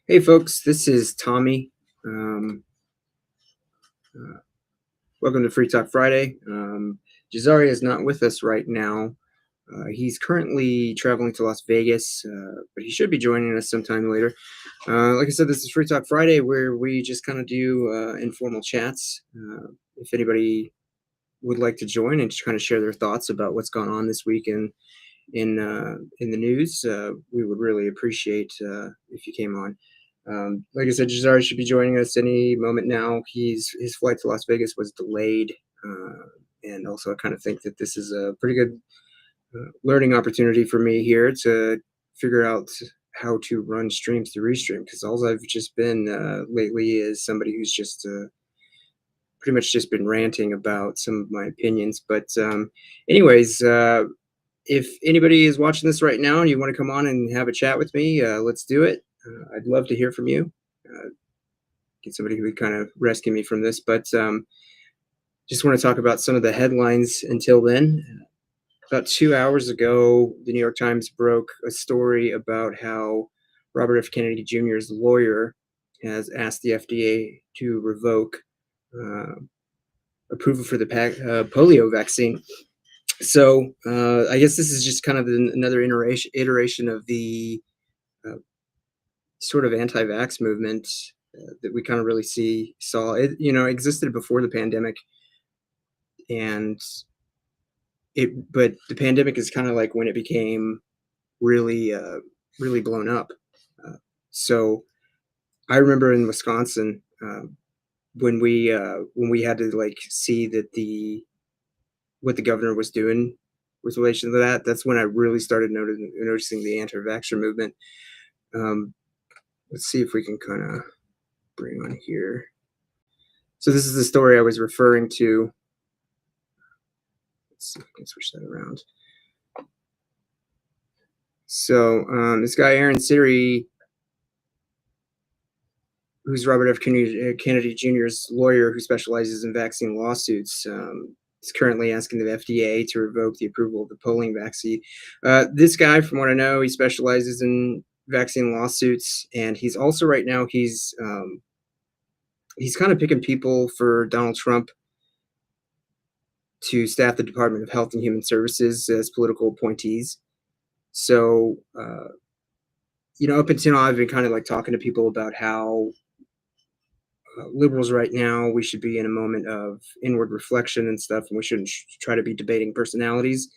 Hey, folks, this is Tommy. Um, uh, Welcome to Free Talk Friday. Jazari is not with us right now. He's currently traveling to Las Vegas, but he should be joining us sometime later. Like I said, this is Free Talk Friday, where we just kind of do informal chats. If anybody would like to join and just kind of share their thoughts about what's gone on this week in the news, we would really appreciate if you came on. Like I said, Jazari should be joining us any moment now. His flight to Las Vegas was delayed, and also I kind of think that this is a pretty good learning opportunity for me here to figure out how to run streams to Restream, because all I've just been lately is somebody who's just pretty much just been ranting about some of my opinions. Anyways, if anybody is watching this right now and you want to come on and have a chat with me, let's do it. I'd love to hear from you. Get somebody who would kind of rescue me from this, but just want to talk about some of the headlines until then. About 2 hours ago, the New York Times broke a story about how Robert F. Kennedy Jr.'s lawyer has asked the FDA to revoke uh, approval for the polio vaccine. So I guess this is just kind of another iteration of the uh, sort of anti-vax movement that we kind of really saw it, existed before the pandemic, and but the pandemic is kind of like when it became really really blown up. So I remember in Wisconsin, when we had to like see that the what the governor was doing with relation to that. That's when I really started noticing the anti-vaxxer movement. Um, let's see if we can kind of bring on here. So this is the story I was referring to. Let's see if I can switch that around. So this guy, Aaron Siri, who's Robert F. Kennedy Jr.'s lawyer who specializes in vaccine lawsuits, is currently asking the FDA to revoke the approval of the polling vaccine. This guy, from what I know, he specializes in vaccine lawsuits, and he's also right now he's kind of picking people for Donald Trump to staff the Department of Health and Human Services as political appointees. So, up until now, I've been kind of like talking to people about how liberals right now, we should be in a moment of inward reflection and stuff, and we shouldn't try to be debating personalities.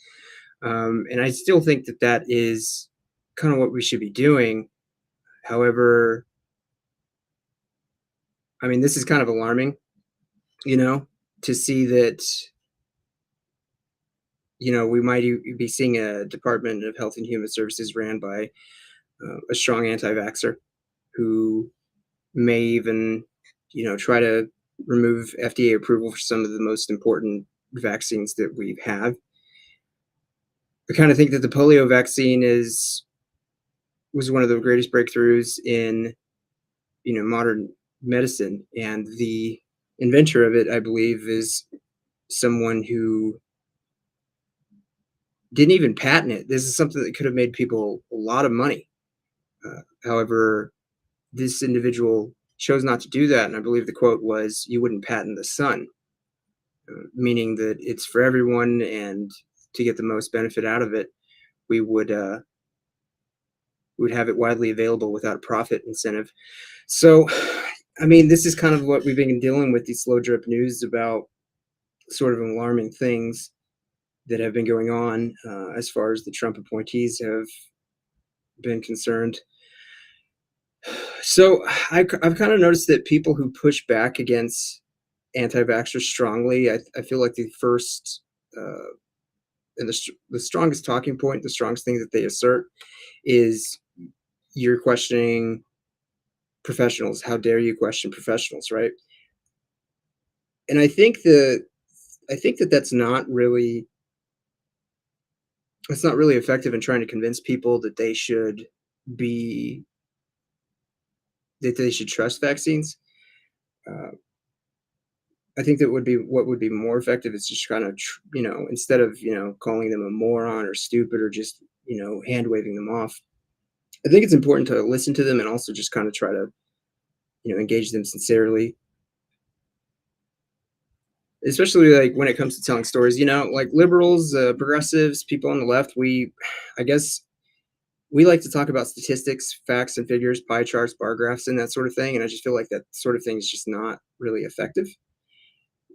And I still think that that is kind of what we should be doing. However, I mean, this is kind of alarming, you know, to see that, we might be seeing a Department of Health and Human Services ran by a strong anti-vaxxer who may even, try to remove FDA approval for some of the most important vaccines that we have. I kind of think that the polio vaccine was one of the greatest breakthroughs in modern medicine, and the inventor of it, I believe, is someone who didn't even patent it. This is something that could have made people a lot of money. However, this individual chose not to do that, and I believe the quote was, "You wouldn't patent the sun," meaning that it's for everyone, and to get the most benefit out of it, we would have it widely available without a profit incentive. So, I mean, this is kind of what we've been dealing with, these slow drip news about sort of alarming things that have been going on as far as the Trump appointees have been concerned. So I've kind of noticed that people who push back against anti-vaxxers strongly, I feel like the first and the strongest talking point, the strongest thing that they assert is you're questioning professionals. How dare you question professionals, right? And I think that that's not really effective in trying to convince people that be they should trust vaccines. Uh, I think that would be what would be more effective is just kind of instead of calling them a moron or stupid or just hand waving them off, I think it's important to listen to them and also just kind of try to, engage them sincerely, especially like when it comes to telling stories. Like liberals, progressives, people on the left, I guess, we like to talk about statistics, facts, and figures, pie charts, bar graphs, and that sort of thing. And I just feel like that sort of thing is just not really effective.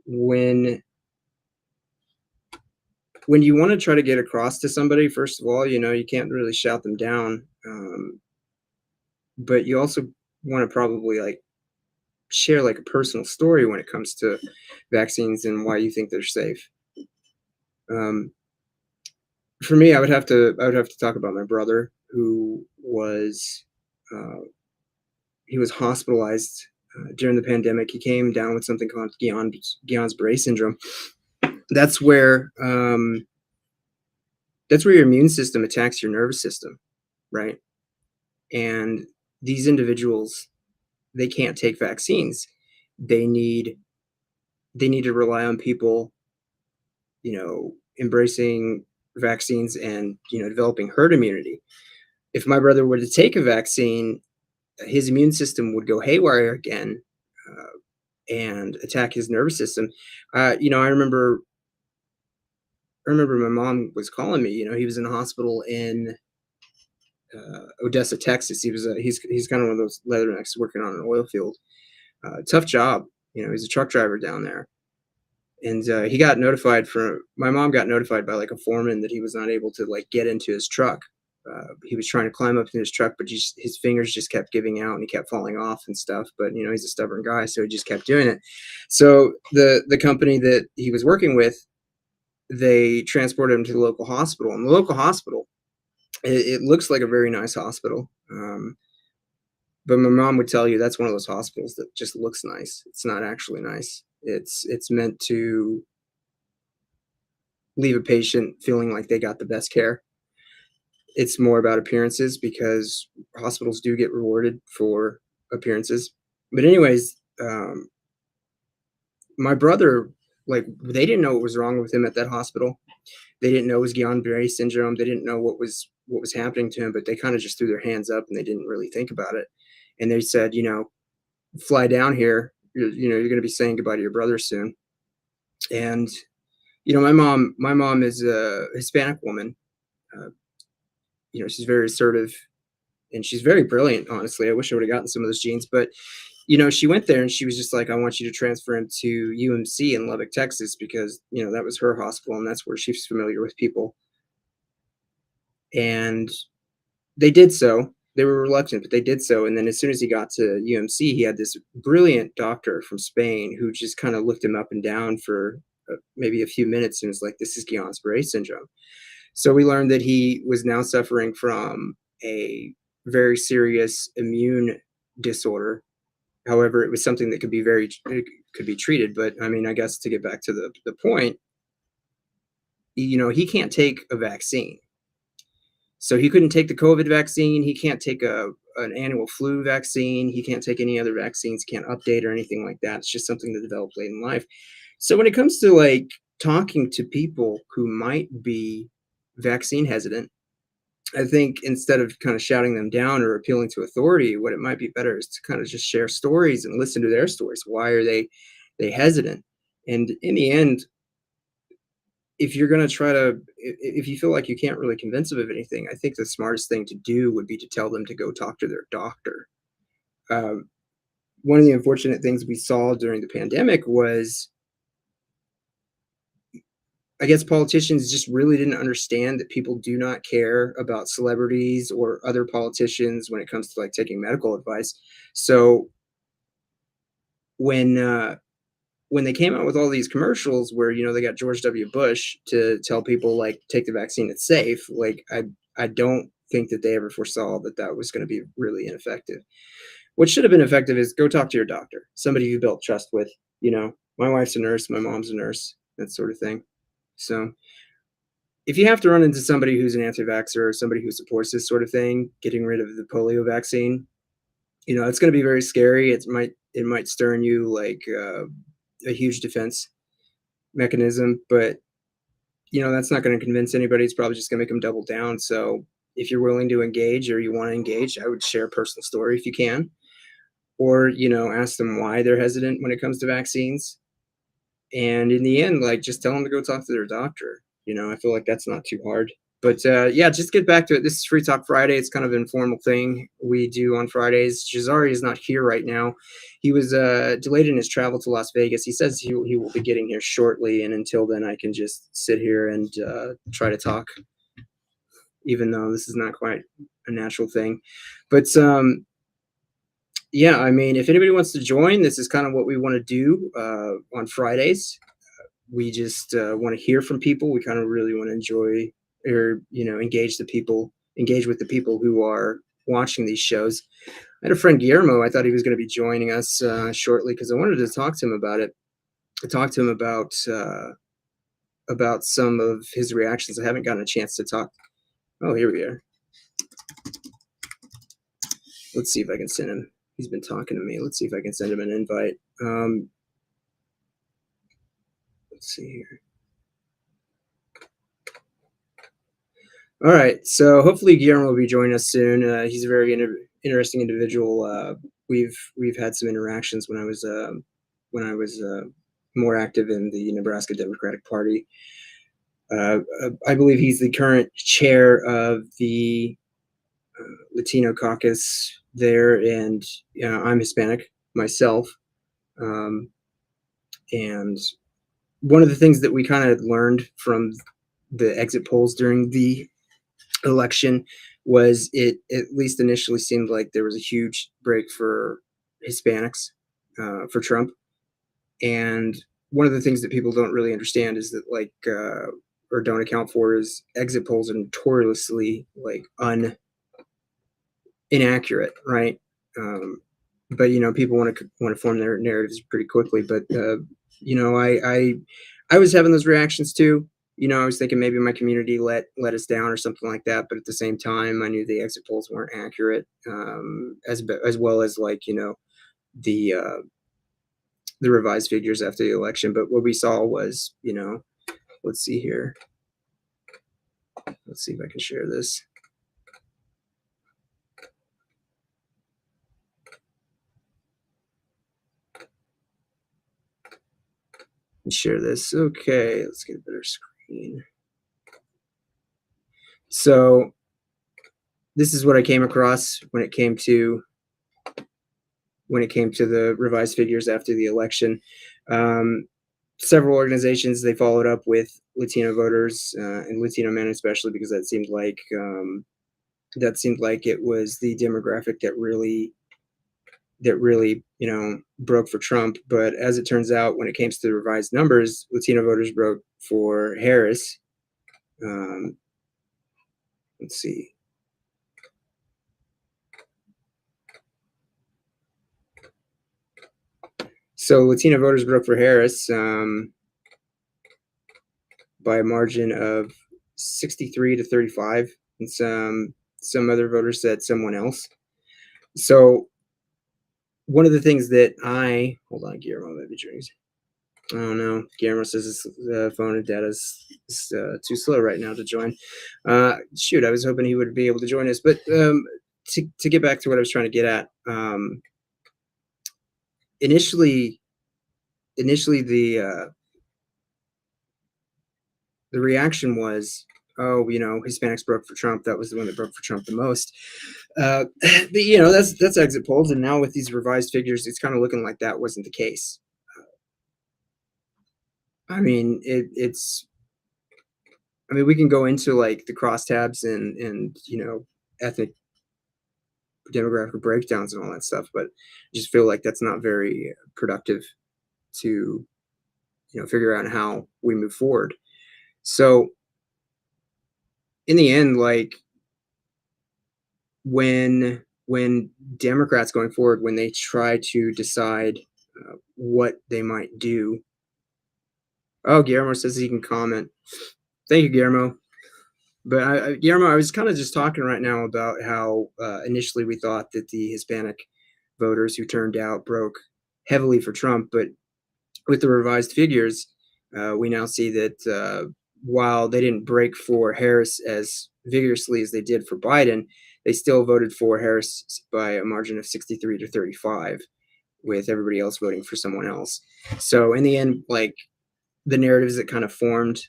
When when you want to try to get across to somebody, first of all, you can't really shout them down, but you also want to probably like share like a personal story when it comes to vaccines and why you think they're safe. Um, for me, I would have to talk about my brother who was uh, he was hospitalized during the pandemic. He came down with something called Guillain-Barré syndrome. That's where um, that's where your immune system attacks your nervous system, right? And these individuals, they can't take vaccines. They need they need to rely on people, embracing vaccines and developing herd immunity. If my brother were to take a vaccine, his immune system would go haywire again, and attack his nervous system. I remember my mom was calling me. He was in the hospital in Odessa, Texas. He's kind of one of those leathernecks working on an oil field. Tough job. He's a truck driver down there, and he got notified for my mom got notified by like a foreman that he was not able to like get into his truck. He was trying to climb up in his truck, but his fingers just kept giving out and he kept falling off and stuff. But he's a stubborn guy, so he just kept doing it. So the company that he was working with, they transported him to the local hospital. And the local hospital, it looks like a very nice hospital. But my mom would tell you that's one of those hospitals that just looks nice. It's not actually nice. It's meant to leave a patient feeling like they got the best care. It's more about appearances because hospitals do get rewarded for appearances. But anyways, my brother, like, they didn't know what was wrong with him at that hospital. They didn't know it was Guillain-Barré syndrome. They didn't know what was happening to him, but they kind of just threw their hands up and they didn't really think about it. And they said, fly down here. You're going to be saying goodbye to your brother soon. And my mom is a Hispanic woman. Uh, she's very assertive and she's very brilliant. Honestly, I wish I would have gotten some of those genes, but she went there and she was just like, I want you to transfer him to UMC in Lubbock, Texas, because that was her hospital and that's where she's familiar with people. And they did so. They were reluctant, but they did so. And then as soon as he got to UMC, he had this brilliant doctor from Spain who just kind of looked him up and down for maybe a few minutes and was like, "This is Guillain-Barré syndrome." So we learned that he was now suffering from a very serious immune disorder. However, it was something that it could be treated. But I mean, I guess to get back to the point, he can't take a vaccine. So he couldn't take the COVID vaccine. He can't take an annual flu vaccine. He can't take any other vaccines. Can't update or anything like that. It's just something that developed late in life. So when it comes to like talking to people who might be vaccine hesitant, I think instead of kind of shouting them down or appealing to authority, what it might be better is to kind of just share stories and listen to their stories. Why are they hesitant? And in the end, if you're going to try to if you feel like you can't really convince them of anything, I think the smartest thing to do would be to tell them to go talk to their doctor. um, One of the unfortunate things we saw during the pandemic was, I guess, politicians just really didn't understand that people do not care about celebrities or other politicians when it comes to like taking medical advice. So when when they came out with all these commercials where they got George W. Bush to tell people like take the vaccine, it's safe. Like I don't think that they ever foresaw that that was going to be really ineffective. What should have been effective is go talk to your doctor, somebody you built trust with. My wife's a nurse, my mom's a nurse, that sort of thing. So if you have to run into somebody who's an anti-vaxxer or somebody who supports this sort of thing, getting rid of the polio vaccine, it's going to be very scary. It might stir in you like a huge defense mechanism, but that's not going to convince anybody. It's probably just going to make them double down. So if you're willing to engage or you want to engage, I would share a personal story if you can, or ask them why they're hesitant when it comes to vaccines. And in the end, like, just tell them to go talk to their doctor. I feel like that's not too hard. But yeah, just get back to it. This is Free Talk Friday. It's kind of an informal thing we do on Fridays. Jazari is not here right now. He was delayed in his travel to Las Vegas. He says he will be getting here shortly. And until then, I can just sit here and try to talk, even though this is not quite a natural thing. But yeah, I mean, if anybody wants to join, this is kind of what we want to do on Fridays. We just want to hear from people. We kind of really want to enjoy or engage with the people who are watching these shows. I had a friend, Guillermo. I thought he was going to be joining us shortly because I wanted to talk to him about it. I talked to him about some of his reactions. I haven't gotten a chance to talk. Oh, here we are. Let's see if I can send him. He's been talking to me. Let's see if I can send him an invite. Let's see here. All right. So hopefully Guillermo will be joining us soon. He's a very interesting individual. We've had some interactions when I was more active in the Nebraska Democratic Party. I believe he's the current chair of the Latino caucus there, and I'm Hispanic myself. And one of the things that we kind of learned from the exit polls during the election was it at least initially seemed like there was a huge break for Hispanics for Trump. And one of the things that people don't really understand is that or don't account for is exit polls are notoriously inaccurate, right? But people want to form their narratives pretty quickly. But I was having those reactions too. I was thinking maybe my community let us down or something like that. But at the same time, I knew the exit polls weren't accurate, as well as the revised figures after the election. But what we saw was, let's see here. Let's see if I can share this. Share this. Okay, let's get a better screen. So this is what I came across when it came to the revised figures after the election. Several organizations, they followed up with Latino voters and Latino men especially, because that seemed like it was the demographic that really broke for Trump. But as it turns out, when it came to the revised numbers, Latino voters broke for Harris. Let's see. So Latino voters broke for Harris by a margin of 63 to 35, and some other voters said someone else. So one of the things that hold on, Guillermo might be joining. Oh no, Guillermo says his phone and data is too slow right now to join. Shoot, I was hoping he would be able to join us. But to get back to what I was trying to get at, initially the reaction was, oh, Hispanics broke for Trump. That was the one that broke for Trump the most. But that's exit polls, and now with these revised figures, it's kind of looking like that wasn't the case. I mean, we can go into the crosstabs and ethnic demographic breakdowns and all that stuff, but I just feel like that's not very productive to figure out how we move forward. So in the end, when Democrats going forward, when they try to decide what they might do. Oh, Guillermo says he can comment. Thank you, Guillermo. But Guillermo, I was kind of just talking right now about how initially we thought that the Hispanic voters who turned out broke heavily for Trump, but with the revised figures, we now see that while they didn't break for Harris as vigorously as they did for Biden, they still voted for Harris by a margin of 63 to 35, with everybody else voting for someone else. So in the end, like, the narratives that kind of formed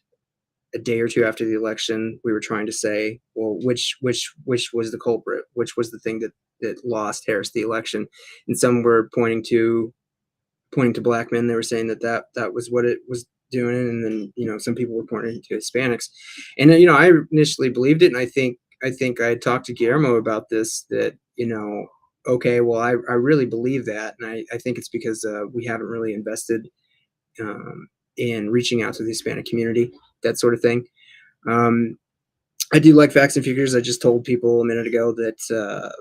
a day or two after the election, we were trying to say, well, which was the culprit, which was the thing that lost Harris the election, and some were pointing to black men. They were saying that was what it was doing, and then some people were pointing to Hispanics, and then, I initially believed it, and I think I had talked to Guillermo about this, that okay, well, I really believe that, and I think it's because we haven't really invested um, in reaching out to the Hispanic community, that sort of thing. Um, I do like facts and figures. I just told people a minute ago that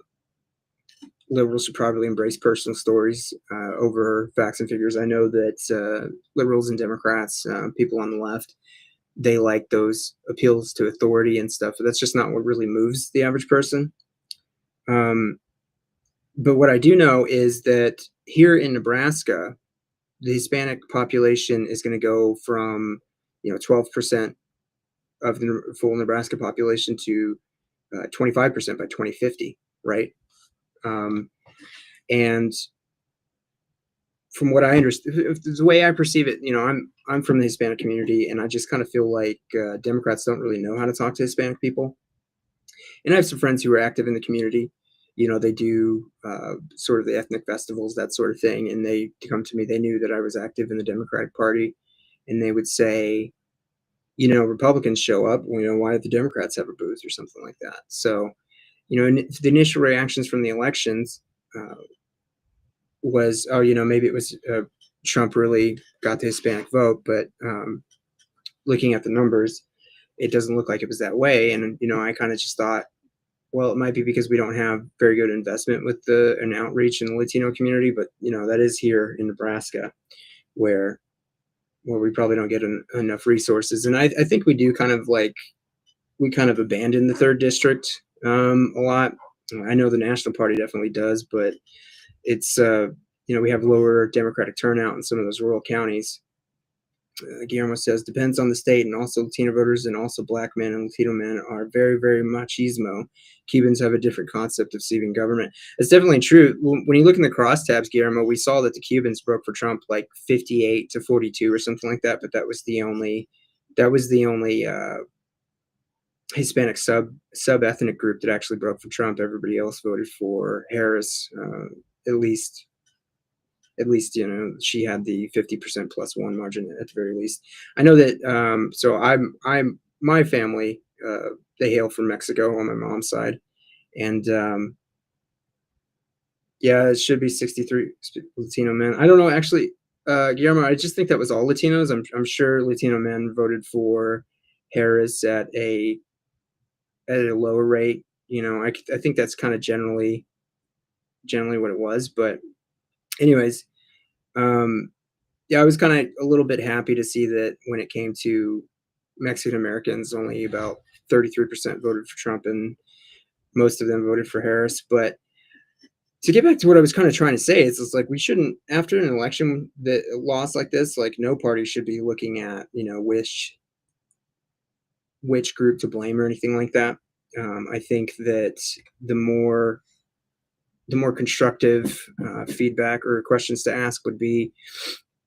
liberals should probably embrace personal stories over facts and figures. I know that liberals and Democrats, people on the left, they like those appeals to authority and stuff, but that's just not what really moves the average person. But what I do know is that here in Nebraska, the Hispanic population is going to go from 12% of the full Nebraska population to 25% by 2050, right? And from what I understand, the way I perceive it, I'm from the Hispanic community, and I just kind of feel like Democrats don't really know how to talk to Hispanic people. And I have some friends who are active in the community. They do sort of the ethnic festivals, that sort of thing, and they come to me. They knew that I was active in the Democratic Party, and they would say, Republicans show up. Why do the Democrats have a booth or something like that? So, the initial reactions from the elections was, oh, maybe it was Trump really got the Hispanic vote, but looking at the numbers, it doesn't look like it was that way. And I kind of just thought, well, it might be because we don't have very good investment with an outreach in the Latino community, but that is here in Nebraska, where we probably don't get enough resources. And I think we do kind of abandon the third district a lot. I know the National Party definitely does, but it's we have lower Democratic turnout in some of those rural counties. Guillermo says, depends on the state, and also Latino voters and also black men and Latino men are very, very machismo. Cubans have a different concept of seeing government. It's definitely true. When you look in the crosstabs, Guillermo, we saw that the Cubans broke for Trump like 58 to 42 or something like that, but that was the only Hispanic sub ethnic group that actually broke for Trump. Everybody else voted for Harris. At least she had the 50% plus one margin at the very least. I know that. So I'm my family. They hail from Mexico on my mom's side, and yeah, it should be 63 Latino men. I don't know actually, Guillermo. I just think that was all Latinos. I'm sure Latino men voted for Harris at a lower rate. I think that's kind of generally what it was. But anyways, yeah, I was kind of a little bit happy to see that when it came to Mexican Americans, only about 33% voted for Trump, and most of them voted for Harris. But to get back to what I was kind of trying to say, it's like we shouldn't, after an election that lost like this, like no party should be looking at which group to blame or anything like that. I think that the more constructive feedback or questions to ask would be,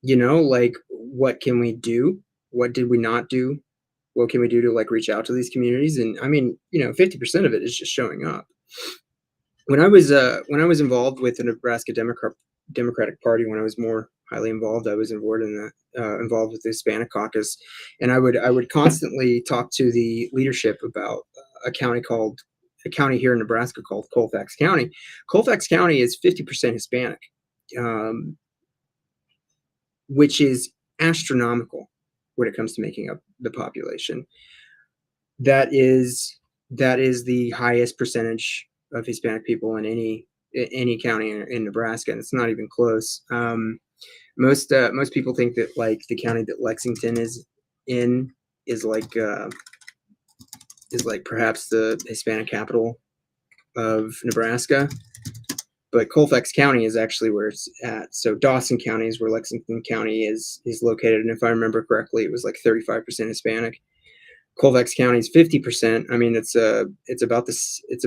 like, what can we do? What did we not do? What can we do to reach out to these communities? And I mean, 50% of it is just showing up. When I was involved with the Nebraska Democratic Party, when I was more highly involved, I was involved with the Hispanic caucus, and I would constantly talk to the leadership about a county here in Nebraska called Colfax County. Colfax County is 50% Hispanic, which is astronomical when it comes to making up the population. That is the highest percentage of Hispanic people in any county in Nebraska, and it's not even close. Most people think that the county that Lexington is in is perhaps the Hispanic capital of Nebraska, but Colfax County is actually where it's at. So Dawson County is where Lexington County is located, and if I remember correctly, it was 35% Hispanic. Colfax County is 50%. I mean, it's about this. It's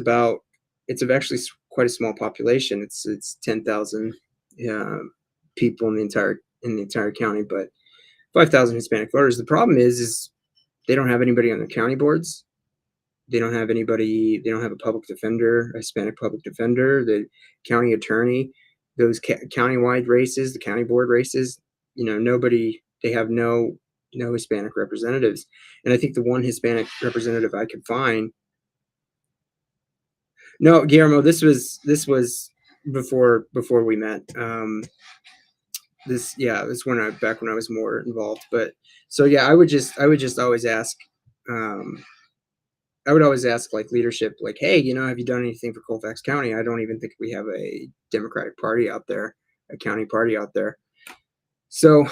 actually quite a small population. It's 10,000 uh, people in the entire county, but 5,000 Hispanic voters. The problem is they don't have anybody on the county boards. They don't have anybody. They don't have a public defender, a Hispanic public defender, the county attorney. Those countywide races, the county board races. Nobody. They have no Hispanic representatives, and I think the one Hispanic representative I could find. No, Guillermo, this was before we met. This back when I was more involved. But so yeah, I would just always ask. Um, I would always ask like leadership, like, hey, have you done anything for Colfax County? I don't even think we have a Democratic Party out there, a county party out there. So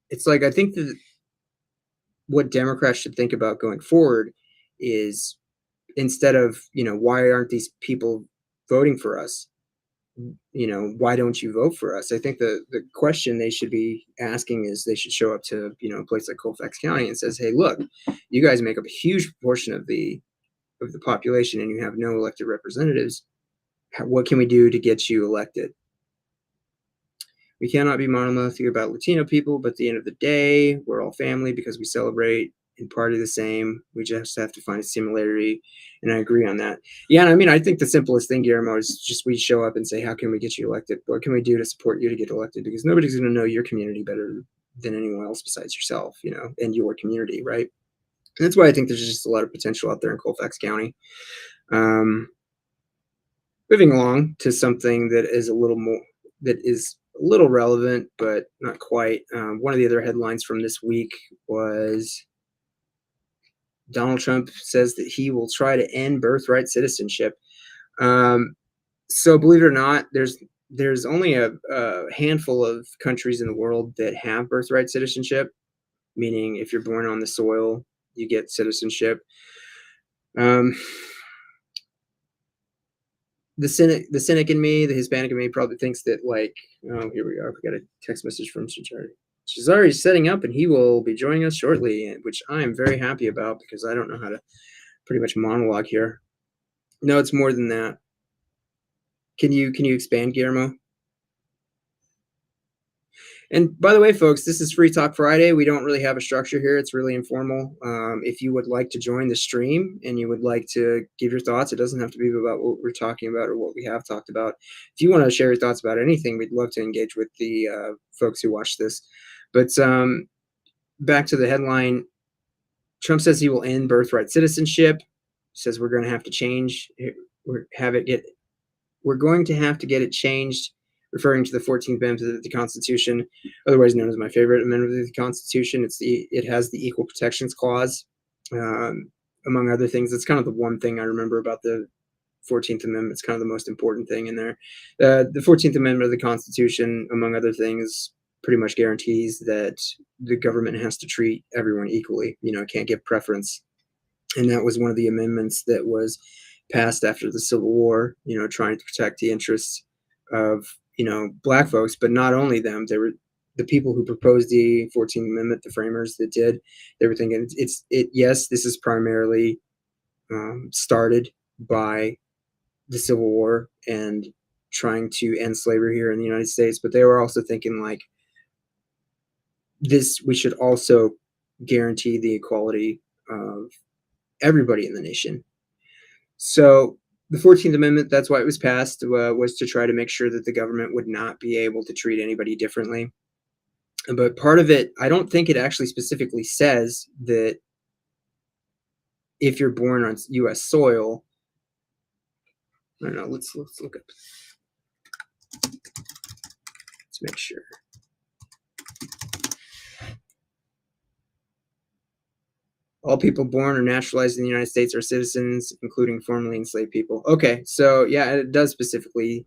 it's like I think that what Democrats should think about going forward is instead of, why aren't these people voting for us? Why don't you vote for us? I think the question they should be asking is they should show up to, a place like Colfax County and says, hey, look, you guys make up a huge proportion of the population and you have no elected representatives. What can we do to get you elected? We cannot be monolithic about Latino people, but at the end of the day, we're all family because we celebrate and party the same. We just have to find a similarity, and I agree on that. Yeah, and I mean, I think the simplest thing, Guillermo, is just we show up and say, how can we get you elected? What can we do to support you to get elected? Because nobody's going to know your community better than anyone else besides yourself, and your community, right? And that's why I think there's just a lot of potential out there in Colfax County. Moving along to something that is a little relevant, but not quite. One of the other headlines from this week was Donald Trump says that he will try to end birthright citizenship. So believe it or not, there's only a handful of countries in the world that have birthright citizenship, meaning if you're born on the soil, you get citizenship. The cynic in me, the Hispanic in me, probably thinks that like, oh, here we go. We got a text message from Cesare. Cesare is setting up, and he will be joining us shortly, which I am very happy about because I don't know how to pretty much monologue here. No, it's more than that. Can you expand, Guillermo? And by the way, folks, this is Free Talk Friday. We don't really have a structure here. It's really informal. If you would like to join the stream and you would like to give your thoughts, it doesn't have to be about what we're talking about or what we have talked about. If you want to share your thoughts about anything, we'd love to engage with the folks who watch this. But back to the headline, Trump says he will end birthright citizenship. Says we're going to have to change. We're going to have to get it changed, referring to the 14th Amendment of the Constitution, otherwise known as my favorite amendment of the Constitution. It has the Equal Protections Clause, among other things. That's kind of the one thing I remember about the 14th Amendment. It's kind of the most important thing in there. The 14th Amendment of the Constitution, among other things, pretty much guarantees that the government has to treat everyone equally. It can't give preference. And that was one of the amendments that was passed after the Civil War, trying to protect the interests of, Black folks, but not only them. They were the people who proposed the 14th Amendment, the framers that did. They were thinking, yes, this is primarily started by the Civil War and trying to end slavery here in the United States, but they were also thinking like this, we should also guarantee the equality of everybody in the nation. So the 14th Amendment, that's why it was passed, was to try to make sure that the government would not be able to treat anybody differently. But part of it, I don't think it actually specifically says that if you're born on U.S. soil, I don't know, let's look up. Let's make sure. All people born or naturalized in the United States are citizens, including formerly enslaved people. Okay, so yeah, it does specifically.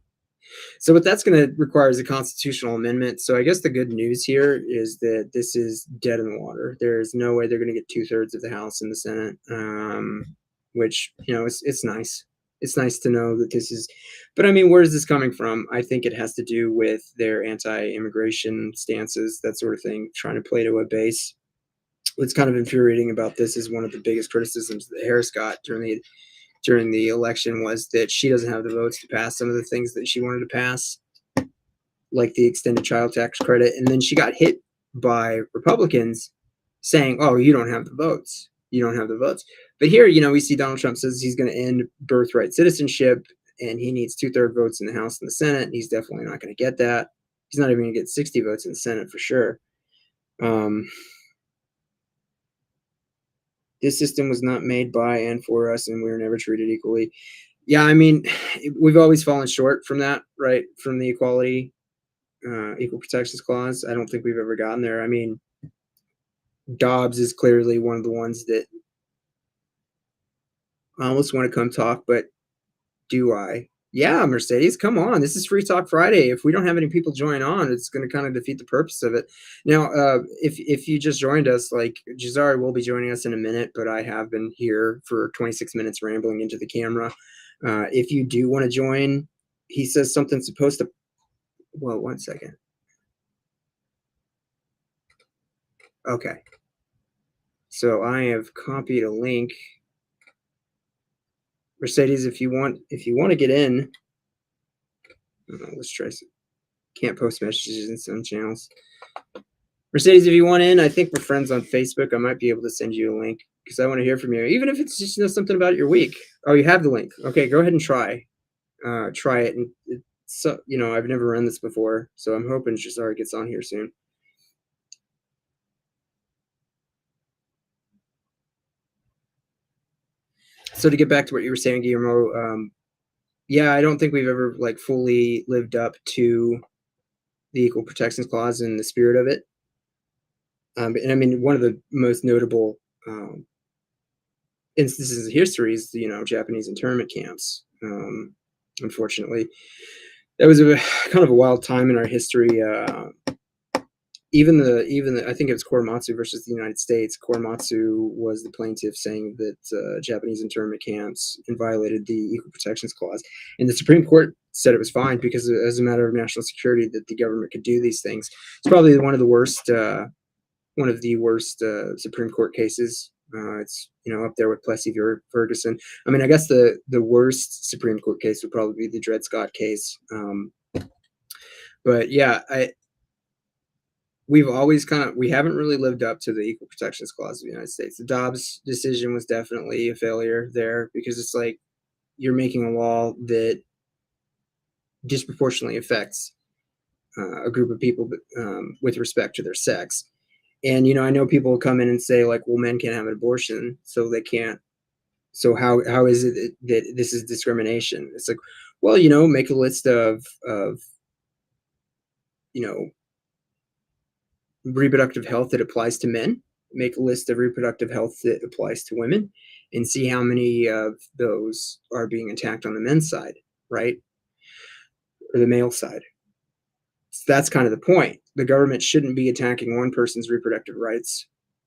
So what that's going to require is a constitutional amendment. So I guess the good news here is that this is dead in the water. There's no way they're going to get 2/3 of the House and the Senate, which, it's nice. It's nice to know that this is, but I mean, where is this coming from? I think it has to do with their anti-immigration stances, that sort of thing, trying to play to a base. what's kind of infuriating about this is one of the biggest criticisms that Harris got during the election was that she doesn't have the votes to pass some of the things that she wanted to pass, like the extended child tax credit. And then she got hit by Republicans saying, "Oh, you don't have the votes. You don't have the votes." But here, we see Donald Trump says he's going to end birthright citizenship, and he needs 2/3 votes in the House and the Senate. And he's definitely not going to get that. He's not even going to get 60 votes in the Senate for sure. This system was not made by and for us, and we were never treated equally. Yeah, I mean, we've always fallen short from that, right? From the equality, equal protections clause. I don't think we've ever gotten there. I mean, Dobbs is clearly one of the ones that I almost want to come talk, but do I? Yeah, Mercedes, come on. This is Free Talk Friday. If we don't have any people join on, it's going to kind of defeat the purpose of it. Now, if you just joined us, like Jazari will be joining us in a minute, but I have been here for 26 minutes rambling into the camera. If you do want to join, he says something's supposed to. Well, 1 second. Okay. So I have copied a link. Mercedes, if you want to get in, let's try some. Can't post messages in some channels. Mercedes, if you want in, I think we're friends on Facebook. I might be able to send you a link because I want to hear from you, even if it's just something about your week. Oh, you have the link. Okay, go ahead and try it. And so I've never run this before, so I'm hoping Jazari gets on here soon. So to get back to what you were saying, Guillermo, yeah, I don't think we've ever fully lived up to the Equal Protections Clause and the spirit of it. And I mean, one of the most notable instances of history is Japanese internment camps. Unfortunately, that was a kind of a wild time in our history. Even the I think it was Korematsu versus the United States. Korematsu was the plaintiff saying that Japanese internment camps violated the Equal Protections Clause, and the Supreme Court said it was fine because as a matter of national security that the government could do these things. It's probably one of the worst Supreme Court cases. It's up there with Plessy v. Ferguson. I mean, I guess the worst Supreme Court case would probably be the Dred Scott case. But yeah, we haven't really lived up to the Equal Protections Clause of the United States. The Dobbs decision was definitely a failure there because it's like you're making a law that disproportionately affects a group of people with respect to their sex. And, I know people will come in and say well, men can't have an abortion, so they can't. So how is it that this is discrimination? It's like, well, make a list of reproductive health that applies to men, make a list of reproductive health that applies to women, and see how many of those are being attacked on the men's side, right? Or the male side. So that's kind of the point. The government shouldn't be attacking one person's reproductive rights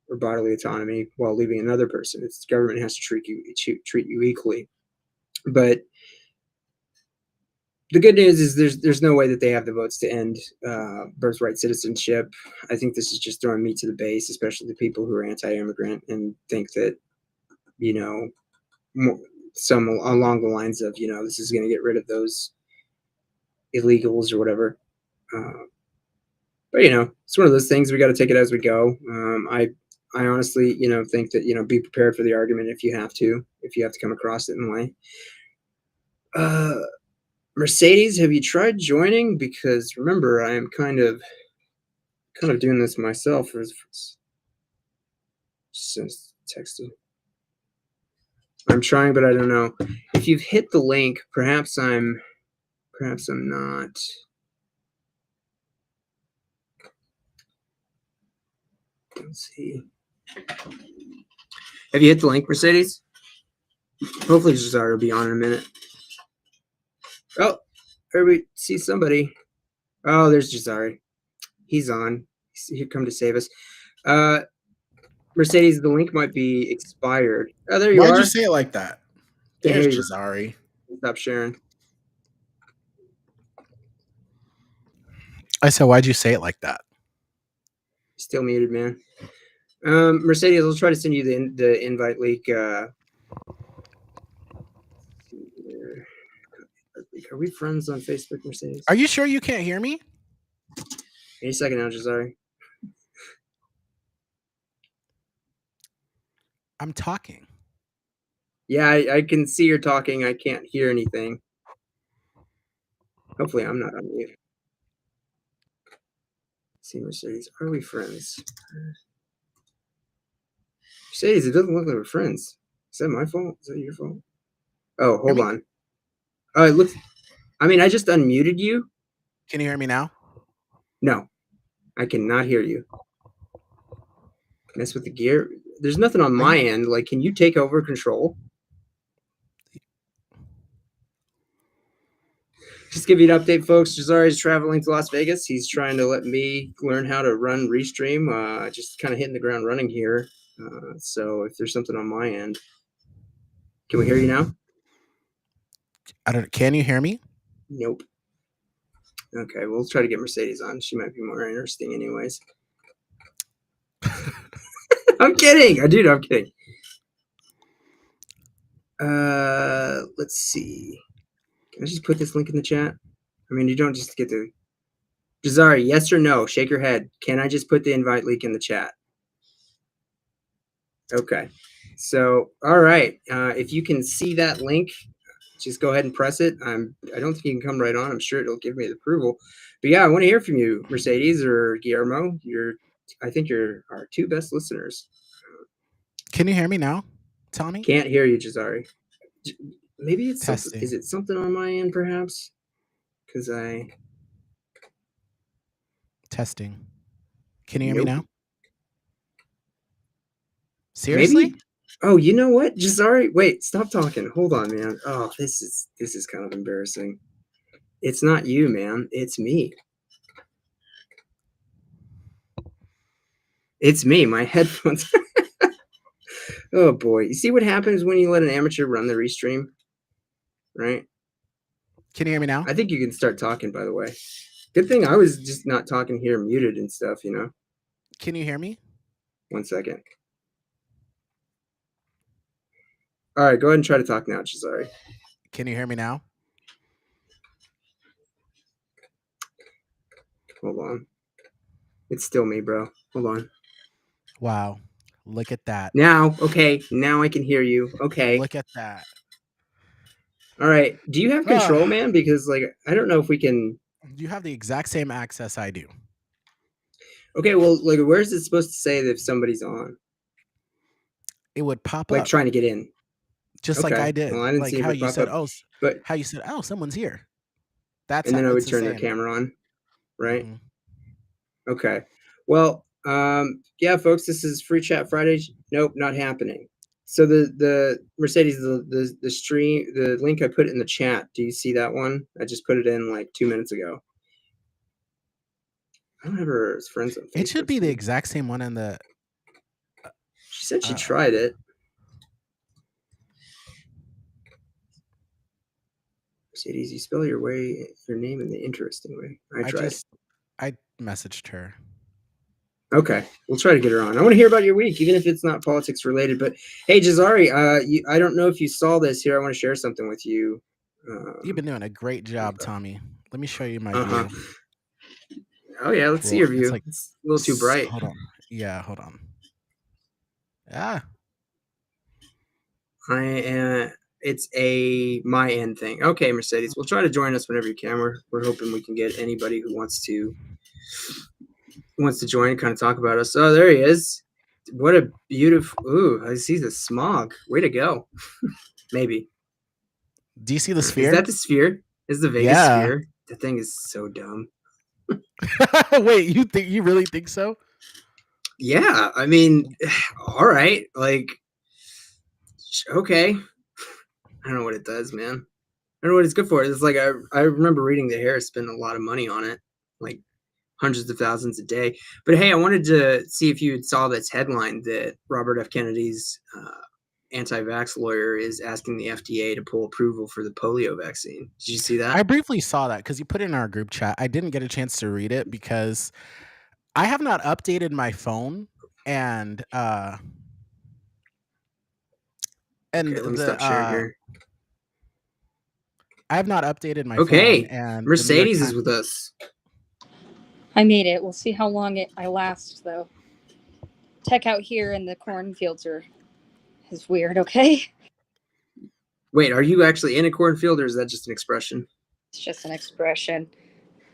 or bodily autonomy while leaving another person. The government has to treat you equally. But the good news is there's no way that they have the votes to end birthright citizenship. I think this is just throwing meat to the base, especially the people who are anti-immigrant and think that, some along the lines of, this is going to get rid of those illegals or whatever. But it's one of those things. We got to take it as we go. I honestly, think that be prepared for the argument if you have to come across it in a way. Mercedes, have you tried joining? Because remember, I am kind of doing this myself. Since texting, I'm trying, but I don't know if you've hit the link. Perhaps I'm not. Let's see. Have you hit the link, Mercedes? Hopefully, Jazari will be on in a minute. Oh, everybody see somebody. Oh, there's Jazari. He's on. He's come to save us. Mercedes, the link might be expired. Oh, there you are. Why'd you say it like that? There's Jazari. Stop sharing. I said, why'd you say it like that? Still muted, man. Mercedes, I'll try to send you the invite link. Are we friends on Facebook, Mercedes? Are you sure you can't hear me? Any second now, Jazari. I'm talking. Yeah, I can see you're talking. I can't hear anything. Hopefully, I'm not on mute. Let's see, Mercedes, are we friends? Mercedes, it doesn't look like we're friends. Is that my fault? Is that your fault? Oh, hold on. Oh, it looks. I mean, I just unmuted you. Can you hear me now? No, I cannot hear you. Mess with the gear. There's nothing on my end. Like, can you take over control? Just give you an update, folks. Jazari is traveling to Las Vegas. He's trying to let me learn how to run Restream. Just kind of hitting the ground running here. So if there's something on my end, can we hear you now? Can you hear me? Nope. Okay, we'll try to get Mercedes on. She might be more interesting, anyways. I'm kidding, dude. I'm kidding. Let's see. Can I just put this link in the chat? I mean, you don't just get to. Jazari, yes or no? Shake your head. Can I just put the invite link in the chat? Okay. So, all right. If you can see that link, just go ahead and press it. I don't think you can come right on. I'm sure it'll give me the approval. But yeah, I want to hear from you, Mercedes or Guillermo. I think you're our two best listeners. Can you hear me now, Tommy? Can't hear you, Jazari. Maybe it's Testing. something. Is it something on my end, perhaps? Because Testing. Can you hear me Nope. now? Seriously? Maybe. Oh, you know what, Jazari? Wait, stop talking. Hold on, man. Oh, this is kind of embarrassing. It's not you, man. It's me. It's me. My headphones. Oh boy. You see what happens when you let an amateur run the Restream? Right? Can you hear me now? I think you can start talking, by the way. Good thing I was just not talking here, muted and stuff, you know? Can you hear me? 1 second. All right, go ahead and try to talk now, Jazari. Can you hear me now? Hold on. It's still me, bro. Hold on. Wow. Look at that. Now, okay. Now I can hear you. Okay. Look at that. All right. Do you have control, man? Because, like, I don't know if we can. You have the exact same access I do. Okay, well, like, where's it supposed to say that if somebody's on? It would pop Like, up. trying to get in. Just like I did. Well, I didn't like see how it you pop said, up. But how you said, oh, someone's here. That's and then I would the turn the same. camera on, right? Mhm. Okay. Well, yeah, folks, this is Free Chat Friday. Nope, not happening. So the Mercedes, the stream, the link I put in the chat. Do you see that one? I just put it in like 2 minutes ago. I don't have her as friends on Facebook. It should be the exact same one in the. She said she tried it. Mercedes, you spell your name in the interesting way. I messaged her. Okay, we'll try to get her on. I want to hear about your week, even if it's not politics related. But hey, Jazari, I don't know if you saw this here. I want to share something with you. You've been doing a great job, Tommy. Let me show you my view. Oh yeah, let's see your view. It's a little too bright. Hold on. Yeah, hold on. Ah. It's a my end thing. Okay, Mercedes, we'll try to join us whenever you can. We're hoping we can get anybody who wants to join and kind of talk about us. Oh, there he is. What a beautiful. Ooh, I see the smog. Way to go. Maybe. Do you see the sphere? Is that the sphere? Is the Vegas sphere? The thing is so dumb. Wait, you really think so? Yeah, I mean, all right. Like, okay. I don't know what it does, man. I don't know what it's good for. It's like I remember reading that Harris spent a lot of money on it, like hundreds of thousands a day. But hey, I wanted to see if you saw this headline that Robert F. Kennedy's anti-vax lawyer is asking the FDA to pull approval for the polio vaccine. Did you see that? I briefly saw that because you put it in our group chat. I didn't get a chance to read it because I have not updated my phone and Okay, let me stop sharing here. I have not updated my phone, Okay, and the New York Mercedes is Times. with us. I made it. We'll see how long I last, though. Tech out here in the cornfields is weird. Okay, Wait, are you actually in a cornfield, or is that just an expression? it's just an expression.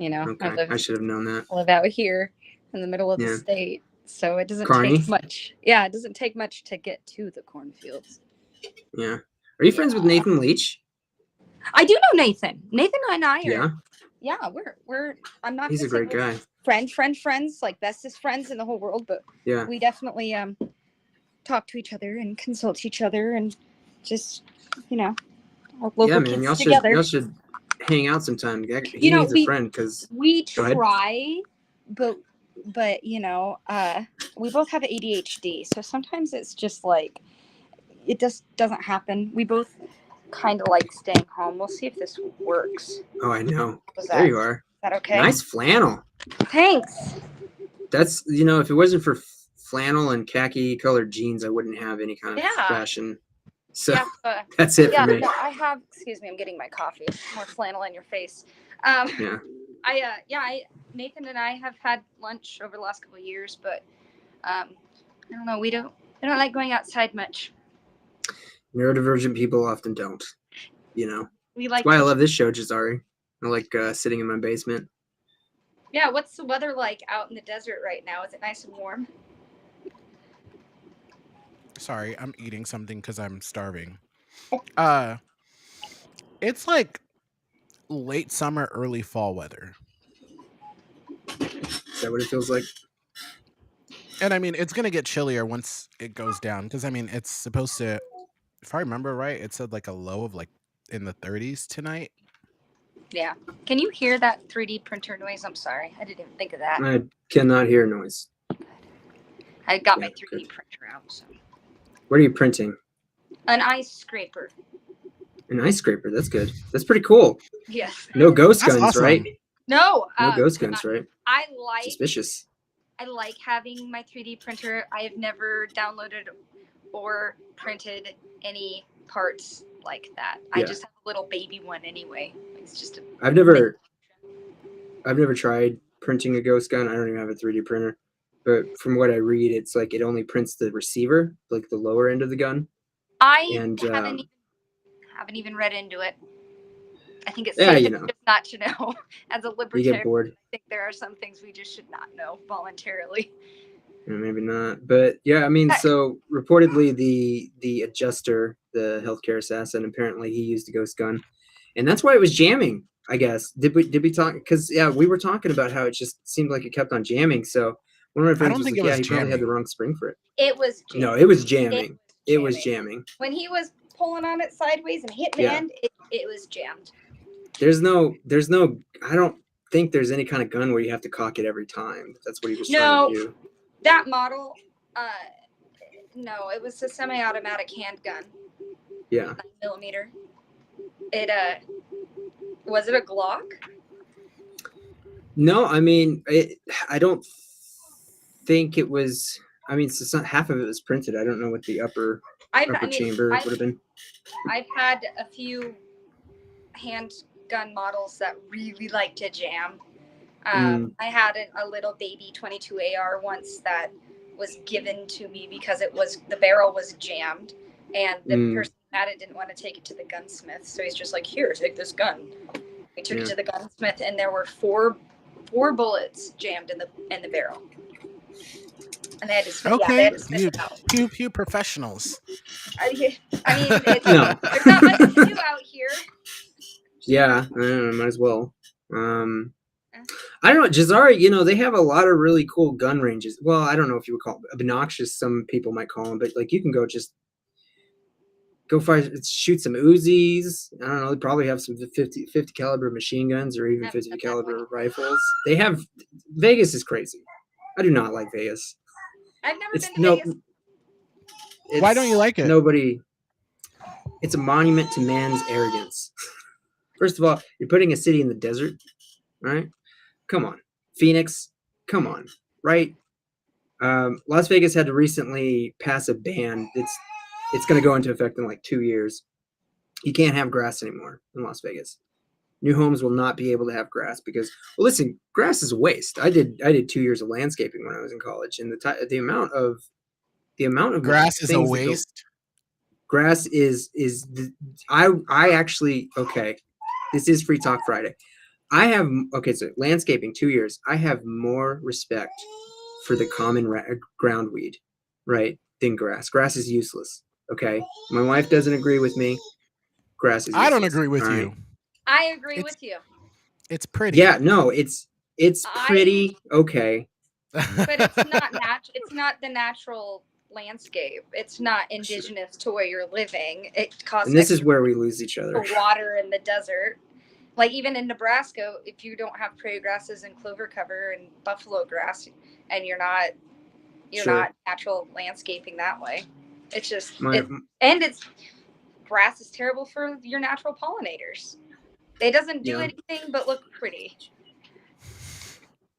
Okay, I should have known that. I live out here in the middle of the Yeah. state, so it doesn't Carney? take much. Yeah, it doesn't take much to get to the cornfields. Yeah. Are you friends with Nathan Leach? I do know Nathan. Nathan and I are. Yeah. Yeah, we're. I'm not. He's a gonna say great we're guy. friends, like bestest friends in the whole world. But Yeah. we definitely talk to each other and consult each other and just our local Yeah, man. kids Y'all should hang out sometime. He needs a friend because we Go ahead. try, but we both have ADHD, so sometimes it's just like it just doesn't happen. We both kind of like staying home. We'll see if this works. oh, I know. Was There you are. Is that okay? Nice flannel. Thanks. That's if it wasn't for flannel and khaki colored jeans, I wouldn't have any kind of Yeah. fashion. So Yeah, that's it yeah, for me. no, I have. Excuse me, I'm getting my coffee. More flannel in your face. Yeah. Nathan and I have had lunch over the last couple of years, but I don't know. We don't like going outside much. Neurodivergent people often don't. We like. That's why I love this show, Jazari. I like sitting in my basement. Yeah, what's the weather like out in the desert right now? Is it nice and warm? Sorry, I'm eating something because I'm starving. It's like late summer, early fall weather. Is that what it feels like? And I mean, it's going to get chillier once it goes down because I mean, it's supposed to, if I remember right, it said like a low of like in the 30s tonight. Yeah. Can you hear that 3D printer noise? I'm sorry. I didn't even think of that. I cannot hear noise. I got my 3D good. printer out. So. What are you printing? An ice scraper. An ice scraper. That's good. That's pretty cool. Yes. No ghost That's guns, awesome. right? No. No ghost guns, right? I like Suspicious. I like having my 3D printer. I have never downloaded or printed any parts like that. Yeah. I just have a little baby one anyway. It's just a I've never tried printing a ghost gun. I don't even have a 3D printer. But from what I read, it's like it only prints the receiver, like the lower end of the gun. I And haven't even read into it. I think it's Yeah, safe you know. just not to know. As a you libertarian, get bored. I think there are some things we just should not know voluntarily. Maybe not. But yeah, I mean, so reportedly the adjuster, the healthcare assassin, apparently he used a ghost gun. And that's why it was jamming, I guess. Did we talk? Because yeah, we were talking about how it just seemed like it kept on jamming. So one of my friends don't was think like, it yeah, was he probably had the jamming. wrong spring for it. It was jamming. No, it was jamming. It was jamming. When he was pulling on it sideways and hitting the Yeah. end, it was jammed. There's no I don't think there's any kind of gun where you have to cock it every time. That's what he was trying to do. That model, no, it was a semi-automatic handgun. Yeah. 9mm. It was it a Glock? No, I mean, I don't think it was. I mean, it's not, half of it was printed. I don't know what the upper chamber would have been. I've had a few handgun models that really like to jam. I had a little baby 22 AR once that was given to me because the barrel was jammed, and the person who had it didn't want to take it to the gunsmith, so he's just like, "Here, take this gun." We took it to the gunsmith, and there were four bullets jammed in the barrel, and they had to spit, Okay, they had to spit it out. Pew professionals. I mean, No. there's not much to do out here. Yeah, I don't know, might as well. I don't know, Jazari, they have a lot of really cool gun ranges. Well, I don't know if you would call them obnoxious, some people might call them, but like you can go shoot some Uzis. I don't know, they probably have some 50 caliber machine guns or even 50 caliber rifles. Vegas is crazy. I do not like Vegas. I've never been to Vegas. Why don't you like it? It's a monument to man's arrogance. First of all, you're putting a city in the desert, right? Come on. Phoenix, come on, right? Las Vegas had to recently pass a ban. It's going to go into effect in like 2 years. You can't have grass anymore in Las Vegas. New homes will not be able to have grass because, well, listen, grass is a waste. I did 2 years of landscaping when I was in college, and the amount of Grass is a things that go- waste. grass I actually, okay, this is Free Talk Friday. So landscaping 2 years. I have more respect for the common groundweed, right, than grass. Grass is useless. Okay, my wife doesn't agree with me. Grass is useless. I don't agree with all you. right? I agree It's- with you, It's pretty. Yeah, no, it's pretty okay. but it's not it's not the natural landscape. It's not indigenous to where you're living. It costs And this is extra where we lose each other. for water in the desert. Like even in Nebraska, if you don't have prairie grasses and clover cover and buffalo grass, and you're not Sure. not natural landscaping that way. It's just My, grass is terrible for your natural pollinators. It doesn't do Yeah. anything but look pretty.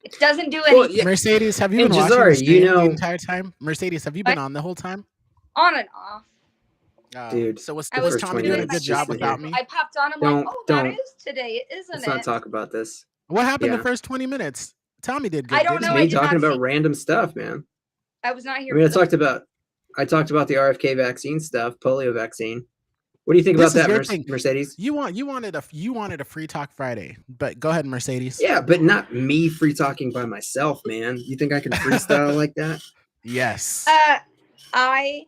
It doesn't do Well, anything. yeah. Mercedes, have you And been watching Jazari, the stream you know- the entire time? Mercedes, have you been What? on the whole time? On and off. Dude, So was, I was was Tommy doing doing a my good job sister without here. me? I popped on. I'm Don't- like, oh, that don't. is today, isn't let's it? not talk about this. What happened Yeah. the first 20 minutes? Tommy did good. I don't didn't It's know, he? I me did talking not about see- random stuff, man. I was not I here. mean, I for talked about the RFK vaccine stuff, polio vaccine. What do you think This about is that, your thing. Mercedes? You wanted a Free Talk Friday, but go ahead, Mercedes. Yeah, but not me free talking by myself, man. You think I can freestyle like that? Yes. I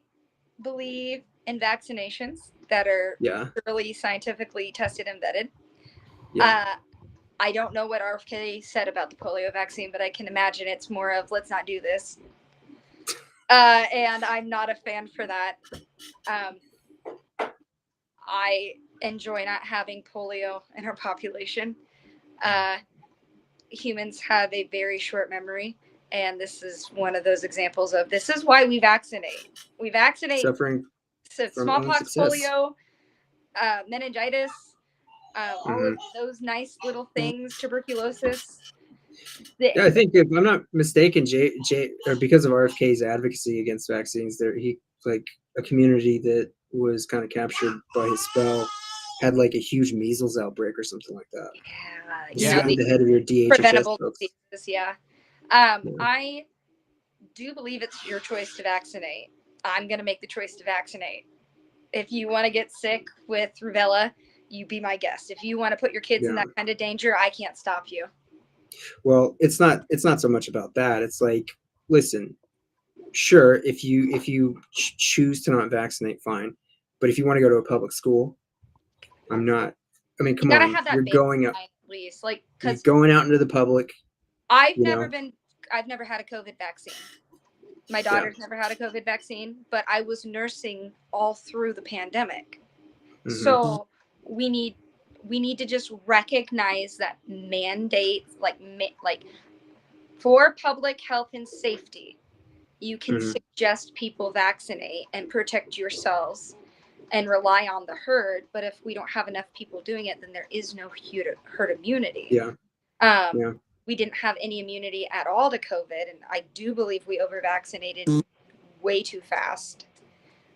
believe in vaccinations that are Yeah. thoroughly scientifically tested and vetted. Yeah. I don't know what RFK said about the polio vaccine, but I can imagine it's more of let's not do this. And I'm not a fan for that. I enjoy not having polio in our population. Humans have a very short memory, and this is one of those examples of this is why we vaccinate. We vaccinate Suffering so from smallpox, unsuccess. polio, meningitis, all of Mhm. those nice little things, tuberculosis. The- Yeah, I think if I'm not mistaken, or because of RFK's advocacy against vaccines, he like a community that was kind of captured by his spell had like a huge measles outbreak or something like that. yeah, This you is know, at the the head of your DHHS preventable folks. diseases. Yeah. Yeah. I do believe it's your choice to vaccinate. I'm going to make the choice to vaccinate. If you want to get sick with rubella, you be my guest. If you want to put your kids in Yeah. that kind of danger, I can't stop you. Well, it's not so much about that. It's like, listen, sure, if you choose to not vaccinate, fine. But if you want to go to a public school, I'm not. I mean, come you gotta on, have that you're going out, baseline at least, like you're because going out into the public. I've you never know. been. I've never had a COVID vaccine. My daughter's never had a COVID vaccine, but I was nursing all through the pandemic. Mhm. So we need to just recognize that mandates like for public health and safety, you can Mhm. suggest people vaccinate and protect yourselves and rely on the herd. But if we don't have enough people doing it, then there is no herd immunity. Yeah. Yeah. We didn't have any immunity at all to COVID, and I do believe we over vaccinated way too fast.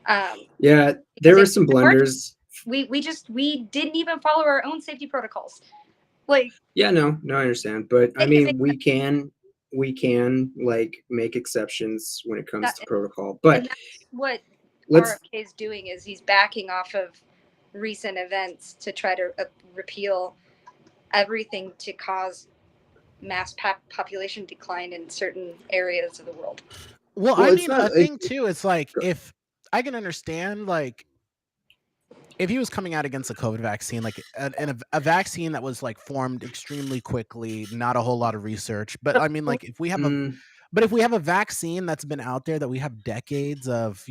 Yeah, there Because were it some worked. blunders. We didn't even follow our own safety protocols. Like Yeah, no, I understand. But I It- mean, it- we can like make exceptions when it comes That- to protocol. and But that's what let's RFK is doing is he's backing off of recent events to try to repeal everything to cause mass population decline in certain areas of the world. Well, Well, I it's mean, not- a thing too. It's like if I can understand, like if he was coming out against a COVID vaccine, like a vaccine that was like formed extremely quickly, not a whole lot of research. But I mean, like if we have a vaccine that's been out there that we have decades of,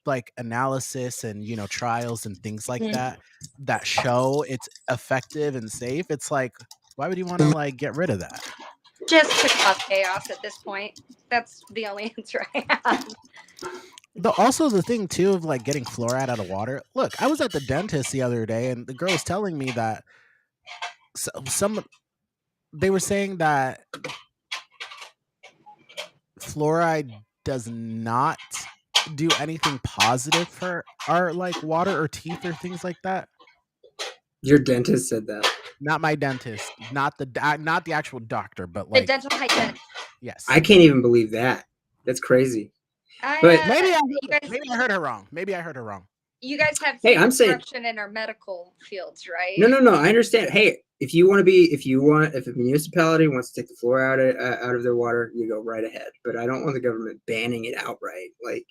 like analysis and trials and things like Mm. that show it's effective and safe. It's like, why would you want to like get rid of that? Just to cause chaos at this point. That's the only answer I have. Also the thing too of like getting fluoride out of water. Look, I was at the dentist the other day and the girl was telling me that they were saying that fluoride does not do anything positive for our like water or teeth or things like that. Your dentist said that. Not my dentist, not the actual doctor, but The like dental hygienist. yes. I can't even believe that. That's crazy. But Maybe I heard her wrong. You guys have Hey, I'm saying construction in our medical fields, right? no. I understand. Hey, if a municipality wants to take the fluoride out of their water, you go right ahead. But I don't want the government banning it outright. Like,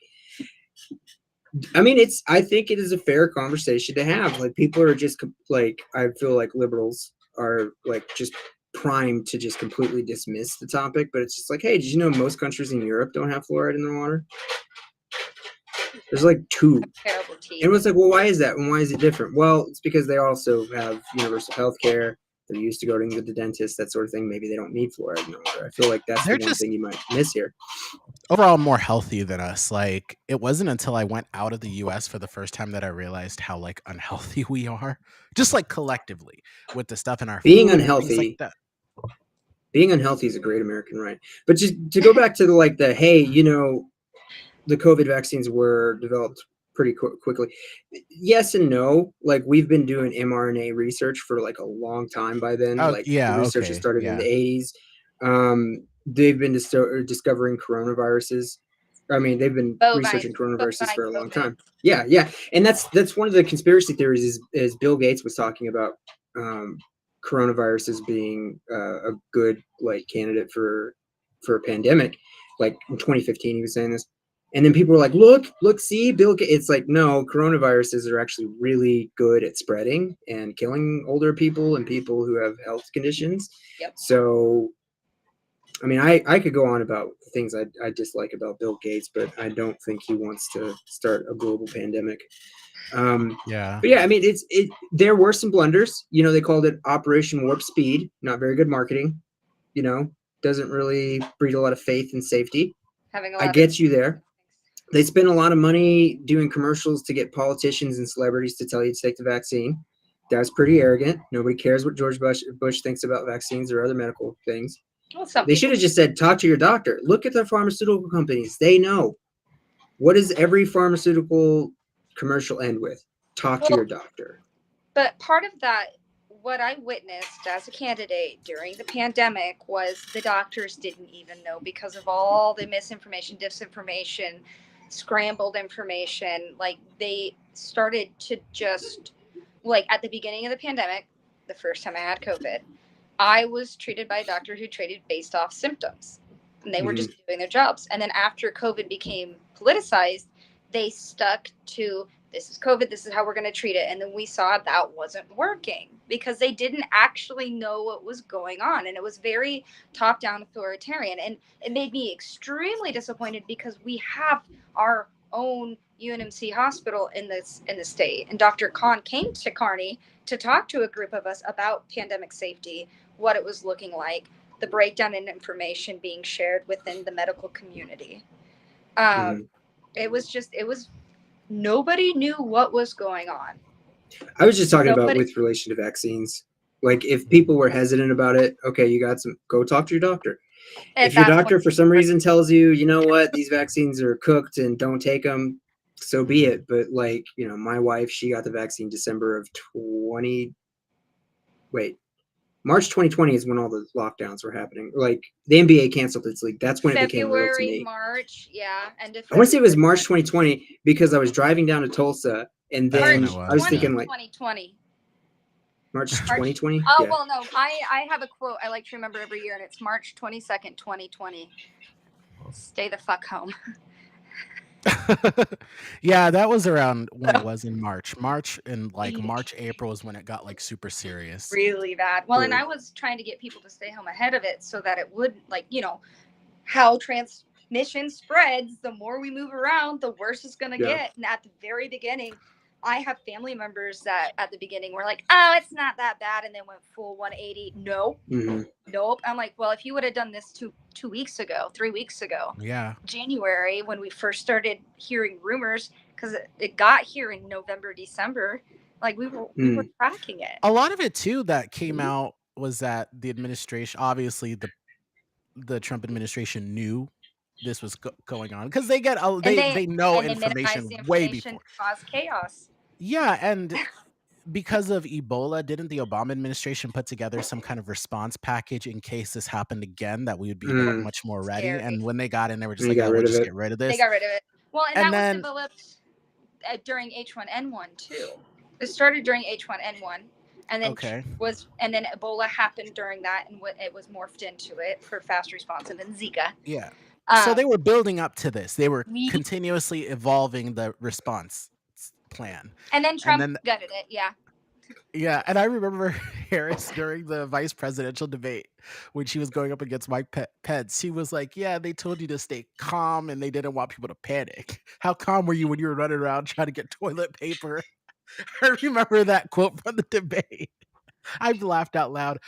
I mean, I think it is a fair conversation to have. Like, people are just like, I feel like liberals are like just primed to just completely dismiss the topic. But it's just like, hey, did you know most countries in Europe don't have fluoride in their water? There's like 2. Terrible teeth. And it was like, well, why is that? And why is it different? Well, it's because they also have universal health care. They're used to going to the dentist, that sort of thing. Maybe they don't need fluoride in their water. I feel like that's the one thing you might miss here. Overall, more healthy than us. Like, it wasn't until I went out of the US for the first time that I realized how like unhealthy we are. Just like collectively with the stuff in our being food and unhealthy. things like that. Being unhealthy is a great American right. But just to go back to the hey, you know, the COVID vaccines were developed pretty quickly. Yes and no. Like, we've been doing mRNA research for like a long time by then. Oh, like yeah, the research okay, started in yeah. the 80s. They've been discovering coronaviruses. I mean, they've been researching coronaviruses for a long time. Yeah. And that's one of the conspiracy theories is Bill Gates was talking about coronaviruses being a good like candidate for a pandemic. Like in 2015, he was saying this. And then people were like, look, see, Bill Gates. It's like, no, coronaviruses are actually really good at spreading and killing older people and people who have health conditions. Yep. So, I mean, I could go on about things I dislike about Bill Gates, but I don't think he wants to start a global pandemic. Yeah. But yeah, I mean, there were some blunders. You know, they called it Operation Warp Speed. Not very good marketing. You know, doesn't really breed a lot of faith and safety. I get you there. They spend a lot of money doing commercials to get politicians and celebrities to tell you to take the vaccine. That's pretty arrogant. Nobody cares what George Bush thinks about vaccines or other medical things. Well, they should have just said, talk to your doctor. Look at the pharmaceutical companies. They know. What does every pharmaceutical commercial end with? Talk to your doctor. But part of that, what I witnessed as a candidate during the pandemic was the doctors didn't even know because of all the misinformation, disinformation, scrambled information. Like, they started to just, like, at the beginning of the pandemic, the first time I had COVID, I was treated by a doctor who treated based off symptoms, and they were just doing their jobs. And then after COVID became politicized, they stuck to, this is COVID, this is how we're going to treat it. And then we saw that wasn't working because they didn't actually know what was going on. And it was very top-down authoritarian. And it made me extremely disappointed because we have our own UNMC hospital in the state. And Dr. Khan came to Kearney to talk to a group of us about pandemic safety, what it was looking like, the breakdown in information being shared within the medical community. It was nobody knew what was going on. I was just talking about with relation to vaccines. Like, if people were hesitant about it, okay, go talk to your doctor. If your doctor for some reason tells you, you know what, these vaccines are cooked and don't take them, so be it. But like, you know, my wife, she got the vaccine March 2020 is when all the lockdowns were happening. Like, the NBA canceled its league. That's when it became real to me. March, yeah. I want to say it was March 2020 because I was driving down to Tulsa and then I was thinking like 2020. March 2020? Oh, yeah. Well, no, I have a quote I like to remember every year, and it's March 22nd, 2020. Stay the fuck home. Yeah, that was around when it was in March. March, April is when it got like super serious. Really bad. Well, and I was trying to get people to stay home ahead of it so that it would, like, you know, how transmission spreads, the more we move around, the worse it's going to get. And at the very beginning, I have family members that at the beginning were like, oh, it's not that bad. And then went full 180. Nope. Nope. I'm like, well, if you would have done this 3 weeks ago, January, when we first started hearing rumors, because it got here in November, December, like we were tracking it. A lot of it too that came out was that the administration, obviously the Trump administration knew this was going on, because they get And they know they minimize information the way information before. to cause chaos. Yeah, and because of Ebola, didn't the Obama administration put together some kind of response package in case this happened again, that we would be Mm. much more ready? Scary. And when they got in, they were just And you like, got "Yeah, we'll rid of just it. get rid of They this." got rid of it. Well, and And that then was developed during H1N1 too. It started during H1N1, and then okay, and then Ebola happened during that, and it was morphed into it for fast response, and then Zika. yeah. So they were building up to this. They were We- continuously evolving the response plan. and then Trump then gutted it. Yeah. Yeah, and I remember Harris during the vice presidential debate when she was going up against Mike Pence. She was like, "Yeah, they told you to stay calm, and they didn't want people to panic. How calm were you when you were running around trying to get toilet paper?" I remember that quote from the debate. I've laughed out loud.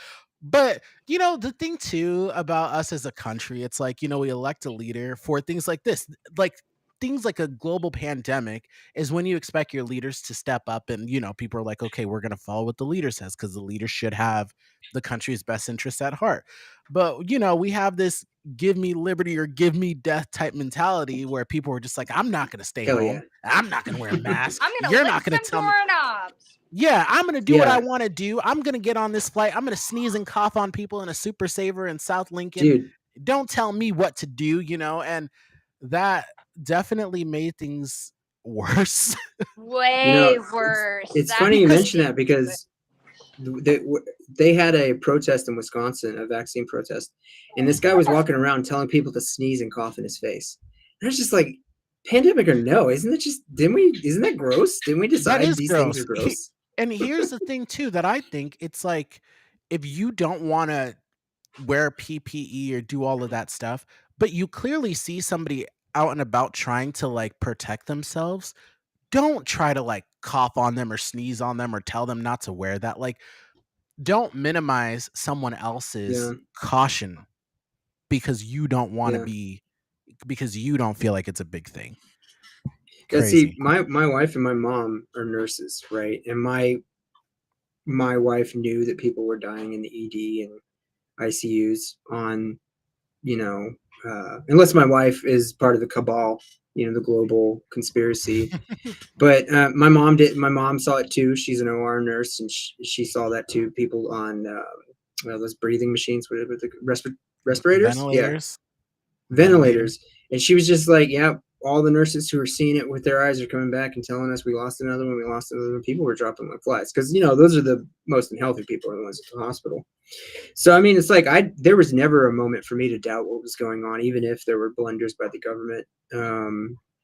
But the thing too about us as a country, it's like, we elect a leader for things like this. Like things like a global pandemic is when you expect your leaders to step up, and people are like, okay, we're going to follow what the leader says, because the leader should have the country's best interests at heart. But we have this give me liberty or give me death type mentality where people are just like, I'm not going to stay Hell home. yeah. I'm not going to wear a mask. I'm gonna You're lick not going some to tell me. doorknobs. Yeah, I'm gonna do what I Yeah. want to do. I'm gonna get on this flight. I'm gonna sneeze and cough on people in a Super Saver in South Lincoln. Dude, Don't tell me what to do, and that definitely made things worse. Way worse. it's That's funny you because- mention that, because they had a protest in Wisconsin, a vaccine protest, and this guy was walking around telling people to sneeze and cough in his face. And I was just like, pandemic or no, isn't that gross? Didn't we decide is these gross. things are gross? And here's the thing too, that I think it's like, if you don't want to wear PPE or do all of that stuff, but you clearly see somebody out and about trying to like protect themselves, don't try to like cough on them or sneeze on them or tell them not to wear that. Like, don't minimize someone else's caution because you don't want to be, because you don't feel like it's a big thing. Yeah, Crazy. see, my wife and my mom are nurses, right? And my wife knew that people were dying in the ED and ICUs on, unless my wife is part of the cabal, the global conspiracy. But my mom saw it too. She's an OR nurse, and she saw that too. People on those breathing machines, whatever, the respirators, Ventilators. Ventilators. And she was just like, yeah, all the nurses who are seeing it with their eyes are coming back and telling us we lost another one. People were dropping like flies, because those are the most unhealthy people, are the ones at the hospital. So I mean, it's like there was never a moment for me to doubt what was going on, even if there were blunders by the government.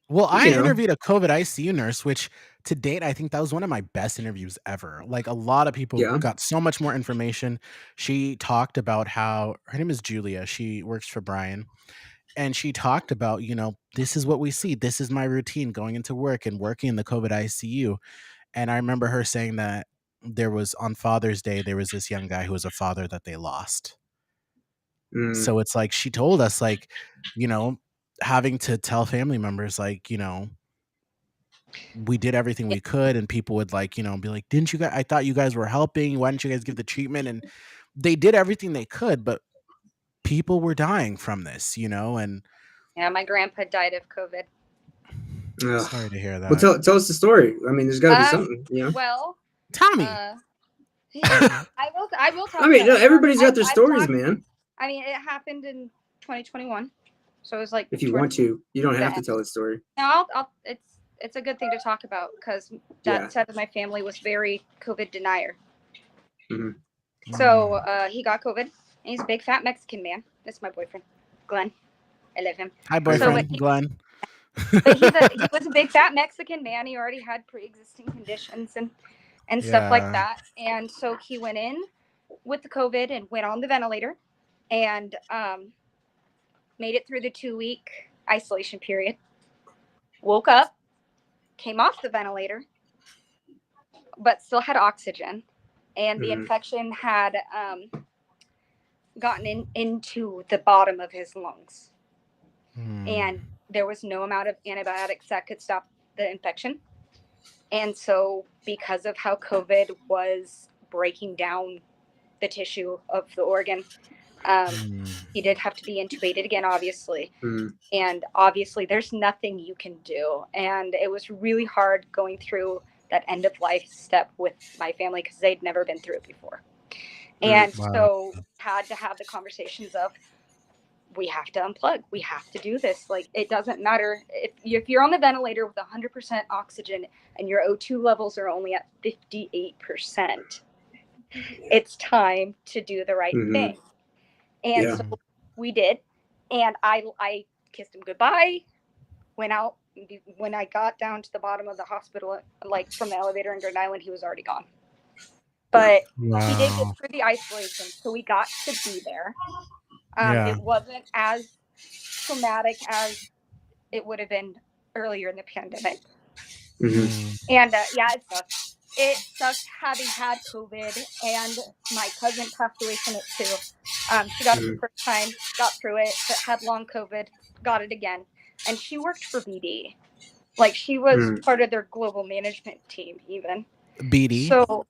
Well, I interviewed a COVID ICU nurse, which to date, I think that was one of my best interviews ever. Like, a lot of people got so much more information. She talked about how, her name is Julia. She works for Brian. And she talked about, this is what we see. This is my routine going into work and working in the COVID ICU. And I remember her saying that on Father's Day, there was this young guy who was a father that they lost. So it's like, she told us, like, having to tell family members, like, we did everything we could, and people would like, be like, didn't you guys, I thought you guys were helping. Why didn't you guys give the treatment? And they did everything they could, but people were dying from this, and yeah, my grandpa died of COVID. Sorry to hear that. Well, tell us the story. I mean, there's got to be something, Well, Tommy. I will talk. I mean, about everybody's got their I've stories, talked- man. I mean, it happened in 2021, so it was like. If you want to, you don't have to tell the story. No, it's a good thing to talk about, because that side of my family was very COVID denier. Mm-hmm. So he got COVID, and he's a big fat Mexican man. That's my boyfriend, Glenn. I love him. Hi, boyfriend, Glenn. But he was a big fat Mexican man. He already had pre-existing conditions and stuff like that. And so he went in with the COVID and went on the ventilator, and made it through the 2-week isolation period. Woke up, came off the ventilator, but still had oxygen, and the infection had gotten into the bottom of his lungs. And there was no amount of antibiotics that could stop the infection. And so, because of how COVID was breaking down the tissue of the organ, He did have to be intubated again, obviously. Mm. And obviously, there's nothing you can do. And it was really hard going through that end of life step with my family because they'd never been through it before. And so had to have the conversations of, we have to unplug. We have to do this. Like, it doesn't matter if you're on the ventilator with 100% oxygen and your O2 levels are only at 58%. It's time to do the right thing. And so we did. And I kissed him goodbye, went out. When I got down to the bottom of the hospital, like from the elevator in Grand Island, he was already gone. But he did get through the isolation, so we got to be there. It wasn't as traumatic as it would have been earlier in the pandemic. And it sucks. It sucks having had COVID, and my cousin passed away from it too. She got it the first time, got through it, but had long COVID, got it again. And she worked for BD. Like, she was part of their global management team, even. BD? So,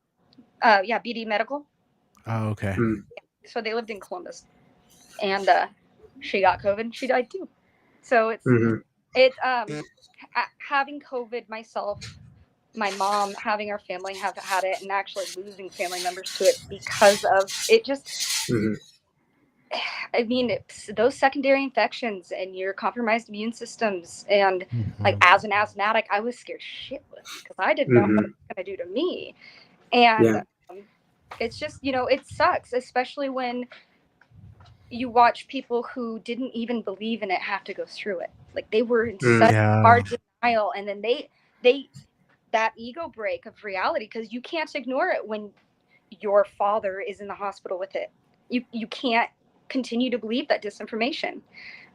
BD Medical. Oh, okay. So they lived in Columbus. And she got COVID and she died too. So it's having COVID myself, my mom, having our family have had it, and actually losing family members to it because of it. Just I mean, those secondary infections and your compromised immune systems, and like, as an asthmatic, I was scared shitless because I didn't know what it was going to do to me. And it's just, it sucks, especially when you watch people who didn't even believe in it have to go through it. Like, they were in such hard denial, and then they that ego break of reality, because you can't ignore it when your father is in the hospital with it. You can't continue to believe that disinformation.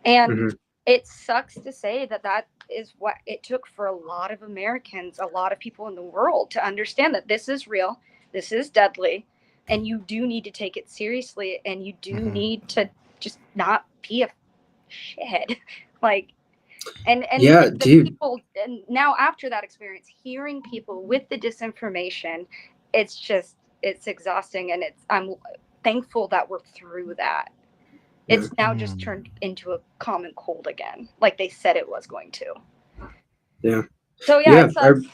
And it sucks to say that is what it took for a lot of Americans, a lot of people in the world, to understand that this is real, this is deadly, and you do need to take it seriously, and you do need to just not be a shithead. Like, and people, and now after that experience, hearing people with the disinformation, it's exhausting, and I'm thankful that we're through that. It's now just turned into a common cold again, like they said it was going to. Yeah. So it sucks.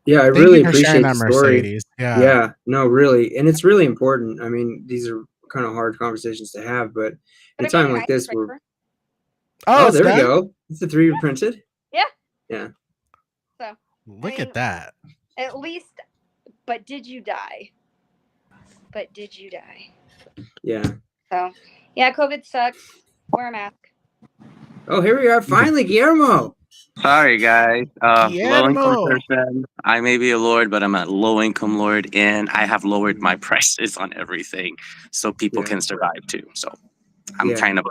I really appreciate the story. Yeah, no, really. And it's really important. I mean, these are kind of hard conversations to have, but in a time like this, there we go. It's the 3D printed. Yeah. So look at that. At least, but did you die? Yeah. So, yeah, COVID sucks. Wear a mask. Oh, here we are. Finally, Guillermo. Sorry, guys. Low-income person. I may be a lord, but I'm a low-income lord, and I have lowered my prices on everything so people can survive too. So I'm kind of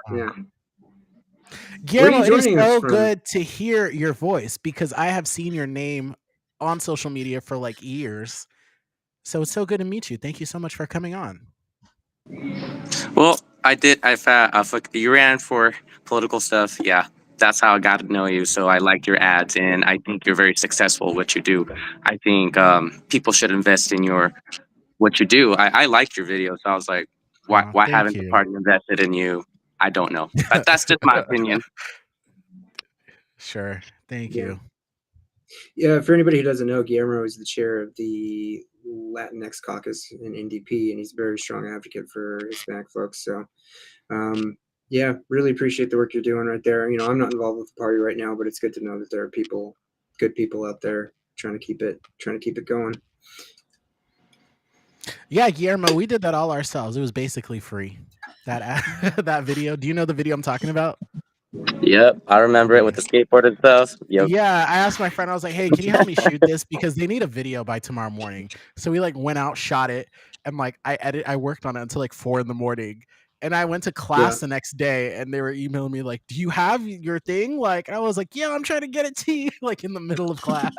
Guillermo, it is so good to hear your voice, because I have seen your name on social media for like years. So it's so good to meet you. Thank you so much for coming on. Well, you ran for political stuff. Yeah, that's how I got to know you. So I liked your ads, and I think you're very successful at what you do. I think people should invest in what you do. I liked your video, so I was like, why haven't the party invested in you? I don't know, but that's just my opinion. Sure. Thank you. Yeah, for anybody who doesn't know, Guillermo is the chair of the Latinx caucus in NDP, and he's a very strong advocate for Hispanic folks. So, really appreciate the work you're doing right there. I'm not involved with the party right now, but it's good to know that there are good people out there trying to keep it going. Yeah, Guillermo, we did that all ourselves. It was basically free. That video. Do you know the video I'm talking about? Yep, I remember it with the skateboard and stuff. Yep. Yeah, I asked my friend, I was like, hey, can you help me shoot this? Because they need a video by tomorrow morning. So we went out, shot it, and I worked on it until 4 a.m. And I went to class the next day, and they were emailing me like, do you have your thing? I was like, yeah, I'm trying to get it to you, in the middle of class.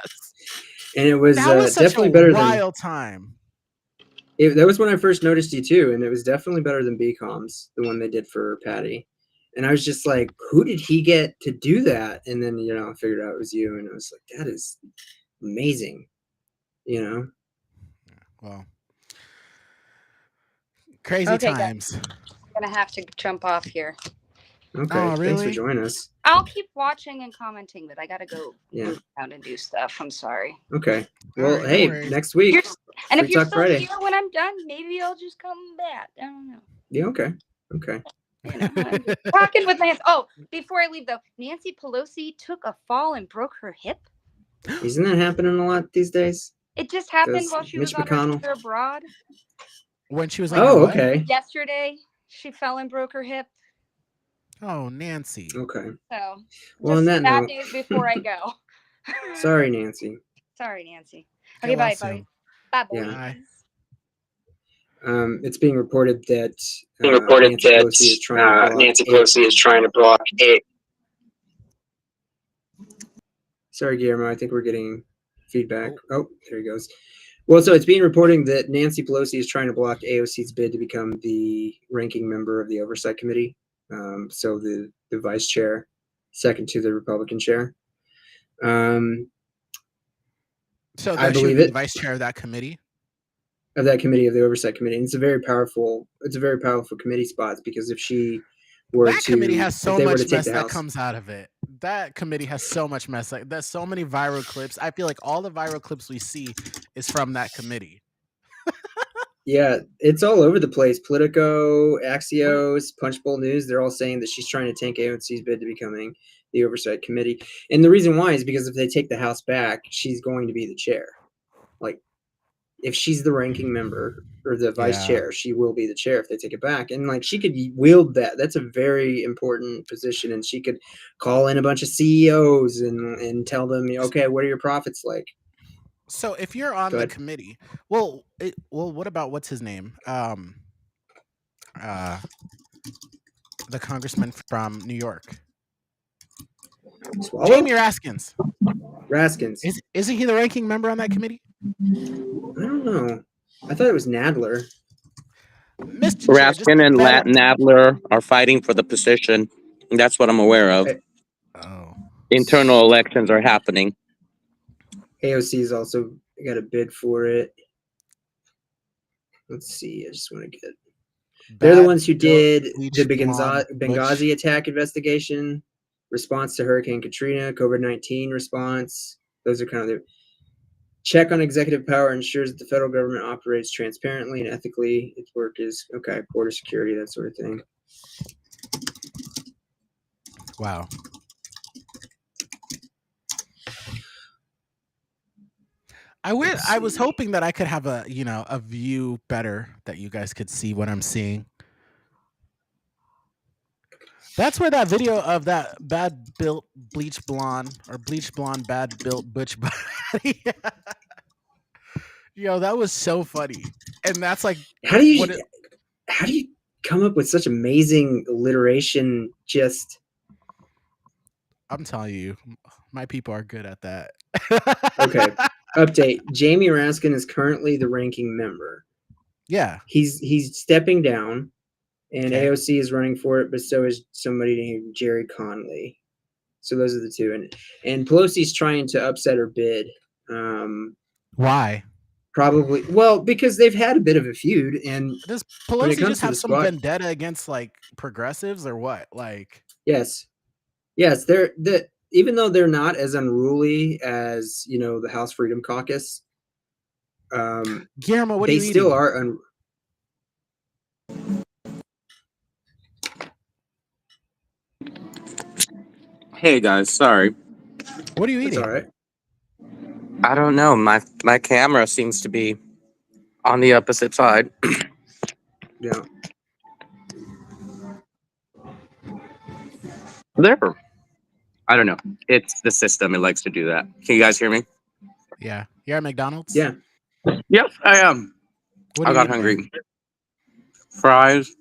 And it was, such definitely a better wild time. That was when I first noticed you too, and it was definitely better than BComs, the one they did for Patty. And I was just like, who did he get to do that? And then, I figured out it was you, and I was like, that is amazing. Well, crazy times. gonna have to jump off here. Okay, Oh, thanks for really? joining us. I'll keep watching and commenting, but I gotta go Yeah. move around and do stuff. I'm sorry. Okay. Well, right, no hey, worries. next week. You're, and if Free you're Talk still Friday. here when I'm done, maybe I'll just come back. I don't know. Yeah. Okay. Okay. You know, I'm just talking with Nancy. Oh, before I leave though, Nancy Pelosi took a fall and broke her hip. Isn't that happening a lot these days? It just happened Does while she Mitch was on her McConnell- tour abroad. When she was on her Oh, what? okay. Yesterday, she fell and broke her hip. Oh, Nancy. Okay. So, Well, just on that bad note, news before I go. sorry, Nancy. Sorry, Nancy. Get Okay, bye, well bye. soon. Bye, Yeah. boys. Bye. It's being reported that Nancy Pelosi is trying to block Nancy Pelosi is trying to block a. Sorry, Guillermo. I think we're getting feedback. Oh, there he goes. Well, so it's being reported that Nancy Pelosi is trying to block AOC's bid to become the ranking member of the Oversight Committee. So the vice chair, second to the Republican chair. So I that she would believe be it. the vice chair of that committee. Of that committee, of the Oversight Committee. And it's a very powerful committee spot, because if she were That to, committee has if so they were much to take mess the that House, comes out of it. That committee has so much mess. Like there's so many viral clips. I feel like all the viral clips we see is from that committee. yeah, it's all over the place. Politico, Axios, Punchbowl News, they're all saying that she's trying to tank AOC's bid to becoming the Oversight Committee. And the reason why is because if they take the House back, she's going to be the chair. Like, if she's the ranking member or the vice Yeah. chair, she will be the chair if they take it back. And like, she could wield that. That's a very important position. And she could call in a bunch of CEOs and tell them, okay, what are your profits like? So if you're on Go the ahead. committee, well, what about what's his name? The congressman from New York, Swallow? Jamie Raskins. Raskins. Isn't he the ranking member on that committee? I don't know. I thought it was Nadler. Mr. Chair, just Raskin and better- Nadler are fighting for the position. That's what I'm aware of. Oh, Internal elections are happening. AOC's also got a bid for it. Let's see. I just want to get. They're the Bad ones who Bill did Bleach the Blonde Benghazi attack investigation, response to Hurricane Katrina, COVID-19 response. Those are kind of the check on executive power, ensures that the federal government operates transparently and ethically. Its work is okay. Border security, that sort of thing. Wow. I was hoping that I could have a view better, that you guys could see what I'm seeing. That's where that video of that bad built bleach blonde or bleach blonde bad built butch body. Yo, that was so funny. And that's like, how do you come up with such amazing alliteration? Just I'm telling you, my people are good at that. okay. Update: Jamie Raskin is currently the ranking member. Yeah. He's stepping down, and Okay. AOC is running for it, but so is somebody named Jerry Conley. So those are the two, and Pelosi's trying to upset her bid. Why? Probably, well, because they've had a bit of a feud, and Does when it Pelosi comes just to have the some squad- vendetta against like progressives or what? Like, yes, they're even though they're not as unruly as the House Freedom Caucus, Guillermo, what are they you still eating? are. Hey guys, sorry. What are you It's eating? all right. I don't know. My camera seems to be on the opposite side. Yeah. There. I don't know. It's the system. It likes to do that. Can you guys hear me? Yeah. You're at McDonald's? Yeah. Yep, I am. What I are you got eating hungry. there? Fries.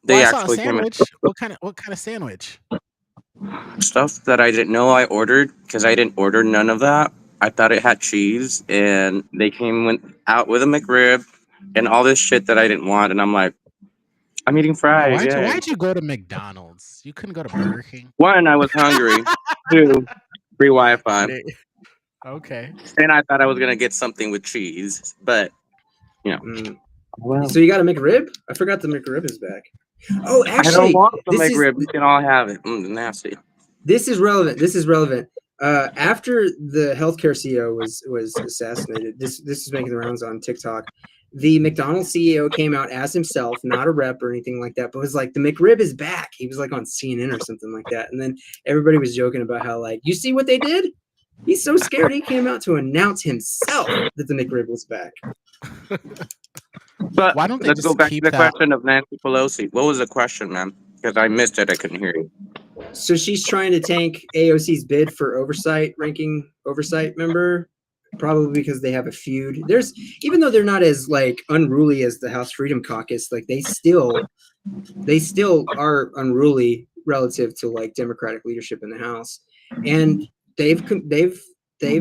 They Well, I saw a actually came in sandwich. What kind of sandwich? stuff that I didn't know I ordered because I didn't order none of that. I thought it had cheese, and they out with a McRib and all this shit that I didn't want. And I'm like, I'm eating fries. Why'd you go to McDonald's? You couldn't go to Burger King? One, I was hungry. Two, free Wi-Fi. Okay. And I thought I was gonna get something with cheese, but Mm. Well, So you got a McRib? I forgot the McRib is back. Oh, I don't actually, want the this is McRib. You can all have it. Nasty. this is relevant. This is relevant. After the healthcare CEO was assassinated, this is making the rounds on TikTok. The McDonald's CEO came out as himself, not a rep or anything like that, but was like, the McRib is back. He was like on CNN or something like that. And then everybody was joking about how, like, you see what they did? He's so scared he came out to announce himself that the McRib was back. But Why don't they let's go just back to keep the that? question of Nancy Pelosi. What was the question, man? Because I missed it. I couldn't hear you. So she's trying to tank AOC's bid for ranking oversight member, probably because they have a feud. There's, even though they're not as like unruly as the House Freedom Caucus, like they still are unruly relative to like Democratic leadership in the House, and they've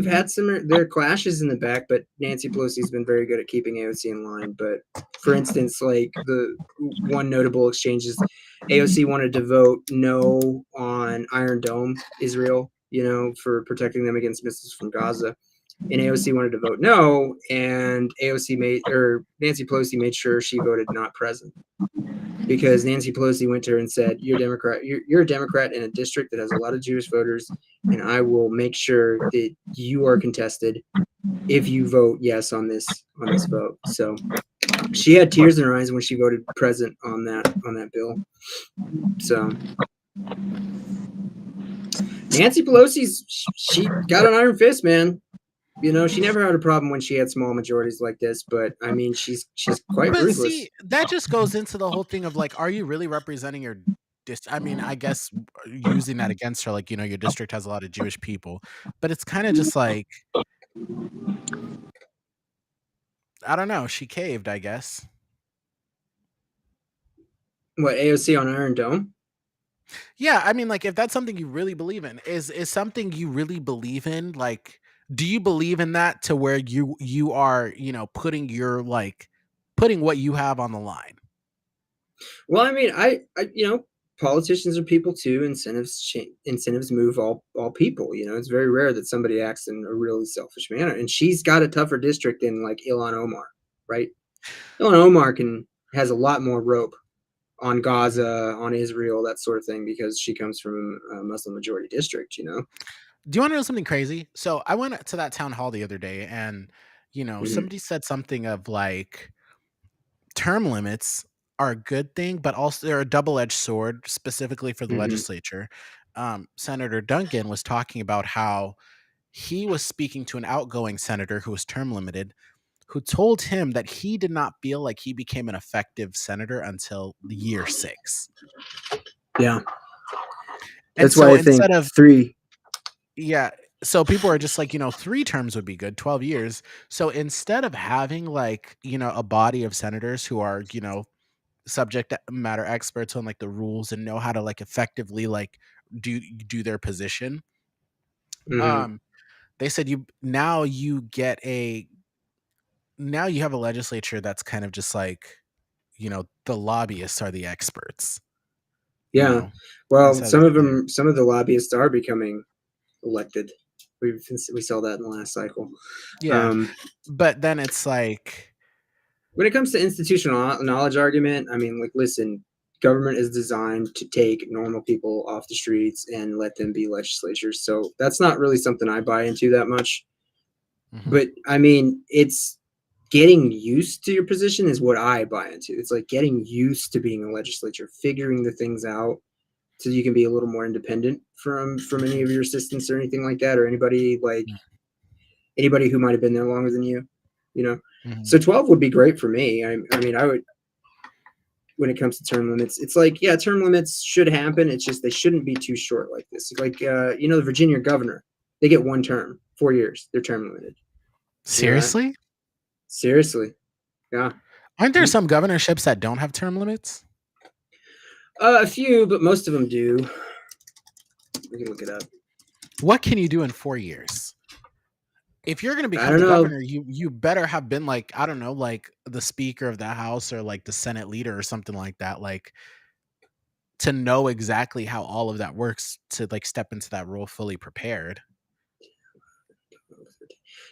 had some their clashes in the back, but Nancy Pelosi's been very good at keeping AOC in line. But for instance, like the one notable exchange is AOC wanted to vote no on Iron Dome, Israel, for protecting them against missiles from Gaza. And AOC wanted to vote no, and Nancy Pelosi made sure she voted not present, because Nancy Pelosi went to her and said, "You're a Democrat. You're a Democrat in a district that has a lot of Jewish voters, and I will make sure that you are contested if you vote yes on this vote." So she had tears in her eyes when she voted present on that bill. So Nancy Pelosi's she got an iron fist, man. She never had a problem when she had small majorities like this, but I mean, she's quite But ruthless. see, that just goes into the whole thing of like, are you really representing your I mean, I guess using that against her, like, your district has a lot of Jewish people, but it's kind of just like, I don't know. She caved, I guess. What, AOC on Iron Dome? Yeah, I mean, like, if that's something you really believe in, is something you really believe in, like, do you believe in that to where you are, putting your putting what you have on the line? Well, I mean, I politicians are people too. Incentives move all people. It's very rare that somebody acts in a really selfish manner. And she's got a tougher district than like Ilhan Omar, right? Ilhan Omar has a lot more rope on Gaza, on Israel, that sort of thing, because she comes from a Muslim majority district. Do you want to know something crazy? So I went to that town hall the other day, and somebody said something of like, term limits are a good thing, but also they're a double-edged sword, specifically for the legislature. Senator Duncan was talking about how he was speaking to an outgoing senator who was term limited, who told him that he did not feel like he became an effective senator until year 6. Yeah. And that's why I think instead of 3. Yeah. So people are just like, 3 terms would be good, 12 years. So instead of having like, a body of senators who are, subject matter experts on like the rules and know how to like effectively like do their position, they said you have a legislature that's kind of just like, the lobbyists are the experts. Yeah. Well, instead some of the lobbyists are becoming elected. We saw that in the last cycle. Yeah. But then it's like, when it comes to institutional knowledge argument, I mean, like, listen, government is designed to take normal people off the streets and let them be legislatures. So that's not really something I buy into that much. But I mean, it's getting used to your position is what I buy into. It's like getting used to being a legislature, figuring the things out so you can be a little more independent from any of your assistants or anything like that, or anybody who might have been there longer than you. So 12 would be great for me. I mean, I would, when it comes to term limits, it's like, yeah, term limits should happen. It's just, they shouldn't be too short like this. Like, the Virginia governor, they get 1 term, 4 years. They're term limited. seriously? Seriously. Yeah. Aren't there some governorships that don't have term limits? A few, but most of them do. We can look it up. What can you do in 4 years? If you're going to become the governor, you better have been like, I don't know, like the Speaker of the House or like the Senate leader or something like that, like to know exactly how all of that works, to like step into that role fully prepared.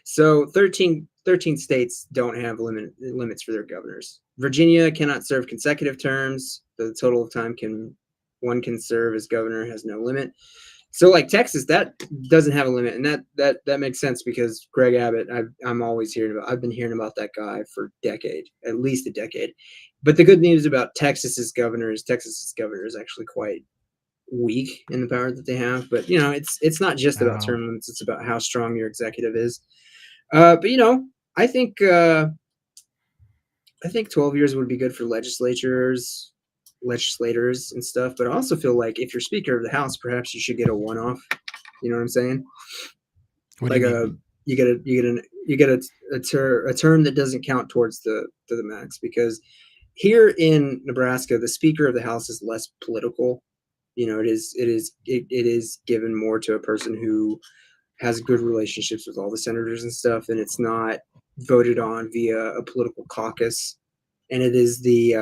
So 13 13 states don't have limits for their governors. Virginia cannot serve consecutive terms. The total of time one can serve as governor has no limit. So like Texas, that doesn't have a limit, and that makes sense because Greg Abbott, I've been hearing about that guy for at least a decade. But the good news about Texas's governor is actually quite weak in the power that they have. But it's not just about term limits; it's about how strong your executive is. But I think 12 years would be good for legislators and stuff. But I also feel like if you're Speaker of the House, perhaps you should get a one-off. You know what I'm saying? What do you mean? You get a term that doesn't count towards the max, because here in Nebraska, the Speaker of the House is less political. It is given more to a person who has good relationships with all the senators and stuff, and it's not voted on via a political caucus. And it is the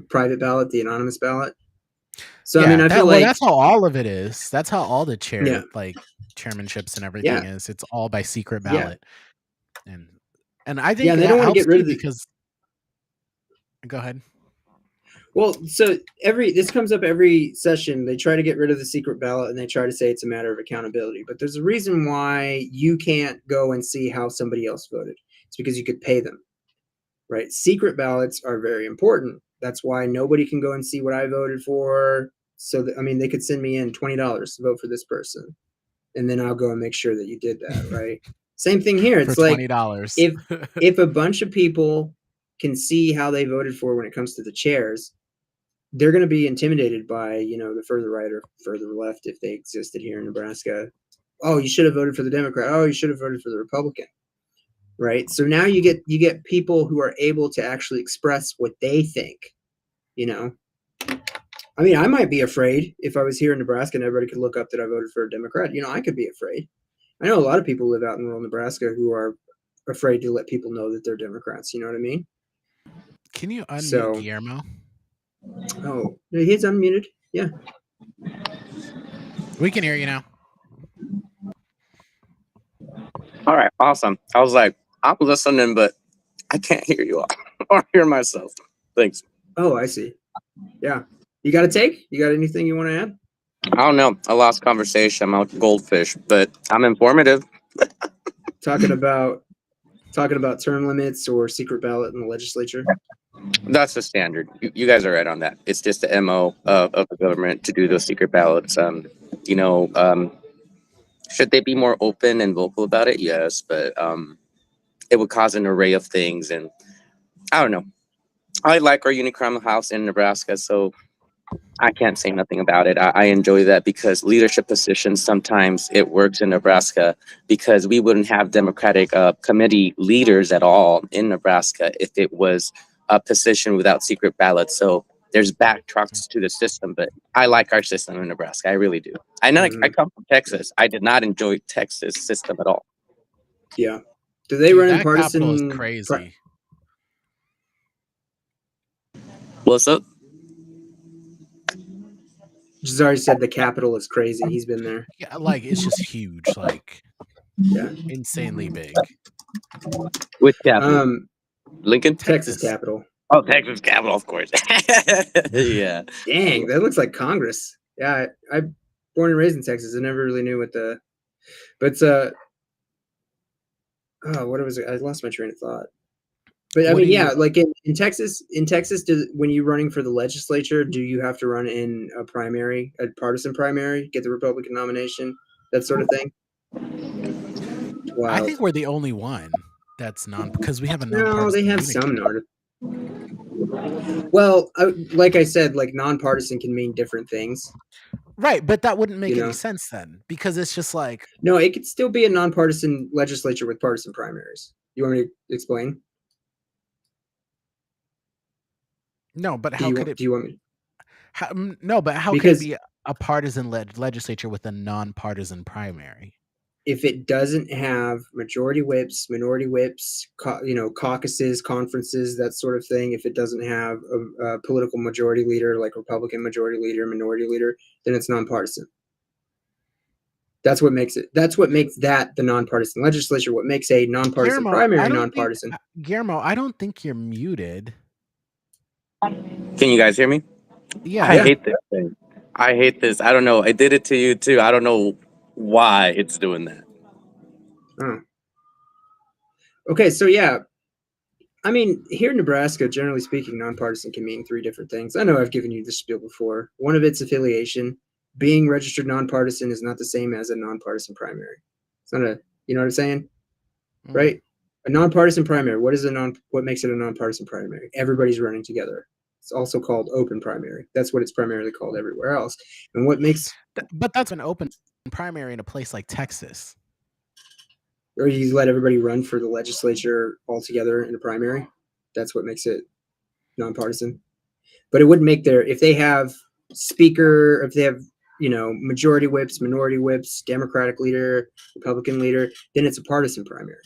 private ballot, the anonymous ballot. So I feel like that's how all of it is. That's how all the chairmanships and everything is. It's all by secret ballot. And I think they don't want to get rid of because. Go ahead. Well, so this comes up every session. They try to get rid of the secret ballot, and they try to say it's a matter of accountability. But there's a reason why you can't go and see how somebody else voted. It's because you could pay them, right? Secret ballots are very important. That's why nobody can go and see what I voted for. So they could send me in $20 to vote for this person, and then I'll go and make sure that you did that, right? Same thing here. It's for like $20. if a bunch of people can see how they voted for when it comes to the chairs, they're going to be intimidated by, the further right or further left, if they existed here in Nebraska. Oh, you should have voted for the Democrat. Oh, you should have voted for the Republican. Right. So now you get people who are able to actually express what they think. I might be afraid if I was here in Nebraska and everybody could look up that I voted for a Democrat. I could be afraid. I know a lot of people live out in rural Nebraska who are afraid to let people know that they're Democrats. You know what I mean? Can you unmute Guillermo? Oh, he's unmuted. Yeah. We can hear you now. All right, awesome. I was like, I'm listening, but I can't hear you all or hear myself. Thanks. Oh, I see. Yeah. You got a take? You got anything you want to add? I don't know. I lost conversation. I'm out goldfish, but I'm informative. Talking about term limits or secret ballot in the legislature. That's the standard. You guys are right on that. It's just the MO of the government to do those secret ballots. Should they be more open and vocal about it? Yes, but it would cause an array of things, and I don't know. I like our unicameral house in Nebraska, so I can't say nothing about it. I enjoy that because leadership positions, sometimes it works in Nebraska because we wouldn't have Democratic committee leaders at all in Nebraska if it was a position without secret ballots. So there's backtracks to the system, but I like our system in Nebraska. I really do. I know I come from Texas. I did not enjoy Texas system at all. Yeah. Do they run in partisan? Capital is crazy. What's up? Jazari said the Capitol is crazy. He's been there. Yeah, it's just huge, insanely big. Which capital? Lincoln, Texas Capitol. Oh, Texas Capitol, of course. Yeah. Dang, that looks like Congress. Yeah, I born and raised in Texas. I never really knew what what was it? I lost my train of thought. But in Texas, when you're running for the legislature, do you have to run in a partisan primary, get the Republican nomination, that sort of thing? Wow. I think we're the only one that's because we have a nonpartisan. No, they have some Well, like I said, nonpartisan can mean different things. Right, but that wouldn't make any sense then, because it's just No, it could still be a nonpartisan legislature with partisan primaries. You want me to explain? No, but how could it? Do you want me? No, but how could it be a partisan legislature with a nonpartisan primary? If it doesn't have majority whips, minority whips, caucuses, conferences, that sort of thing, if it doesn't have a political majority leader, like Republican majority leader, minority leader, then it's nonpartisan. That's what makes it. That's what makes that the nonpartisan legislature. What makes a nonpartisan primary nonpartisan. Guillermo, I don't think you're muted. Can you guys hear me? Yeah. I hate this thing. I hate this. I don't know. I did it to you too. I don't know why it's doing that. Oh. Okay, so yeah. I mean, here in Nebraska, generally speaking, nonpartisan can mean three different things. I know I've given you this spiel before. One of it's affiliation. Being registered nonpartisan is not the same as a nonpartisan primary. It's not a, you know what I'm saying? Right? A nonpartisan primary. What makes it a nonpartisan primary? Everybody's running together. It's also called open primary. That's what it's primarily called everywhere else. And what makes, but that's an open primary in a place like Texas. or you let everybody run for the legislature all together in a primary. That's what makes it nonpartisan. But it wouldn't make if they have speaker, if they have, majority whips, minority whips, Democratic leader, Republican leader, then it's a partisan primary.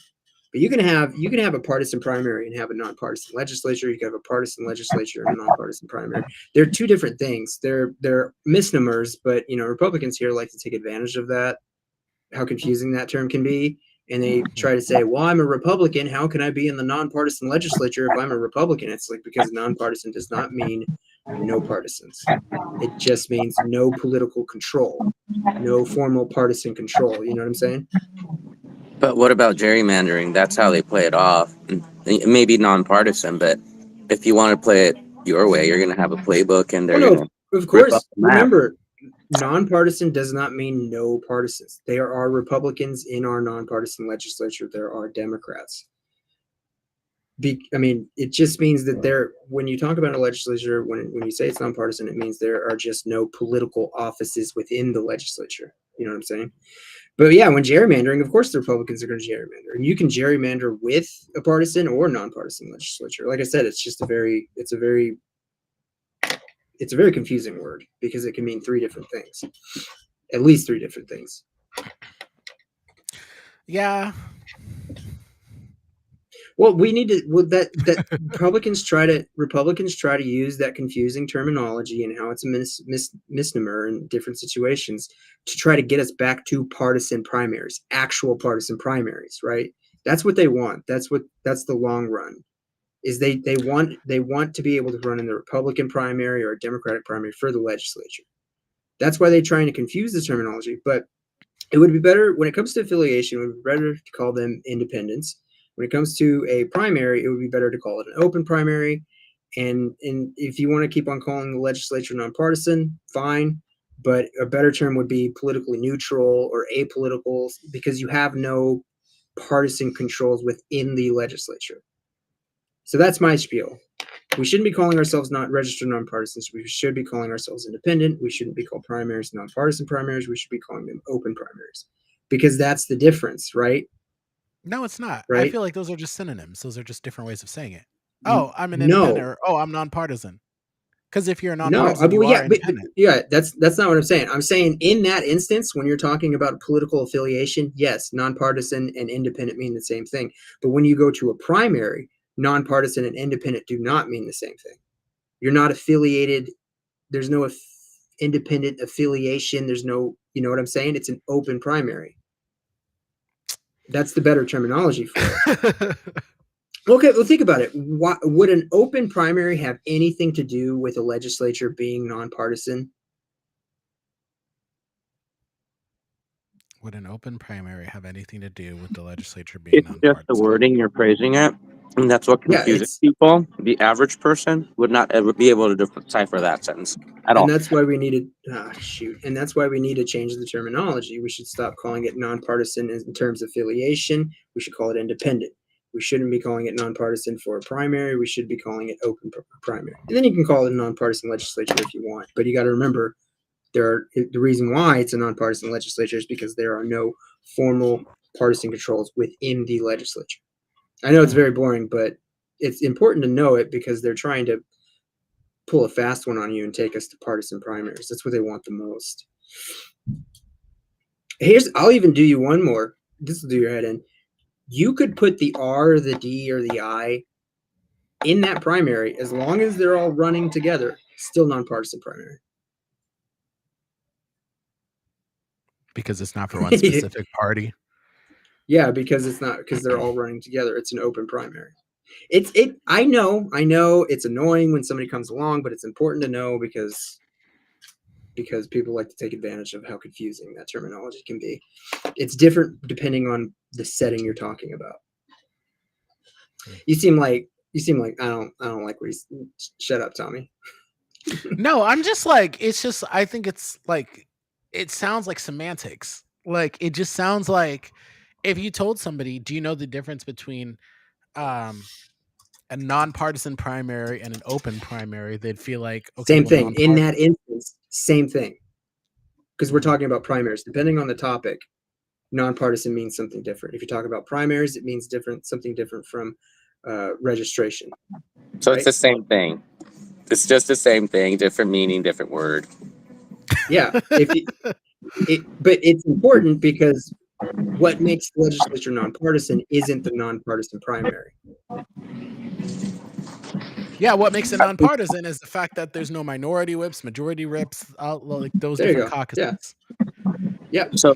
But you can have a partisan primary and have a nonpartisan legislature. You can have a partisan legislature and a nonpartisan primary. They're two different things. They're misnomers, but Republicans here like to take advantage of that, how confusing that term can be. And they try to say, well, I'm a Republican. How can I be in the nonpartisan legislature if I'm a Republican? It's like, because nonpartisan does not mean no partisans. It just means no political control, no formal partisan control. You know what I'm saying? But what about gerrymandering? That's how they play it off. It may be nonpartisan, but if you want to play it your way, you're going to have a playbook, and they're going to. Of course, remember, nonpartisan does not mean no partisans. There are Republicans in our nonpartisan legislature. There are Democrats. It just means that when you talk about a legislature, when you say it's nonpartisan, it means there are just no political offices within the legislature. You know what I'm saying? But yeah, when gerrymandering, of course, the Republicans are going to gerrymander, and you can gerrymander with a partisan or nonpartisan legislature. Like I said, it's a very confusing word because it can mean three different things, at least three different things. Yeah. Well, we need to. Well, that Republicans try to use that confusing terminology and how it's a misnomer in different situations to try to get us back to partisan primaries, actual partisan primaries, right? That's what they want. That's the long run. Is they want to be able to run in the Republican primary or a Democratic primary for the legislature. That's why they're trying to confuse the terminology. But it would be better when it comes to affiliation. It would be better to call them independents. When it comes to a primary, it would be better to call it an open primary. And if you want to keep on calling the legislature nonpartisan, fine. But a better term would be politically neutral or apolitical, because you have no partisan controls within the legislature. So that's my spiel. We shouldn't be calling ourselves not registered nonpartisans. We should be calling ourselves independent. We shouldn't be called primaries nonpartisan primaries. We should be calling them open primaries, because that's the difference, right? No, it's not. Right? I feel like those are just synonyms. Those are just different ways of saying it. Oh, I'm an independent. Or, oh, I'm nonpartisan. Because if you're a nonpartisan, you are independent. That's not what I'm saying. I'm saying in that instance, when you're talking about political affiliation, yes, nonpartisan and independent mean the same thing. But when you go to a primary, nonpartisan and independent do not mean the same thing. You're not affiliated. There's no independent affiliation. There's no, you know what I'm saying? It's an open primary. That's the better terminology for it. Okay, well, think about it. Would an open primary have anything to do with a legislature being nonpartisan? Would an open primary have anything to do with the legislature being nonpartisan? It's just the wording, you're praising it. And that's what confuses people. The average person would not ever be able to decipher that sentence at all. And that's why we needed, And that's why we need to change the terminology. We should stop calling it nonpartisan in terms of affiliation. We should call it independent. We shouldn't be calling it nonpartisan for a primary. We should be calling it open primary. And then you can call it a nonpartisan legislature if you want. But you got to remember, the reason why it's a nonpartisan legislature is because there are no formal partisan controls within the legislature. I know it's very boring, but it's important to know it because they're trying to pull a fast one on you and take us to partisan primaries. That's what they want the most. I'll even do you one more. This will do your head in. You could put the R, the D, or the I in that primary as long as they're all running together. Still nonpartisan primary. because it's not for one specific party. Yeah, because it's not, because they're all running together. It's an open primary. I know it's annoying when somebody comes along, but it's important to know because people like to take advantage of how confusing that terminology can be. It's different depending on the setting you're talking about. You seem like I don't like where you shut up, Tommy. No, I'm just like, it's just, I think it's like, it sounds like semantics. Like, it just sounds like if you told somebody, do you know the difference between a nonpartisan primary and an open primary, they'd feel like, okay, Same well, thing. In that instance, same thing. Because we're talking about primaries. Depending on the topic, nonpartisan means something different. If you're talking about primaries, it means something different from registration. So right? It's the same thing. It's just the same thing, different meaning, different word. Yeah. But it's important because what makes the legislature nonpartisan isn't the nonpartisan primary. Yeah, what makes it nonpartisan is the fact that there's no minority whips, majority whips, like those There you different go. caucuses. Yeah. So,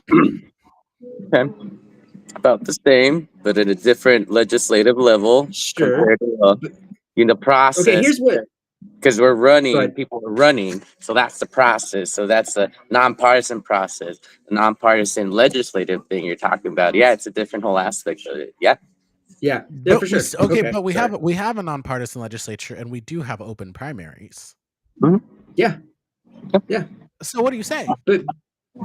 okay, about the same, but at a different legislative level Sure. compared to the process. Okay, here's what. Because we're running, But people are running, so that's the process. So that's a nonpartisan process, the nonpartisan legislative thing you're talking about. Yeah, it's a different whole aspect of it. Yeah. yeah, But for sure. but we have a nonpartisan legislature, and we do have open primaries. Yeah. So what are you saying? But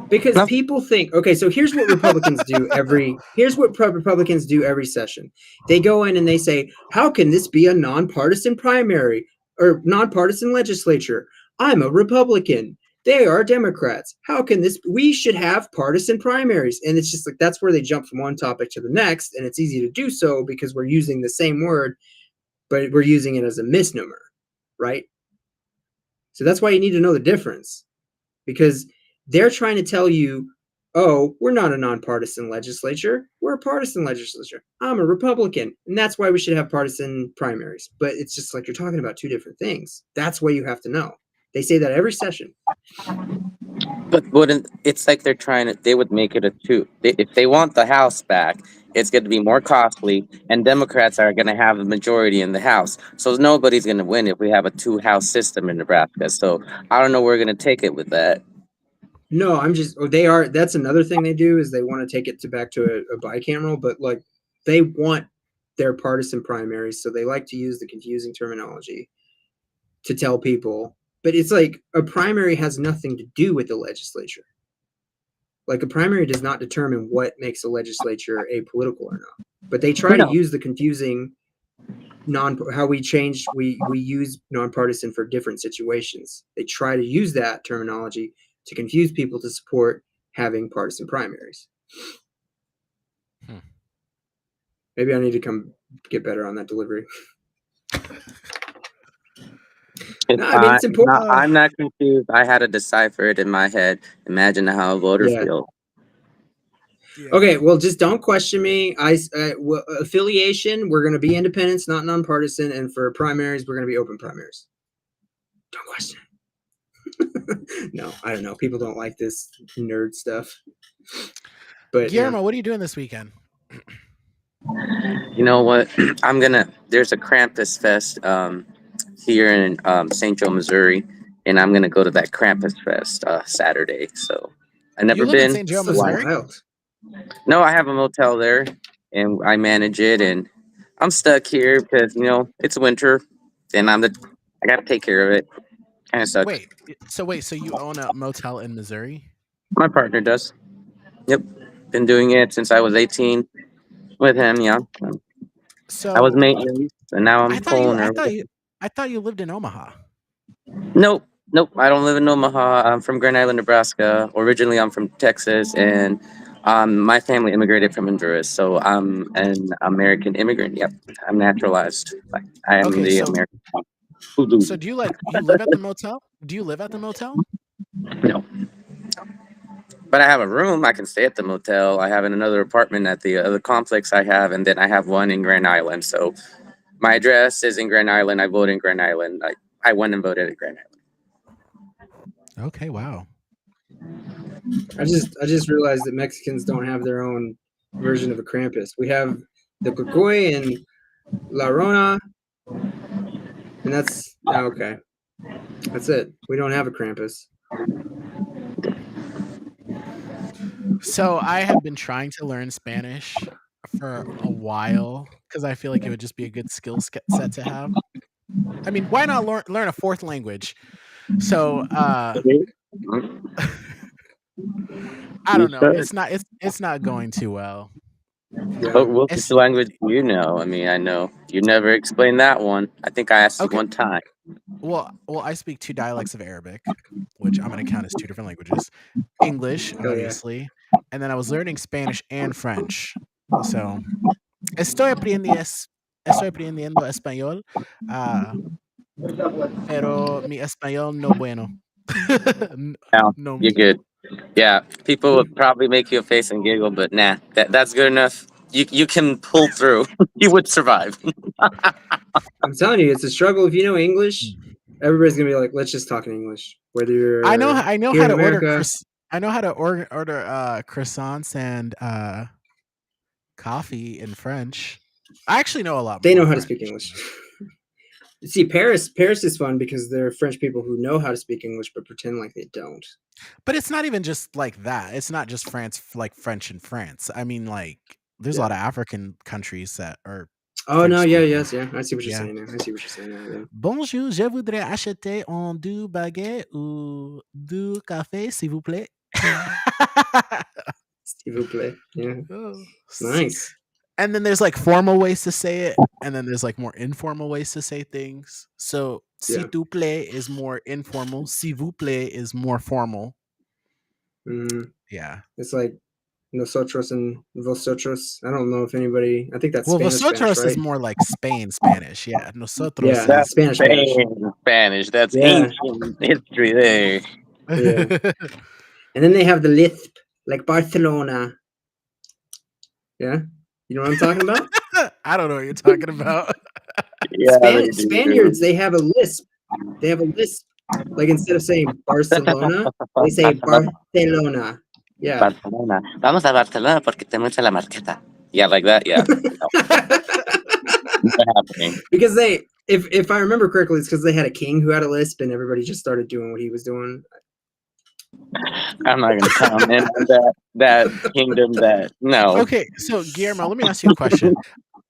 because people think, okay, so here's what Republicans do Republicans do every session. They go in and they say, how can this be a nonpartisan primary or nonpartisan legislature? I'm a Republican. They are Democrats. How can this? We should have partisan primaries. And it's just like, that's where they jump from one topic to the next. And it's easy to do so because we're using the same word, but we're using it as a misnomer, right? So that's why you need to know the difference, because they're trying to tell you, oh, we're not a nonpartisan legislature. We're a partisan legislature. I'm a Republican. And that's why we should have partisan primaries. But it's just like you're talking about two different things. That's what you have to know. They say that every session. But it's like they would make it a two. If they want the House back, it's going to be more costly, and Democrats are going to have a majority in the House. So nobody's going to win if we have a two-house system in Nebraska. So I don't know where we're going to take it with that. No, that's another thing they do is they want to take it back to a bicameral, but like they want their partisan primaries. So they like to use the confusing terminology to tell people, but it's like a primary has nothing to do with the legislature. Like a primary does not determine what makes a legislature apolitical or not, but they try to use the confusing we use nonpartisan for different situations. They try to use that terminology to confuse people to support having partisan primaries. Maybe I need to get better on that delivery. It's important. I'm not confused. I had to decipher it in my head. Imagine how a voter feels. Yeah. Okay, well, just don't question me. Affiliation, we're going to be independents, not nonpartisan, and for primaries, we're going to be open primaries. Don't question it. No, I don't know. People don't like this nerd stuff. But Guillermo, what are you doing this weekend? You know what? There's a Krampus Fest here in St. Joe, Missouri, and I'm gonna go to that Krampus Fest Saturday. So I've never been. In St. Joe, Missouri? No, I have a motel there, and I manage it, and I'm stuck here because it's winter, and I got to take care of it. Kind of sucks. So you own a motel in Missouri? My partner does. Yep, been doing it since I was 18 with him. Yeah. So I was maintenance, and now I'm pulling her. I thought you lived in Omaha. Nope. I don't live in Omaha. I'm from Grand Island, Nebraska. Originally, I'm from Texas, and my family immigrated from Honduras. So I'm an American immigrant. Yep, I'm naturalized. I am American. So do you live at the motel? Do you live at the motel? No. But I have a room. I can stay at the motel. I have another apartment at the other complex I have, and then I have one in Grand Island. So my address is in Grand Island. I vote in Grand Island. I went and voted at Grand Island. Okay, wow. I just realized that Mexicans don't have their own version of a Krampus. We have the Cucuy and La Rona, and that's okay. That's it. We don't have a Krampus. So I have been trying to learn Spanish for a while because I feel like it would just be a good skill set to have. I mean, why not learn a fourth language? So I don't know. It's not going too well. But which language do you know? I mean, I know you never explained that one. I think I asked you one time. Well, I speak 2 dialects of Arabic, which I'm going to count as 2 different languages. English, obviously, and then I was learning Spanish and French. So, estoy aprendiendo español, pero mi español no bueno. No, you're good. Yeah, people would probably make you a face and giggle, but nah, that's good enough. You can pull through. You would survive. I'm telling you, it's a struggle. If you know English, everybody's gonna be like, "Let's just talk in English." Whether you're I know how to order croissants and coffee in French. I actually know a lot. They know how to speak English. See, Paris is fun because there are French people who know how to speak English but pretend like they don't. But it's not even just like that. It's not just France, like French in France. I mean, like, there's a lot of African countries that are. Oh no! Yeah. I see what you're saying now. Yeah. Bonjour, je voudrais acheter un 2 baguettes ou 2 cafés, s'il vous plaît. S'il vous plaît. Yeah. Oh, nice. And then there's like formal ways to say it, and then there's like more informal ways to say things. So, s'il vous plaît is more informal. S'il vous plaît is more formal. Yeah. It's like nosotros and vosotros. I don't know if anybody. I think that's Spanish. Vosotros right? is more like Spain Spanish. Yeah, nosotros. Yeah, that's Spanish. Spanish. That's ancient history there. Yeah. And then they have the lisp, like Barcelona. Yeah, you know what I'm talking about? I don't know what you're talking about. Spaniards, they have a lisp. They have a lisp. Like instead of saying Barcelona, they say Barcelona. Yeah. Barcelona. Vamos a Barcelona porque te gusta la marqueta. Yeah, like that. Yeah. Happening. Because they, if I remember correctly, it's because they had a king who had a lisp, and everybody just started doing what he was doing. I'm not going to comment on that kingdom. No. Okay, so Guillermo, let me ask you a question.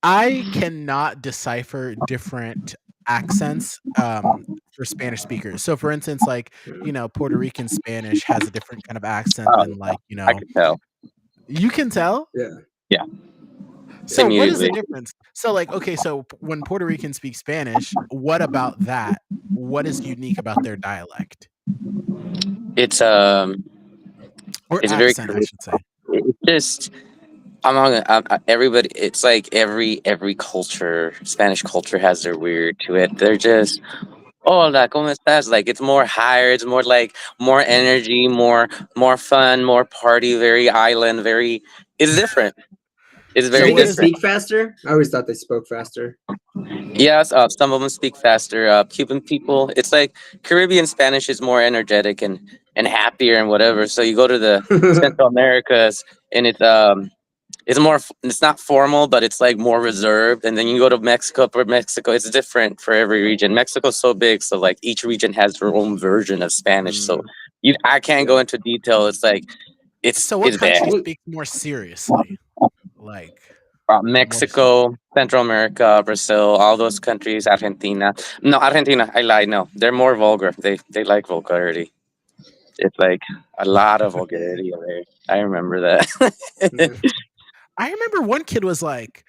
I cannot decipher different accents for Spanish speakers. So, for instance, like Puerto Rican Spanish has a different kind of accent than I can tell. You can tell? Yeah. So what is the difference? So so when Puerto Ricans speak Spanish, what about that? What is unique about their dialect? It's or it's accent, very. I should say. It's just among everybody. It's like every culture, Spanish culture has their weird to it. They're just hola, ¿cómo estás? Like it's more higher. It's more like more energy, more fun, more party. Very island. It's different. It's very different. They speak faster? I always thought they spoke faster. Yes, some of them speak faster. Cuban people, it's like Caribbean Spanish is more energetic and happier and whatever. So you go to the Central Americas and it's more, it's not formal, but it's like more reserved. And then you go to Mexico. For Mexico, it's different for every region. Mexico's so big, so like each region has their own version of Spanish. So I can't go into detail. It's like so what it's country bad. speaks more seriously? Like Mexico, Central America, Brazil, all those countries, Argentina. No, Argentina, I lied. No, they're more vulgar. They like vulgarity. It's like a lot of vulgarity there. I remember that. I remember one kid was like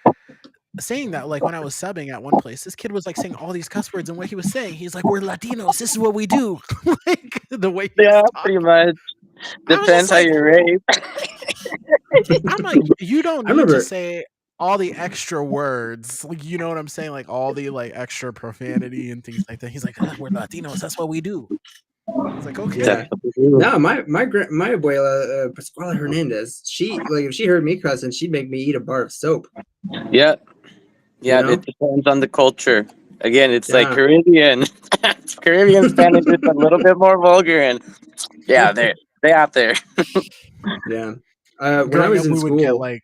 saying that, like when I was subbing at one place, this kid was like saying all these cuss words, and what he was saying, he's like, "We're Latinos. This is what we do." Like the way. Pretty much. Depends how you're raised. I'm like, you don't need to say all the extra words, like, you know what I'm saying, like all the like extra profanity and things like that. He's like, "We're Latinos. That's what we do." It's like, okay. Yeah. No, my abuela, Pascuala Hernandez, she like if she heard me cussing, she'd make me eat a bar of soap. Yeah. It depends on the culture. Again, it's like Caribbean. Caribbean Spanish is a little bit more vulgar, and they're Stay out there. Yeah. When I Growing was up, in we would get school, like.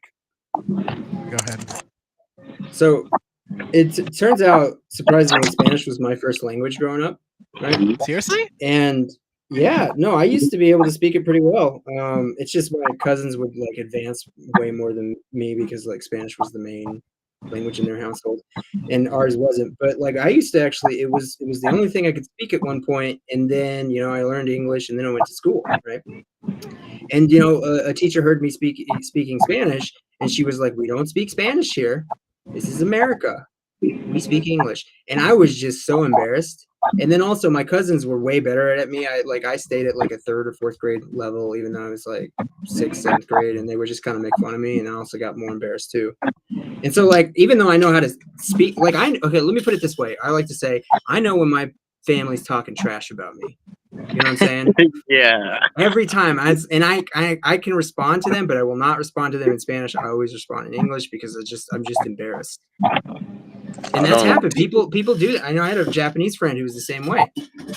Go ahead. so it turns out surprisingly Spanish was my first language growing up, right? Seriously? And yeah, no, I used to be able to speak it pretty well. It's just my cousins would like advance way more than me because like Spanish was the main language in their household, and ours wasn't. But like I used to actually, it was the only thing I could speak at one point, and then I learned English, and then I went to school, right? And a teacher heard me speaking Spanish, and she was like, "We don't speak Spanish here. This is America. We speak English." And I was just so embarrassed. And then also my cousins were way better at me. I stayed at like a 3rd or 4th grade level, even though I was like 6th, 7th grade, and they would just kind of make fun of me, and I also got more embarrassed too. And so like even though I know how to speak, like okay, let me put it this way. I like to say I know when my family's talking trash about me. You know what I'm saying? Yeah. Every time I can respond to them, but I will not respond to them in Spanish. I always respond in English because I'm just embarrassed. And that's happened. People do that. I know I had a Japanese friend who was the same way.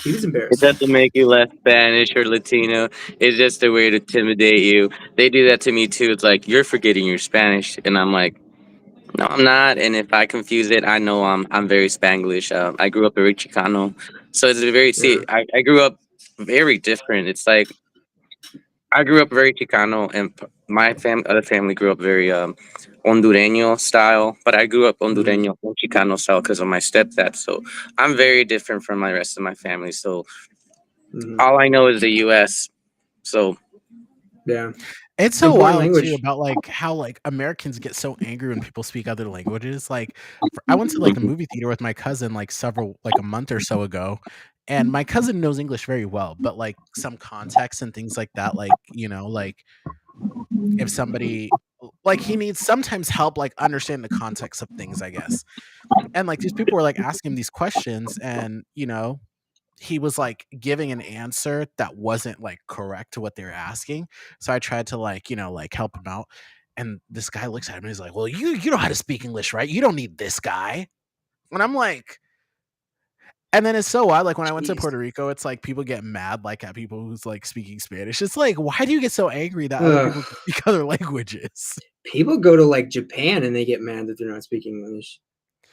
He was It embarrassed. doesn't make you less Spanish or Latino. It's just a way to intimidate you. They do that to me too. It's like, you're forgetting your Spanish, and I'm like, no, I'm not. And if I confuse it, I know I'm very Spanglish. I grew up very Chicano, so it's a very I grew up very different. It's like I grew up very Chicano, and my other family grew up very Hondureño style. But I grew up Hondureño and Chicano style because of my stepdad. So I'm very different from my rest of my family. So all I know is the U.S. So yeah, It's so important wild language. too about like how like Americans get so angry when people speak other languages. Like I went to like the movie theater with my cousin like a month or so ago, and my cousin knows English very well, but like some context and things like that, like like if somebody like he needs sometimes help like understand the context of things, I guess. And like these people were like asking him these questions, and he was like giving an answer that wasn't like correct to what they were asking. So I tried to like, like help him out. And this guy looks at him and he's like, "Well, you know how to speak English, right? You don't need this guy." And I'm like, and then it's so wild. Like when I went to Jeez. Puerto Rico, it's like people get mad like at people who's like speaking Spanish. It's like, why do you get so angry that other people can speak other languages? People go to like Japan and they get mad that they're not speaking English.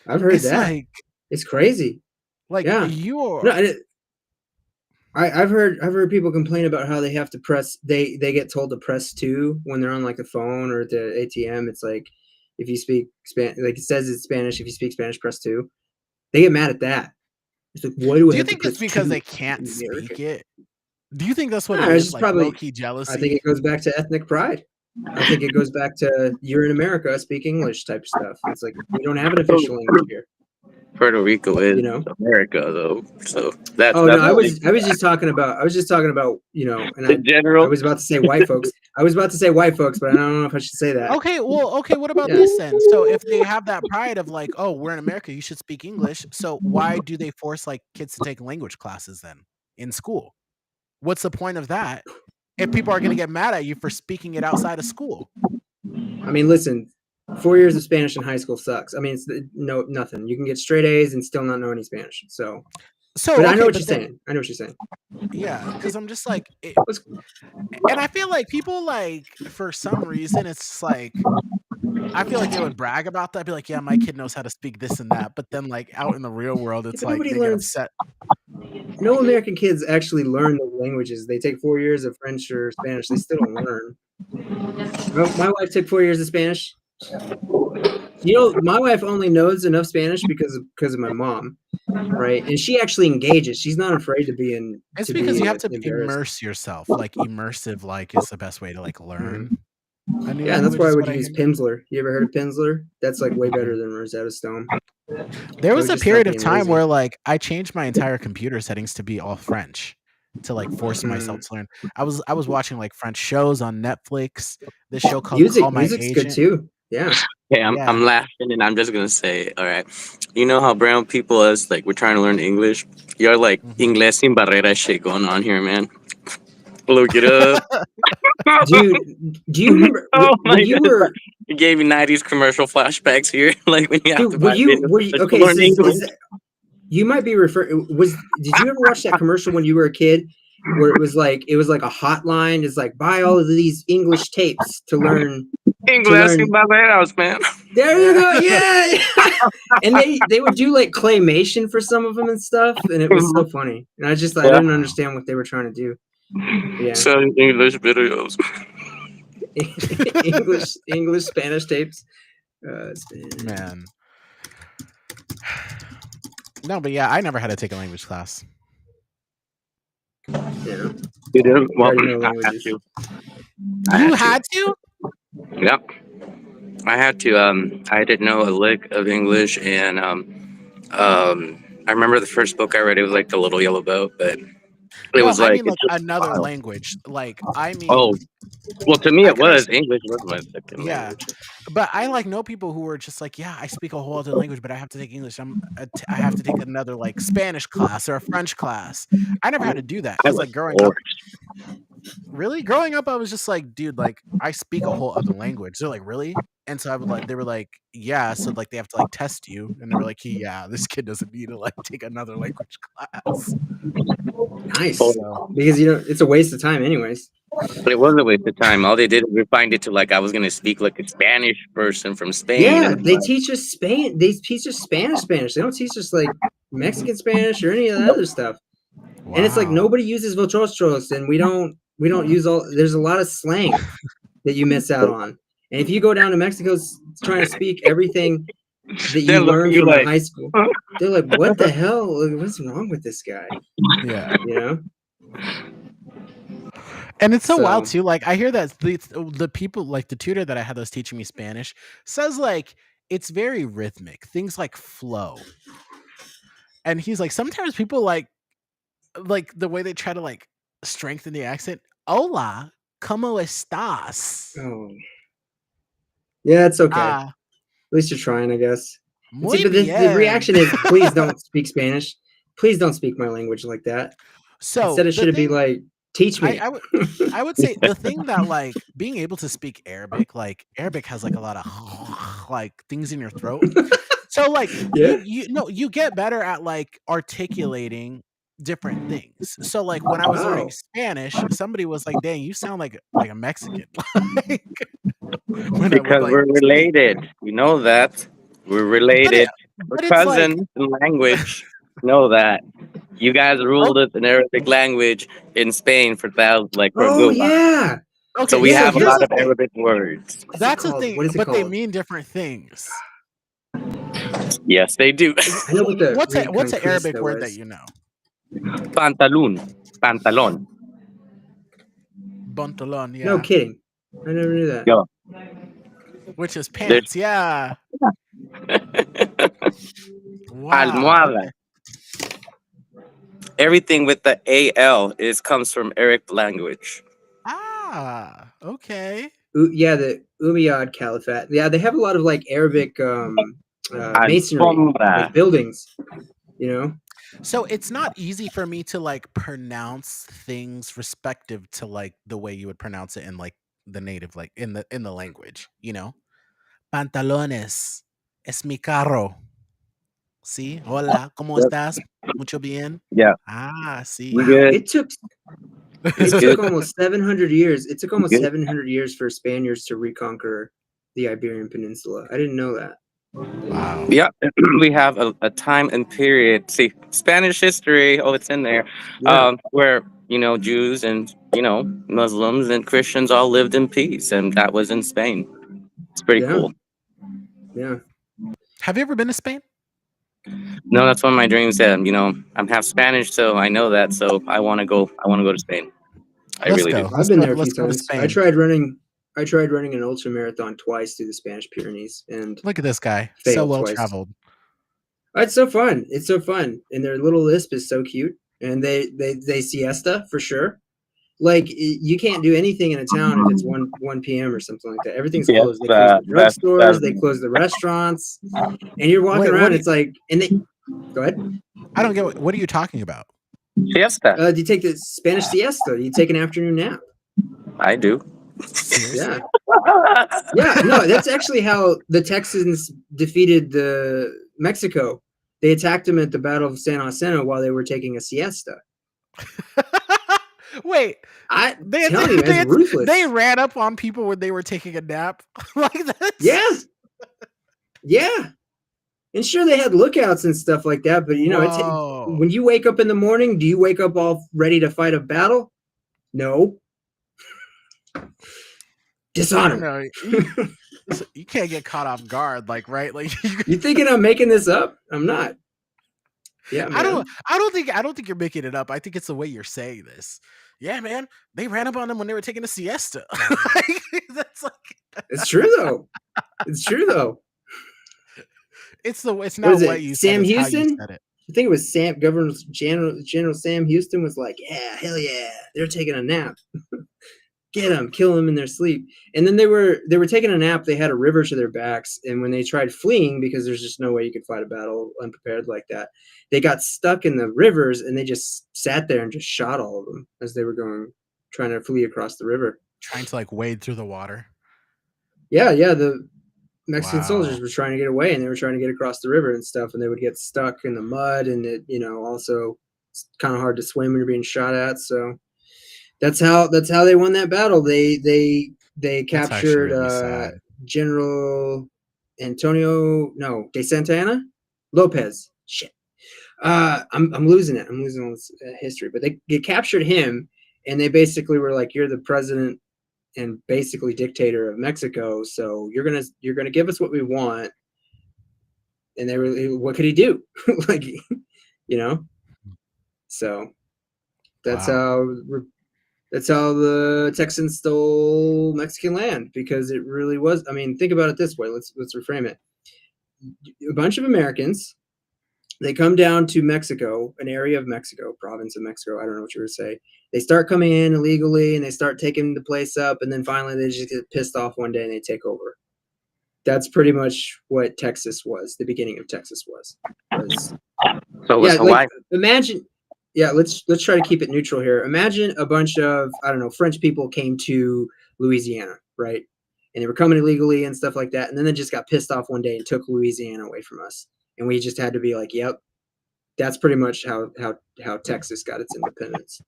I've heard It's that. like, It's crazy. Yeah. you're No, I've heard people complain about how they have to press. They get told to press 2 when they're on like the phone or at the ATM. It's like if you speak Spanish, like it says it's Spanish. If you speak Spanish, press 2. They get mad at that. It's like, why do I Do you have to think press it's because 2? they can't American. speak it? Do you think that's what No, it it's is? just Like probably- low-key jealousy? I think it goes back to ethnic pride. I think it goes back to you're in America, speak English type stuff. It's like we don't have an official language here. Puerto Rico is America, though. So that's. Oh no, I was just talking about and in general. I was about to say white folks. I was about to say white folks, but I don't know if I should say that. Okay, what about this then? So if they have that pride of like, oh, we're in America, you should speak English. So why do they force like kids to take language classes then in school? What's the point of that if people are going to get mad at you for speaking it outside of school? I mean, listen, 4 years of Spanish in high school sucks. I mean, it's nothing. You can get straight A's and still not know any Spanish. So but I know what you're saying. I know what you're saying. Yeah, because I'm just like, and I feel like people like for some reason it's like I feel like they would brag about that, be like, yeah, my kid knows how to speak this and that, but then like out in the real world, it's like they get upset. No American kids actually learn the languages. They take 4 years of French or Spanish. They still don't learn. My wife took 4 years of Spanish. My wife only knows enough Spanish because of my mom, right? And she actually engages. She's not afraid to be in. It's because you have to immerse yourself. Like immersive, like is the best way to like learn. Yeah, and that's why I would use Pimsleur. You ever heard of Pimsleur? That's like way better than Rosetta Stone. There was a period of time where like I changed my entire computer settings to be all French to like force myself to learn. I was watching like French shows on Netflix. This show called Call My Music's Agent. good too. Yeah. Okay, I'm laughing and I'm just gonna say, all right. You know how brown people us like we're trying to learn English? You're like Inglés sin barrera shit going on here, man. Look it up. Dude, do you remember when you were you gave me 90s commercial flashbacks here? Like when you have dude, to were you okay, learn English. you might be did you ever watch that commercial when you were a kid where it was like a hotline. It's like buy all of these English tapes to learn. English learn- Barbados, man. There you go, yeah. And they would do like claymation for some of them and stuff, and it was so funny. And I didn't understand what they were trying to do. Yeah. So English videos. English, Spanish tapes. Spanish. Man. No, but yeah, I never had to take a language class. Yeah. You did? Well, Already know I had languages. to. You had to? Yep. I had to. I didn't know a lick of English, and I remember the first book I read. It was like The Little Yellow Boat, but it was I like, mean, like it's just another wild. language. Like, I mean, Oh, well, to me I it can was English was my second yeah, language. but I like know people who were just like, yeah, I speak a whole other language, but I have to take English. I have to take another like Spanish class or a French class. I never had to do that I because was like growing up, forced. growing up, I was just like, dude, like I speak a whole other language. They're like, really? And so I would like, they were like, yeah. So like they have to like test you, and they were like, yeah, this kid doesn't need to like take another language class. Nice. Oh, So Because it's a waste of time, anyways. But it was a waste of time. All they did was refine it to like I was gonna speak like a Spanish person from Spain. Yeah, and they teach us Spain. They teach us Spanish. They don't teach us like Mexican Spanish or any of that other stuff. And it's like wow. nobody uses vochostros, and we don't use all. There's a lot of slang that you miss out on. And if you go down to Mexico trying to speak everything that you They'll look at learned you from like, high school, they're like, "What the hell? Like, what's wrong with this guy?" Yeah. You know. And it's so wild So- too. Like I hear that the people, like the tutor that I had that was teaching me Spanish, says like it's very rhythmic. Things like flow. And he's like, sometimes people like the way they try to like strengthen the accent. Hola, ¿cómo estás? Oh. Yeah, it's okay. Ah, At least you're trying, I guess. muy See, but the bien. reaction is, please don't speak Spanish. Please don't speak my language like that. So Instead, it the should be thing- like, teach me. I would say the thing that like being able to speak Arabic, like Arabic has like a lot of like things in your throat. So like Yeah. you get better at like articulating different things. So like when I was Wow. learning Spanish, somebody was like, "Dang, you sound like a Mexican." Like, when I would, because like, we're speak. related. You know that. We're related. We're but it's like- cousins in language. Know that. You guys ruled us in Arabic language in Spain for thousands, like for a Oh good while. yeah. Okay, So we yeah, have a here's lot the of thing. Arabic words. What's it that's the called? thing, What is it but they called? mean different things. Yes, they do. I know what the What's an Arabic Reconquista word was. that you know? Pantalon. Bontalon, yeah. No kidding. I never knew that. Yo. Which is pants, yeah. Wow. Almohada. Everything with the AL comes from Arabic language. Ah, okay. Yeah, the Umayyad Caliphate. Yeah, they have a lot of like Arabic masonry, Alfombra. like buildings. You know. So it's not easy for me to like pronounce things respective to like the way you would pronounce it in like the native, like in the language, you know? Pantalones. Es mi carro. Sí. Hola, ¿cómo Yep. estás? Mucho bien. Yeah. Ah, sí. We good. It took good. almost 700 years. It took almost Good. 700 years for Spaniards to reconquer the Iberian Peninsula. I didn't know that. Wow. Yeah, we have a time and period. See, Spanish history. Oh, it's in there. Yeah. Where Jews and Muslims and Christians all lived in peace, and that was in Spain. It's pretty Yeah. cool. Yeah. Have you ever been to Spain? No, that's one of my dreams. I'm half Spanish, so I know that. So I want to go. I want to go to Spain. I Let's really go. do. I've been there a let's few go to times. Spain. I tried running an ultra marathon twice through the Spanish Pyrenees, and Look at this guy. So Failed well twice. traveled. it's so fun. It's so fun, and their little lisp is so cute, and they siesta for sure. Like you can't do anything in a town if it's 1 p.m. or something like that. Everything's Yes, closed. They close the that's- drugstores. They close the restaurants, and you're walking Wait, what around. do It's like, and they go ahead. I don't get what are you talking about? Fiesta. You take the Spanish siesta. You take an afternoon nap. I do. Seriously? Yeah, yeah. No, that's actually how the Texans defeated the Mexico. They attacked them at the Battle of San Jacinto while they were taking a siesta. Wait, I they tell you, it's ruthless. they ran up on people when they were taking a nap like that. Yeah. And sure, they had lookouts and stuff like that, but Whoa. when you wake up in the morning, do you wake up all ready to fight a battle? No. I don't Dishonor. know. You can't get caught off guard, like, right? Like, You thinking I'm making this up? I'm not. Yeah, man. I don't think you're making it up. I think it's the way you're saying this. Yeah, man. They ran up on them when they were taking a siesta. That's like, It's true though. It's true though. it's not what you Sam said. It's how you Houston? said it. I think it was Governor General Sam Houston was like, yeah, hell yeah, they're taking a nap. Get them, kill them in their sleep. And then they were taking a nap. They had a river to their backs, and when they tried fleeing, because there's just no way you could fight a battle unprepared like that, they got stuck in the rivers, and they just sat there and just shot all of them as they were trying to flee across the river. Trying to like wade through the water. Yeah. The Mexican Wow. soldiers were trying to get away, and they were trying to get across the river and stuff, and they would get stuck in the mud, and it, also it's kind of hard to swim when you're being shot at. So that's how they won that battle. They captured really General Antonio de Santa Anna Lopez. Shit, I'm losing it. I'm losing all this history. But they captured him, and they basically were like, "You're the president and basically dictator of Mexico, so you're gonna give us what we want." And they were, what could he do? Like, so that's how the Texans stole Mexican land, because it really was. I mean, think about it this way. Let's reframe it. A bunch of Americans, they come down to Mexico, an area of Mexico, province of Mexico. I don't know what you would say. They start coming in illegally, and they start taking the place up, and then finally they just get pissed off one day and they take over. That's pretty much what Texas was. The beginning of Texas was. So was Hawaii. Like, imagine. Yeah, let's try to keep it neutral here. Imagine a bunch of, I don't know, French people came to Louisiana, right? And they were coming illegally and stuff like that, and then they just got pissed off one day and took Louisiana away from us. And we just had to be like, yep, that's pretty much how Texas got its independence.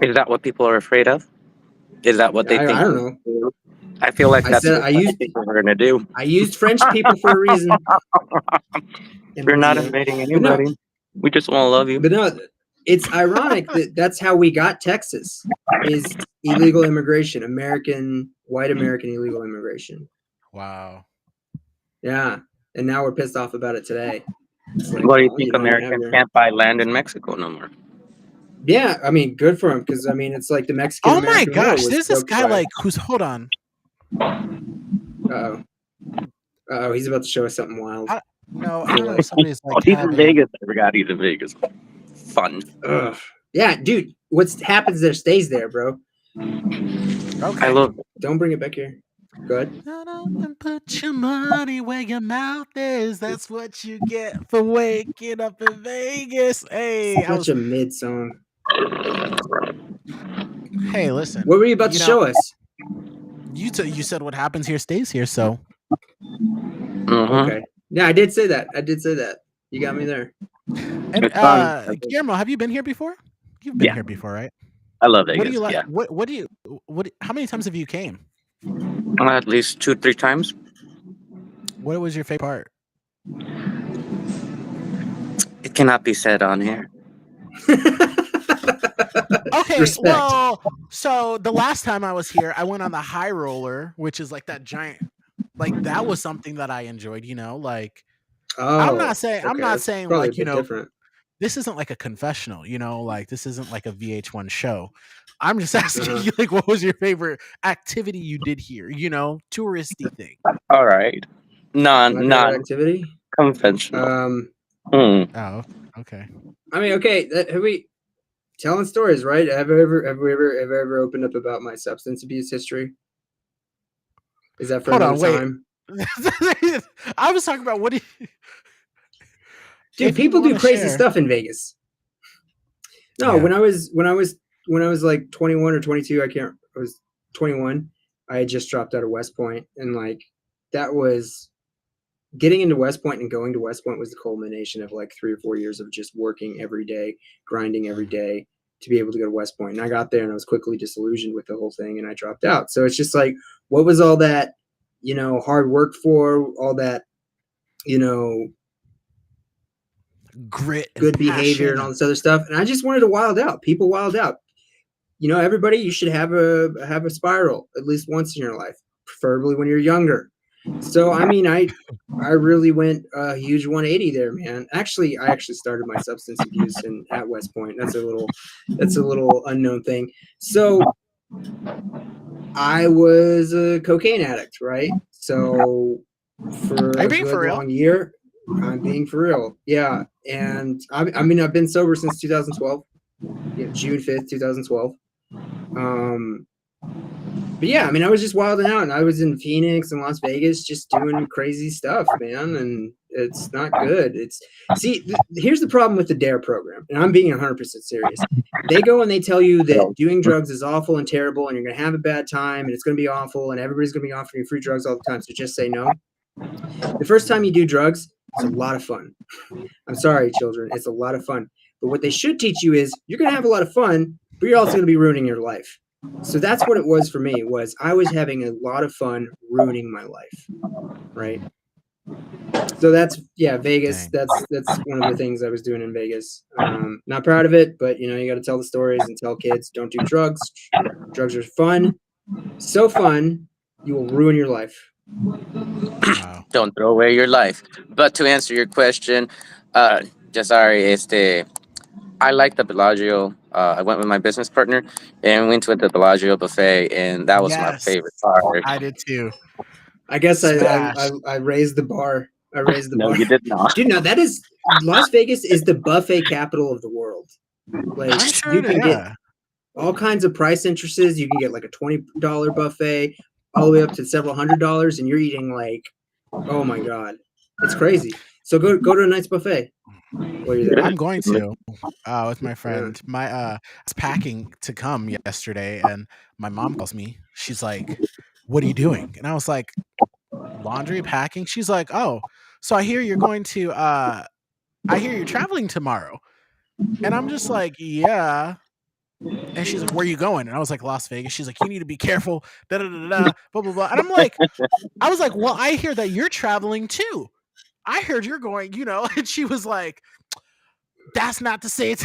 Is that what people are afraid of? Is that what they think? I don't know. I feel like that's what people are going to do. I used French people for a reason. We're not invading anybody. No, we just want to love you. But no, it's ironic that that's how we got Texas, is illegal immigration, white American illegal immigration. Wow. Yeah. And now we're pissed off about it today. Like, what do you think Americans can't buy land in Mexico no more? Yeah, I mean, good for them, because I mean, it's like the Mexican. Oh my gosh, there's this guy like who's hold on. Uh-oh, he's about to show us something wild. I don't know. Somebody's like, he's in Vegas. I forgot he's in Vegas. Fun. Ugh. Yeah, dude. What happens there stays there, bro. Okay. I love it. Don't bring it back here. Good. And put your money where your mouth is. That's what you get for waking up in Vegas. Hey, such a mid song. Hey, listen. What were you about to show us? You said what happens here stays here. So. Okay. Yeah, I did say that. You got me there. And Guillermo, have you been here before? You've been here before, right? I love Vegas. What do you like? Yeah. How many times have you came? At least 2-3 times. What was your favorite part? It cannot be said on here. Okay, Respect. well, so the last time I was here, I went on the high roller, which is like that giant, like that was something that I enjoyed, like. I'm not saying like, different. This isn't like a confessional, like this isn't like a VH1 show. I'm just asking you, like, what was your favorite activity you did here? Touristy thing. All right. Non activity. Conventional. Oh, okay. I mean, okay. Have we telling stories, right? Have I ever opened up about my substance abuse history? Is that for another time? I was talking about what do you... Dude, people do crazy stuff in Vegas. No, yeah. when I was like 21 or 22, I was 21. I had just dropped out of West Point, and like that was getting into West Point and going to West Point was the culmination of like 3 or 4 years of just working every day, grinding every day, to be able to go to West Point. And I got there and I was quickly disillusioned with the whole thing and I dropped out. So it's just like, what was all that, hard work for, all that, Grit, good behavior and all this other stuff. And I just wanted to wild out. People wild out. Everybody, you should have a spiral at least once in your life, preferably when you're younger. So, I mean, I really went a huge 180 there, man. Actually, I started my substance abuse at West Point. That's a little unknown thing. So I was a cocaine addict, right? So for Are you a being good for real? long year, I'm being for real. Yeah. And I mean, I've been sober since 2012, June 5th, 2012. But yeah, I mean, I was just wilding out, and I was in Phoenix and Las Vegas just doing crazy stuff, man. And it's not good. Here's the problem with the DARE program, and I'm being 100% serious. They go and they tell you that doing drugs is awful and terrible, and you're going to have a bad time, and it's going to be awful, and everybody's going to be offering you free drugs all the time. So just say no. The first time you do drugs, it's a lot of fun. I'm sorry, children. It's a lot of fun. But what they should teach you is you're going to have a lot of fun, but you're also going to be ruining your life. So that's what it was for me, was I was having a lot of fun ruining my life, right? So that's, Vegas. Dang. That's one of the things I was doing in Vegas. Not proud of it, but, you got to tell the stories and tell kids, don't do drugs. Drugs are fun. So fun, you will ruin your life. Wow. Don't throw away your life. But to answer your question, Jazari, I like the Bellagio. I went with my business partner and we went to the Bellagio buffet, and that was my Yes. favorite part. I did too. I guess Smash. I raised the bar. No, you did not. Dude, no, that is Las Vegas is the buffet capital of the world. Like, I'm sure you can get all kinds of price entrances. You can get like a $20 buffet all the way up to several $100s, and you're eating like, oh my god, it's crazy. So go to a nice buffet while you're there. I'm going to with my friend. I was packing to come yesterday, and my mom calls me. She's like, "What are you doing?" And I was like, "Laundry, packing." She's like, "Oh, so I hear you're going to. I hear you're traveling tomorrow." And I'm just like, "Yeah." And she's like, "Where are you going?" And I was like, "Las Vegas." She's like, "You need to be careful." Da da da da. Blah blah blah. And I'm like, I was like, "Well, I hear that you're traveling too. I heard you're going, And she was like, "That's not to say it's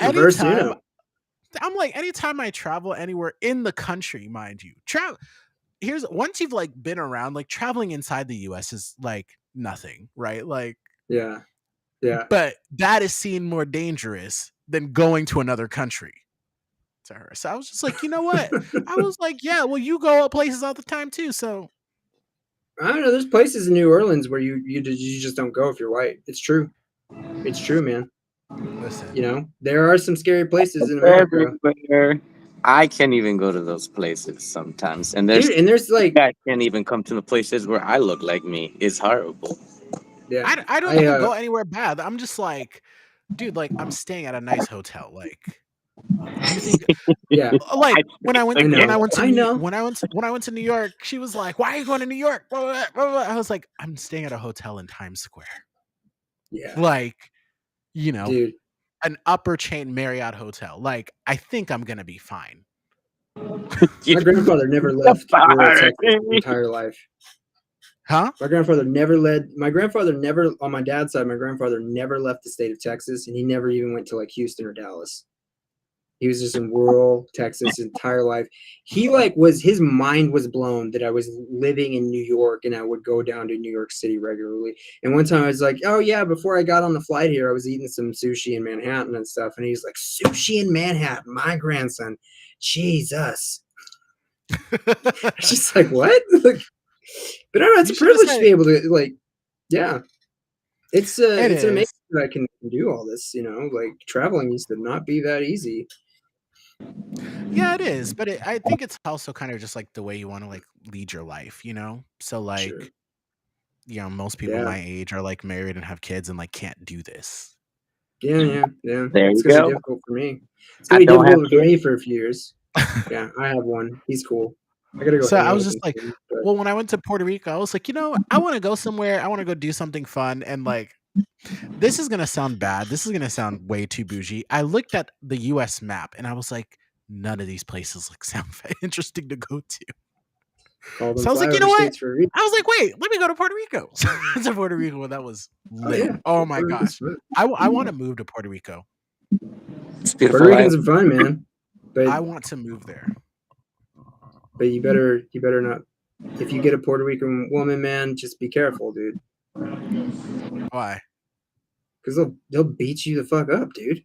Reverse anytime." Uno. I'm like, anytime I travel anywhere in the country, mind you, once you've like been around, like traveling inside the US is like nothing, right? Like, Yeah. but that is seen more dangerous than going to another country to her. So I was just like, you know what? I was like, yeah, well, you go places all the time too. So I don't know. There's places in New Orleans where you just don't go if you're white. It's true. It's true, man. listen, there are some scary places in America. Everywhere. I can't even go to those places sometimes, and there's like, I can't even come to the places where I look like me. It's horrible. yeah. I don't even go anywhere bad. I'm just like, dude, like I'm staying at a nice hotel. Like, you think, Yeah. like when I went to New York, she was like, "Why are you going to New York?" I was like, "I'm staying at a hotel in Times Square." Yeah. Like, Dude. an upper chain Marriott hotel. Like, I think I'm gonna be fine. My grandfather never left rural Texas his entire life. Huh? My grandfather never, on my dad's side, my grandfather never left the state of Texas, and he never even went to like Houston or Dallas. He was just in rural Texas his entire life. He his mind was blown that I was living in New York and I would go down to New York City regularly. And one time I was like, oh yeah, before I got on the flight here, I was eating some sushi in Manhattan and stuff. And he's like, sushi in Manhattan, my grandson. Jesus. Just like, what? But I don't know, it's a privilege to be able to, like, yeah. It's amazing that I can do all this, like traveling used to not be that easy. Yeah, it is, but I think it's also kind of just like the way you want to like lead your life, So like, Sure. Most people my age are like married and have kids and like can't do this. Yeah. There it's you go. difficult for me. It's gonna be difficult for me for a few years. Yeah, I have one. He's cool. I gotta go. So I was just like, well, when I went to Puerto Rico, I was like, I want to go somewhere. I want to go do something fun, and like, This is gonna sound bad. This is gonna sound way too bougie. I looked at the U.S. map and I was like, none of these places sound interesting to go to. Call them So I was like, you flyover know what? states for a reason. I was like, wait, let me go to Puerto Rico. To Puerto Rico, that was lit. yeah. Oh my Puerto Rico's gosh, fun. I want to move to Puerto Rico. It's beautiful. Puerto Ricans are fun, man. But I want to move there. but you better not. If you get a Puerto Rican woman, man, just be careful, dude. Why? Because they'll beat you the fuck up, dude.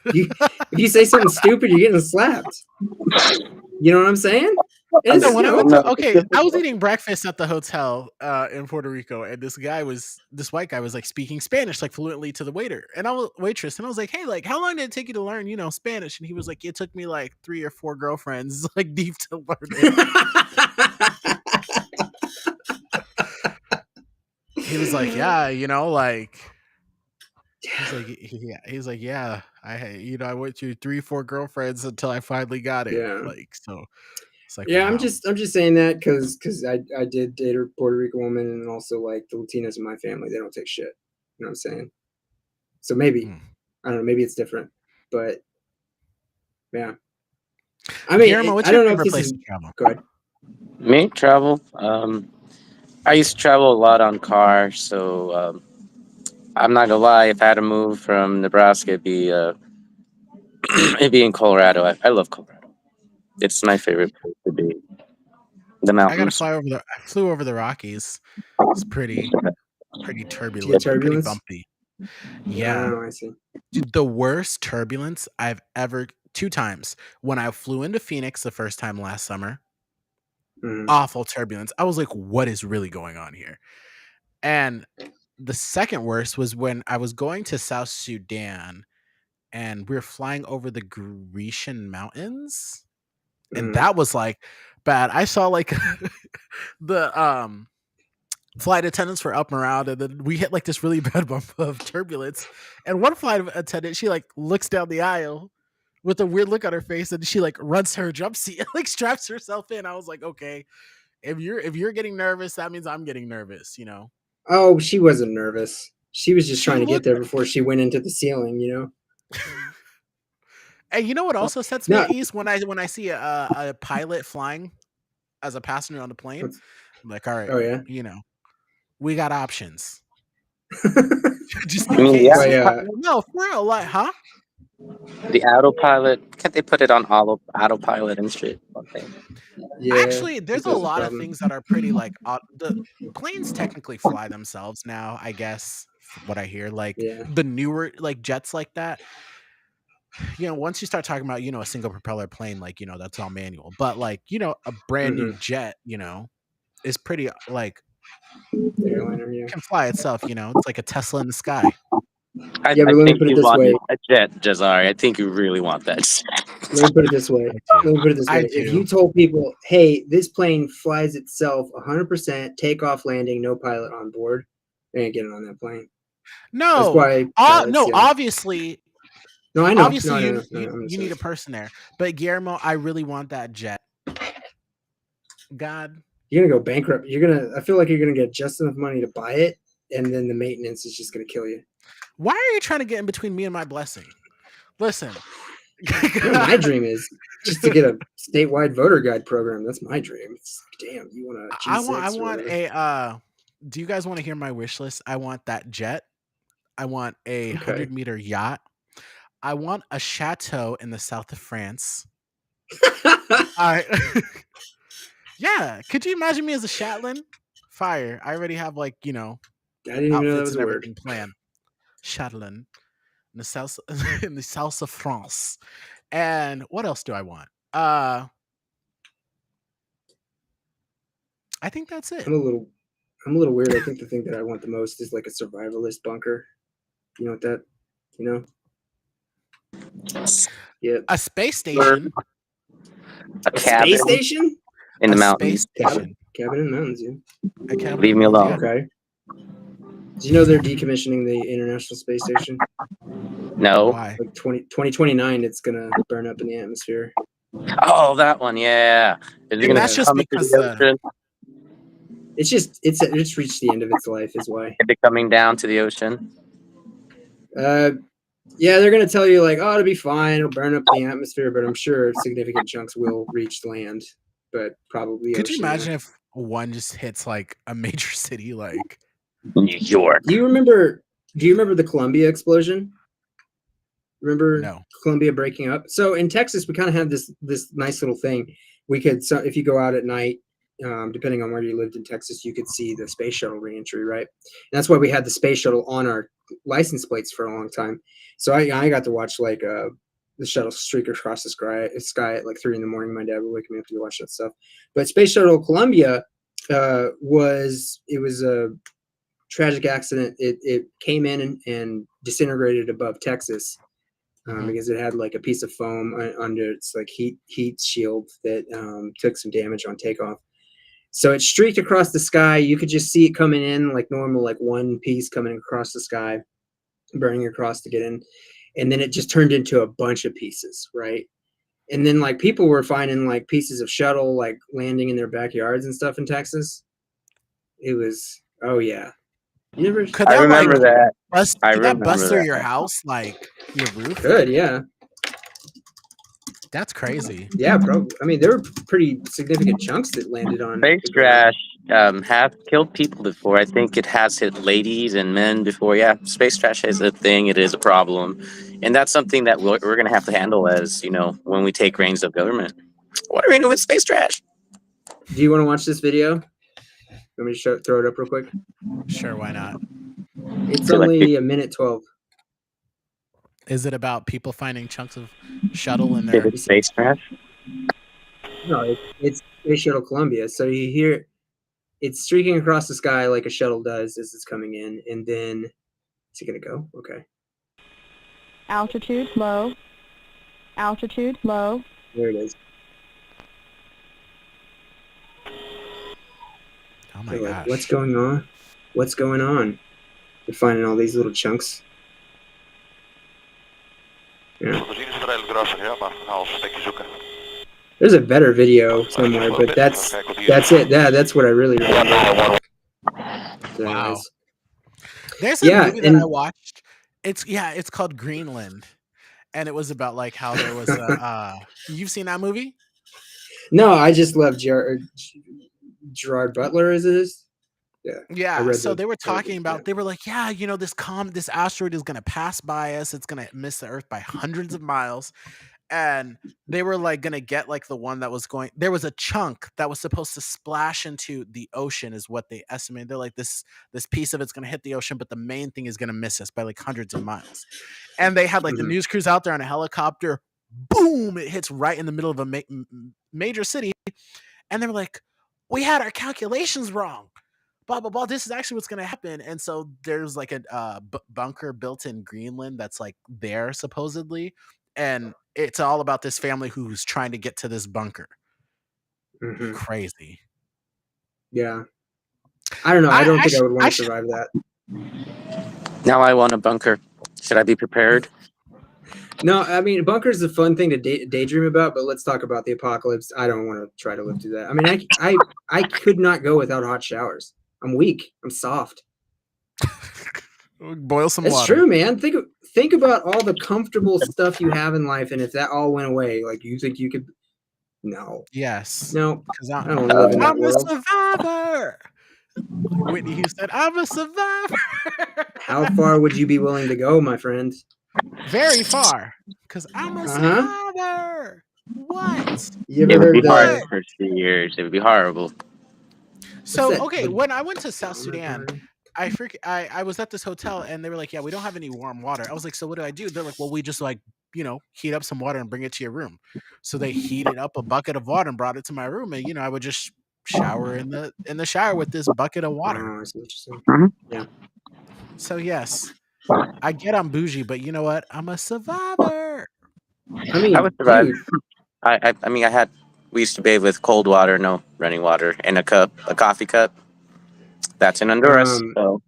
If you say something stupid, you're getting slapped. You know what I'm saying? It's, No, when I you went know, to, okay, I was eating breakfast at the hotel in Puerto Rico, and this white guy was like speaking Spanish like fluently to the waitress, and I was like, hey, like, how long did it take you to learn, Spanish? And he was like, it took me like 3 or 4 girlfriends, like, deep to learn it. He was like, yeah, like. He's like, yeah, I went through 3, 4 girlfriends until I finally got it. Yeah. Like, so it's like, yeah, wow. I'm just saying that because I did date a Puerto Rican woman, and also like the Latinos in my family, they don't take shit. You know what I'm saying? So maybe I don't know, maybe it's different, but yeah. I mean, Guillermo, what's I your don't know if favorite this place is. to travel? Go ahead. Me travel. I used to travel a lot on car, so I'm not gonna lie. If I had to move from Nebraska, it'd be in Colorado. I love Colorado. It's my favorite place to be. The I gotta mountains. fly over I flew over the Rockies. It's pretty Did you get turbulent, pretty turbulence? bumpy. Yeah. Oh, I see. Dude, the worst turbulence I've ever 2 times. When I flew into Phoenix the first time last summer, awful turbulence. I was like, what is really going on here? And the second worst was when I was going to South Sudan and we were flying over the Grecian mountains. And that was like bad. I saw like the flight attendants were up around, and then we hit like this really bad bump of turbulence. And one flight attendant, she like looks down the aisle with a weird look on her face, and she like runs to her jump seat and like straps herself in. I was like, okay, if you're getting nervous, that means I'm getting nervous, Oh, she wasn't nervous. She was just She trying to get looked- there before she went into the ceiling, And you know what also sets me at ease when I see a pilot flying as a passenger on the plane. I'm like, all right, Oh yeah. We got options. Just I in mean, case. yeah. No, for real, like, huh? The autopilot. Can't they put it on autopilot and shit? Yeah. Actually, there's a that's lot of problem. things that are pretty like the planes technically fly themselves now, I guess, from what I hear. Like the newer like jets like that. Once you start talking about, a single propeller plane, like, that's all manual. But like, a brand new jet, is pretty like Airliner, yeah. can fly itself, it's like a Tesla in the sky. I but let me think put it you this want way. a jet, Jazari. I think you really want that. Let me put it this way. If you told people, hey, this plane flies itself 100%, takeoff, landing, no pilot on board, they ain't getting on that plane. No. That's why obviously. No, I know. Obviously, you need a person there. But Guillermo, I really want that jet. God. You're gonna go bankrupt. I feel like you're gonna get just enough money to buy it, and then the maintenance is just gonna kill you. Why are you trying to get in between me and my blessing? Listen. My dream is just to get a statewide voter guide program. That's my dream. It's like, damn, you want a G6 I want a do you guys want to hear my wish list? I want that jet. I want a 100-meter yacht. I want a chateau in the south of France. Yeah, could you imagine me as a Chatelaine? Fire. I already have like, I didn't even know that was a word. Planned. Chatelaine in the south of France. And what else do I want? I think that's it. I'm a little weird. I think the thing that I want the most is like a survivalist bunker. You know what that? Yeah. A space station. A cabin space station? In the mountains. Cabin in the mountains, yeah. A cabin. Leave me alone. Okay. Do you know they're decommissioning the International Space Station? No. Why? Like 2029, it's gonna burn up in the atmosphere. Oh, that one, yeah. That's just because it's reached the end of its life, is why. Is it coming down to the ocean? Yeah, they're gonna tell you like, oh, it'll be fine, it'll burn up the atmosphere, but I'm sure significant chunks will reach land, but probably. Could you ocean, imagine yeah. if one just hits like a major city? Like, New York. Do you remember the Columbia explosion? Remember No. Columbia breaking up? So in Texas, we kind of have this nice little thing. We could, so if you go out at night, depending on where you lived in Texas, you could see the space shuttle reentry, right? And that's why we had the space shuttle on our license plates for a long time. So I got to watch like the shuttle streak across the sky at like 3 a.m. My dad would wake me up to watch that stuff. But Space Shuttle Columbia was a tragic accident. It came in and disintegrated above Texas. Because it had like a piece of foam under its like heat shield that took some damage on takeoff. So it streaked across the sky. You could just see it coming in like normal, like one piece coming across the sky, burning across to get in. And then it just turned into a bunch of pieces, right? And then like people were finding like pieces of shuttle like landing in their backyards and stuff in Texas. It was, oh yeah. You never Could I that remember like that. bust? I Could that remember bust through that. your house, like your roof? could, yeah. That's crazy. Yeah, probably. I mean, there were pretty significant chunks that landed on Space the ground. trash have killed people before. I think it has hit ladies and men before. Yeah, space trash is a thing. It is a problem, and that's something that we're going to have to handle as when we take reins of government. What are we doing with space trash? Do you want to watch this video? Let me throw it up real quick. Sure, why not? It's feel like only a minute 12. Is it about people finding chunks of shuttle in Is their? it space trash? No, it's Space Shuttle Columbia. So you hear it's streaking across the sky like a shuttle does as it's coming in, and then is it gonna go? Okay, Altitude low. Altitude low. there it is. Oh my They're like, gosh! what's going on? What's going on? They're finding all these little chunks. Yeah. There's a better video somewhere, but that's it. Yeah, that's what I really remember. Wow. Anyways. There's a Yeah, movie that and- I watched. It's called Greenland, and it was about like how there was a. You've seen that movie? No, I just love Gerard Butler as it is. Yeah. read So the- they were I read talking it, about. yeah. They were like, yeah, this asteroid is gonna pass by us. It's gonna miss the Earth by hundreds of miles, and they were like gonna get like the one that was going. There was a chunk that was supposed to splash into the ocean, is what they estimated. They're like this piece of it's gonna hit the ocean, but the main thing is gonna miss us by like hundreds of miles. And they had like the Mhm. news crews out there on a helicopter. Boom! It hits right in the middle of a major city, and they were like, "We had our calculations wrong." Blah blah blah. This is actually what's going to happen, and so there's like a bunker built in Greenland that's like there supposedly, and it's all about this family who's trying to get to this bunker. Mhm. Crazy. Yeah. I don't know. I don't think I would want I to should- survive that. Now I want a bunker. Should I be prepared? No, I mean, a bunker is a fun thing to daydream about, but let's talk about the apocalypse. I don't want to try to live through that. I mean, I could not go without hot showers. I'm weak. I'm soft. Boil some It's water. true, man. Think about all the comfortable stuff you have in life, and if that all went away, like you think you could? No, Yes. no. Because I don't want to live in that I'm a world. survivor. Whitney Houston, I'm a survivor. How far would you be willing to go, my friend? Very far. Because I'm a Uh-huh. survivor. What? You It ever would heard be the? hard for 3 years. It would be horrible. So that? okay, The- when I went to South Sudan, I was at this hotel and they were like, yeah, we don't have any warm water. I was like, so what do I do? They're like, well, we just like, heat up some water and bring it to your room. So they heated up a bucket of water and brought it to my room, and I would just shower in the shower with this bucket of water. Oh, I see what you're saying. So yes, I get I'm bougie, but you know what? I'm a survivor. I mean, I would survive. dude, I mean, we used to bathe with cold water, no running water, in a coffee cup. That's in Honduras. So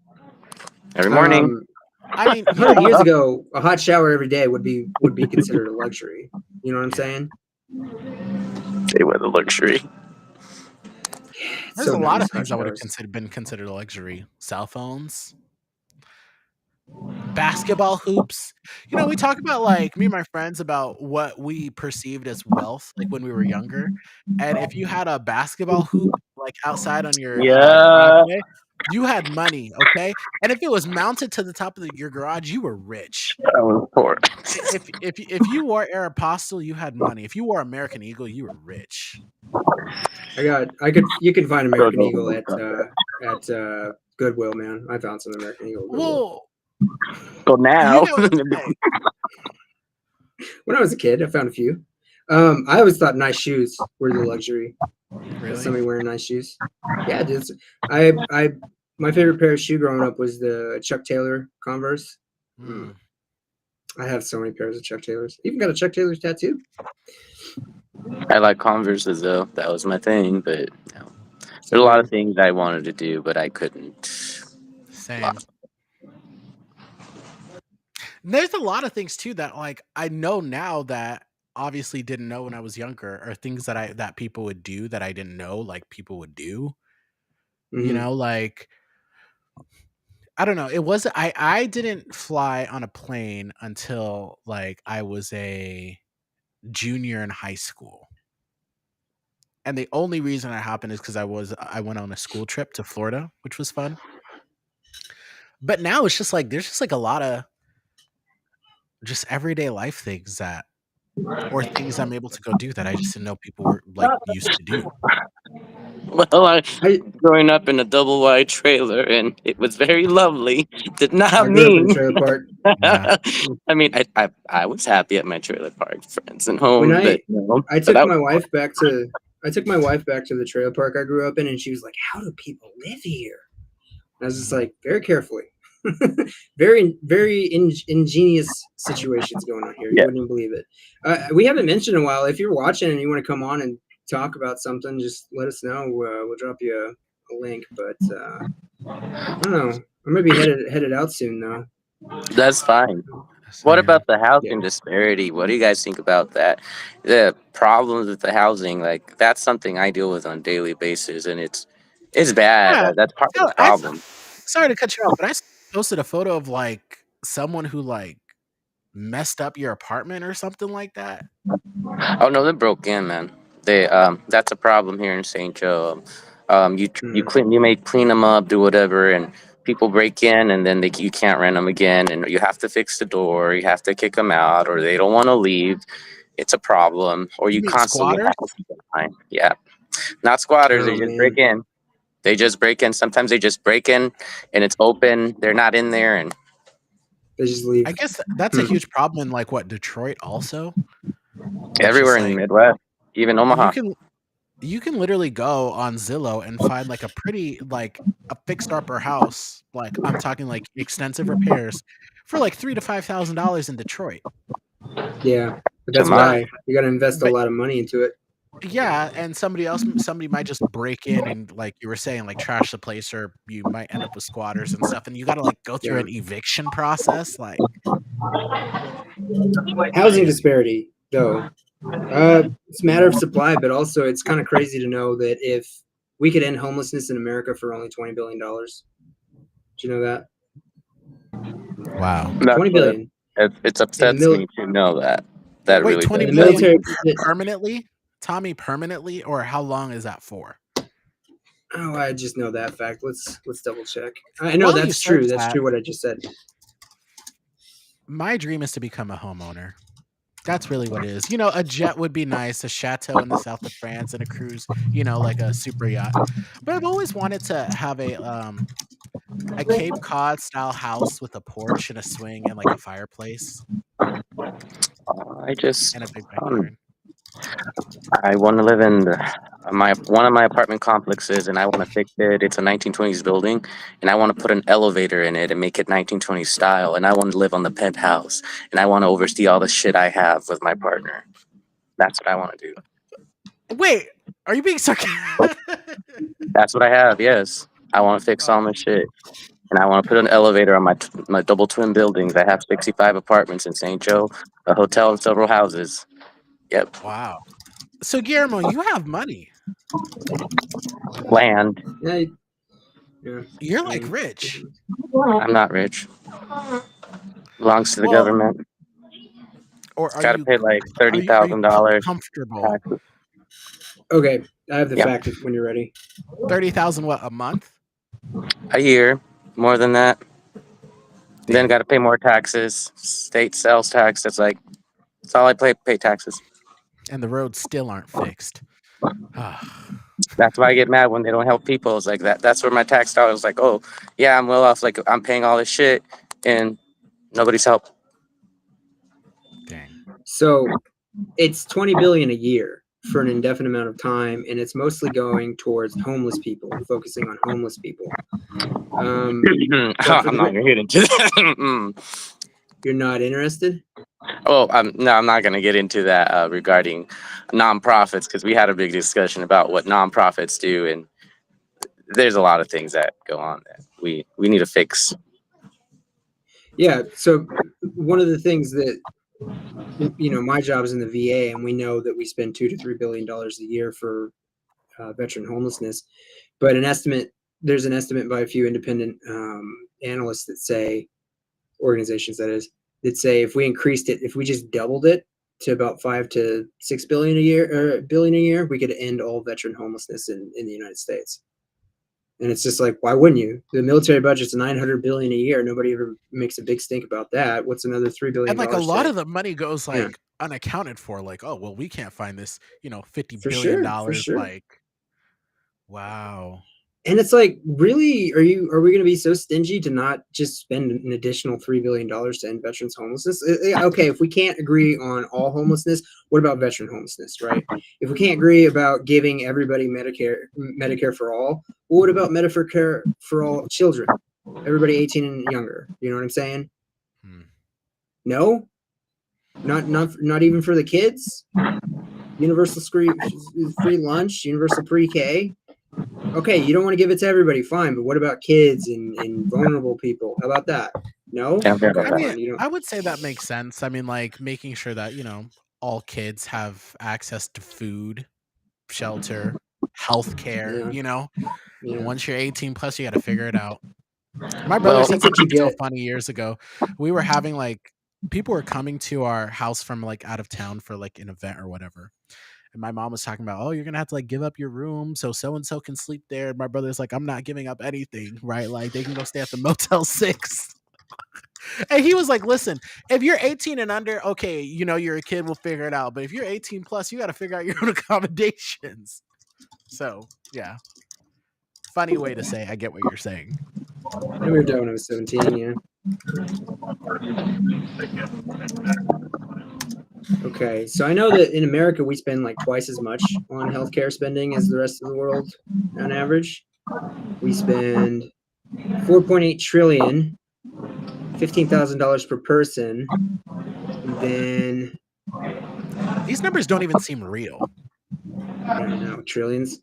every morning. I mean, 100 years ago, a hot shower every day would be considered a luxury. You know what I'm saying? It was a luxury. There's so a lot of nice. things that would have Cars. been considered luxury. Cell phones, basketball hoops. You know, we talk about like me and my friends about what we perceived as wealth, like when we were younger. And if you had a basketball hoop like outside on your Yeah. driveway, you had money, okay? And if it was mounted to the top of your garage, you were rich. I was poor. If you wore Aeropostale, you had money. If you wore American Eagle, you were rich. You can find American Good Eagle Eagle. at Goodwill, man. I found some American Eagle. at Goodwill. Well, So now, you know, it's like, When I was a kid, I found a few. I always thought nice shoes were the luxury. really? Somebody wearing nice shoes. Yeah, dude. My favorite pair of shoe growing up was the Chuck Taylor Converse. Mm. I have so many pairs of Chuck Taylors. Even got a Chuck Taylor's tattoo. I like Converses though. That was my thing, but you know, there's a lot of things I wanted to do, but I couldn't. Same. There's a lot of things too that like I know now that obviously didn't know when I was younger, or things that people would do that I didn't know like people would do. You Mhm. know, like I don't know. It was I didn't fly on a plane until like I was a junior in high school. And the only reason that happened is because I went on a school trip to Florida, which was fun. But now it's just like there's just like a lot of just everyday life things that or things I'm able to go do that I just didn't know people were like used to do. Well, I I growing up in a double wide trailer, and it was very lovely. Did not grew up in mean. a trailer park. Yeah. I mean, I was happy at my trailer park, friends and home, When but you know, I but took I my wife back to the trailer park I grew up in, and she was like, "How do people live here?" And I was just like, very carefully. Very, very ingenious situations going on here. You Yeah. wouldn't even believe it. We haven't mentioned in a while. If you're watching and you want to come on and talk about something, just let us know. We'll drop you a link. But I don't know. I'm gonna be headed out soon though. that's fine. What about the housing disparity? What do you guys think about that? The problems with the housing, like that's something I deal with on a daily basis, and it's bad. Yeah. That's part of So the problem. sorry to cut you off, but I posted a photo of like someone who like messed up your apartment or something like that. Oh no, they broke in, man. They that's a problem here in St. Joe. You may clean them up, do whatever, and people break in, and then you can't rent them again, and you have to fix the door, you have to kick them out, or they don't want to leave. It's a problem, or you mean constantly squatters? have to keep in mind. Yeah, not squatters. They Oh, just man. break in. They just break in. Sometimes they just break in, and it's open. They're not in there, and They just leave. I guess that's a huge problem in like what Detroit also. everywhere in the Midwest, even Omaha. You can literally go on Zillow and find like a pretty like a fixed upper house, like I'm talking like extensive repairs for like $3,000 to $5,000 in Detroit. Yeah, but that's why you got to invest a lot of money into it. Yeah, and somebody might just break in and like you were saying, like trash the place, or you might end up with squatters and stuff, and you got to like go through an eviction process. Like housing disparity, though, it's a matter of supply, but also it's kind of crazy to know that if we could end homelessness in America for only $20 billion. Do you know that? Wow, $20 billion. It's upsets me to know that. That wait, really 20 does. billion permanently, Tommy, permanently, or how long is that for? Oh, I just know that fact. Let's double check. I know While you that's true. search That's that- true. What I just said. My dream is to become a homeowner. That's really what it is. You know, a jet would be nice, a chateau in the south of France, and a cruise, you know, like a super yacht. But I've always wanted to have a Cape Cod style house with a porch and a swing and like a fireplace I just and a big backyard. I want to live in one of my apartment complexes, and I want to fix it. It's a 1920s building, and I want to put an elevator in it and make it 1920s style. And I want to live on the penthouse, and I want to oversee all the shit I have with my partner. That's what I want to do. Wait, are you being sarcastic? That's what I have. Yes, I want to fix all my shit, and I want to put an elevator on my double twin buildings. I have 65 apartments in St. Joe, a hotel, and several houses. Yep. Wow. So Guillermo, you have money. Land. Yeah. Yeah. You're like rich. I'm not rich. Belongs to the Well, government. or are Got to you pay like are you $30,000 comfortable? taxes Okay, I have the Yeah. fact when you're ready. 30,000 what a month? a year, more than that. Then Damn. got to pay more taxes, state sales tax. That's all I pay taxes. And the roads still aren't fixed. That's why I get mad when they don't help people. It's like that. That's where my tax dollar is like, oh yeah, I'm well off. Like I'm paying all this shit and nobody's help. Dang. So it's 20 billion a year for an indefinite amount of time, and it's mostly going towards homeless people, focusing on homeless people. I'm not gonna get into that. You're not interested? Oh, no, I'm not gonna get into that regarding nonprofits because we had a big discussion about what nonprofits do, and there's a lot of things that go on that we need to fix. Yeah. So one of the things that my job is in the VA, and we know that we spend $2 to $3 billion a year for veteran homelessness. But there's an estimate by a few independent analysts that say, organizations that say if we increased it, if we just doubled it to about 5 to 6 billion a year, we could end all veteran homelessness in the United States. And it's just like, why wouldn't you? The military budget's $900 billion a year. Nobody ever makes a big stink about that. What's another $3 billion? And like a lot of the money goes like unaccounted for. Like, oh well, we can't find this. $50 billion. For sure. Like, wow. And it's like, really, are we going to be so stingy to not just spend an additional $3 billion to end veterans homelessness? Okay, if we can't agree on all homelessness, what about veteran homelessness, right? If we can't agree about giving everybody Medicare for all, well, what about Medicare for all children? Everybody 18 and younger. You know what I'm saying? No? Not even for the kids? Universal free lunch, universal pre-K. Okay, you don't want to give it to everybody, fine, but what about kids and vulnerable people? How about that? No? Okay, I would say that makes sense. I mean, like making sure that, all kids have access to food, shelter, healthcare, And once you're 18 plus, you got to figure it out. My brother said something so funny years ago. We were having people were coming to our house from out of town for an event or whatever. And my mom was talking about, oh, you're going to have to give up your room so-and-so can sleep there. And my brother's like, I'm not giving up anything, right? Like they can go stay at the Motel 6. And he was like, listen, if you're 18 and under, okay, you're a kid, we'll figure it out. But if you're 18 plus, you got to figure out your own accommodations. So, yeah. Funny way to say, I get what you're saying. I moved out when I was 17, yeah. Okay, so I know that in America we spend twice as much on healthcare spending as the rest of the world on average. We spend $4.8 trillion, $15,000 per person. Then these numbers don't even seem real. I don't know, trillions.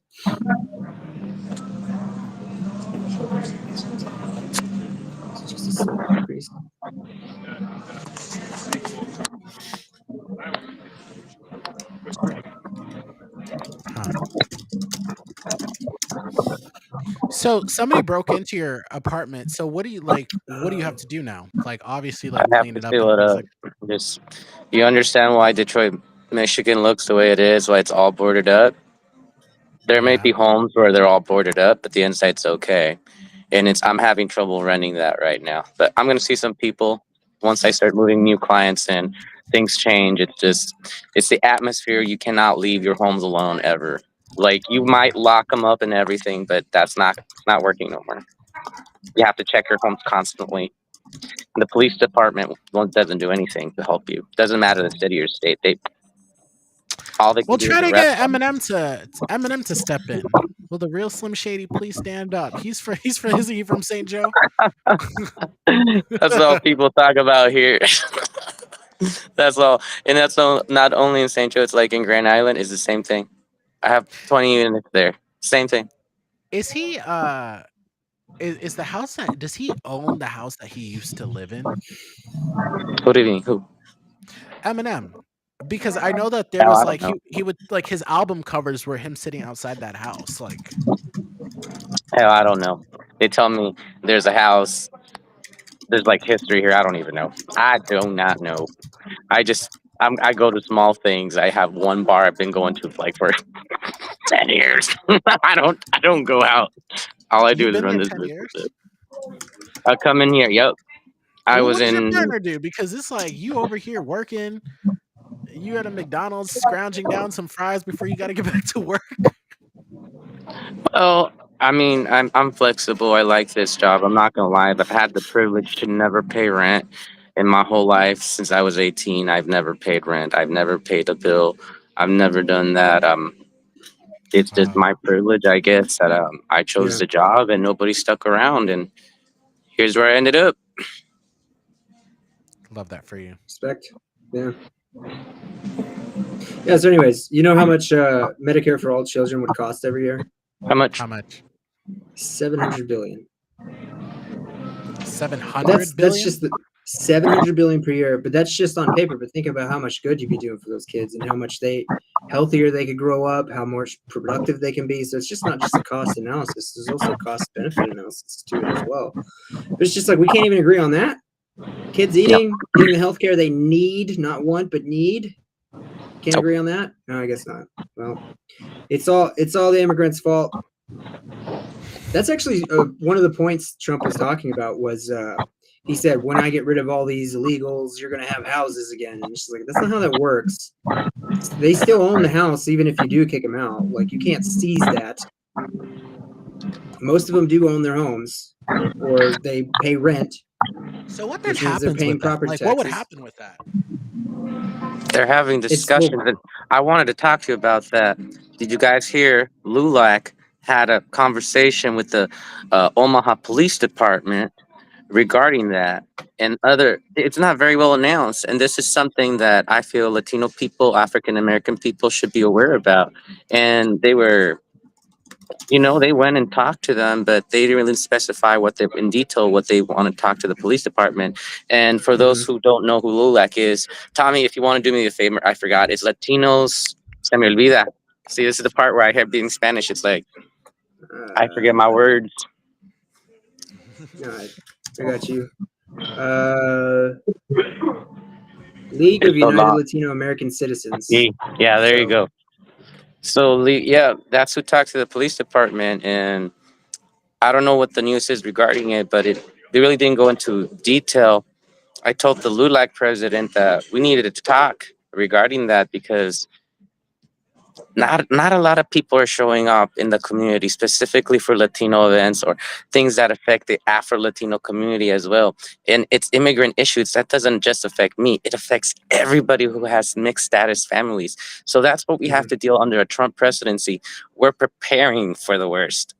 It's just a slow increase. So somebody broke into your apartment. So what do you what do you have to do now? Obviously clean it up. Just, you understand why Detroit, Michigan looks the way it is, why it's all boarded up? There may be homes where they're all boarded up, but the inside's okay. And I'm having trouble running that right now. But I'm going to see some people once I start moving new clients and things change. It's the atmosphere. You cannot leave your homes alone ever. You might lock them up and everything, but that's not working no more. You have to check your homes constantly. The police department doesn't do anything to help you. Doesn't matter the city or state. We'll try to get Eminem to step in. Will the real Slim Shady please stand up? Is he from St. Joe? That's all people talk about here. That's all, and that's not only in St. Joe. It's in Grand Island. Is the same thing. I have 20 units there. Same thing. Is he? Is the house that? Does he own the house that he used to live in? What do you mean? Who? Eminem. Because I know that there Hell, was I like don't know. he would like his album covers were him sitting outside that house. Like Hell, I don't know. They tell me there's a house. There's like history here. I don't even know. I do not know. I go to small things. I have one bar I've been going to like for 10 years. I don't go out. All I do you've is been run there this 10 years. business. I come in here. Yep. I Well, was what does your in. partner do? Because it's like you over here working, you at a McDonald's scrounging down some fries before you got to get back to work. Well, I mean, I'm flexible. I like this job. I'm not gonna lie. I've had the privilege to never pay rent in my whole life since I was 18. I've never paid rent. I've never paid a bill. I've never done that. It's just Wow. my privilege, I guess, that I chose Yeah. the job and nobody stuck around, and here's where I ended up. Love that for you. Respect. Yeah. Yeah. So, anyways, you know how much Medicare for all children would cost every year? How much? How much? 700 billion. 700 That's billion? just the 700 billion per year, but that's just on paper. But think about how much good you'd be doing for those kids and how much healthier they could grow up, how much productive they can be. So it's just not just a cost analysis. There's also a cost benefit analysis to it as well. But it's just like we can't even agree on that. Kids getting the healthcare they need, not want, but need. Can't agree on that? No, I guess not. Well, it's all the immigrants' fault. That's actually one of the points Trump was talking about was he said, when I get rid of all these illegals, you're going to have houses again. And it's just like, that's not how that works. They still own the house, even if you do kick them out. Like, you can't seize that. Most of them do own their homes, or they pay rent. So what then Which means they're happens paying with that? property Like, what would taxes. happen with that? They're having discussions, and I wanted to talk to you about that. Did you guys hear LULAC had a conversation with the Omaha Police Department regarding that and it's not very well announced, and this is something that I feel Latino people, African American people should be aware about. And they were, they went and talked to them, but they didn't really specify what they in detail what they want to talk to the police department. And for those who don't know who LULAC is, Tommy, if you want to do me a favor, I forgot, it's Latinos Se Me Olvida. See, this is the part where I hear being Spanish, it's like I forget my words. I got you. League of United Latino American Citizens. Yeah, there you go. So, that's who talked to the police department, and I don't know what the news is regarding it, but they really didn't go into detail. I told the LULAC president that we needed to talk regarding that because not a lot of people are showing up in the community, specifically for Latino events or things that affect the Afro-Latino community as well. And it's immigrant issues. That doesn't just affect me. It affects everybody who has mixed status families. So that's what we have to deal under a Trump presidency. We're preparing for the worst.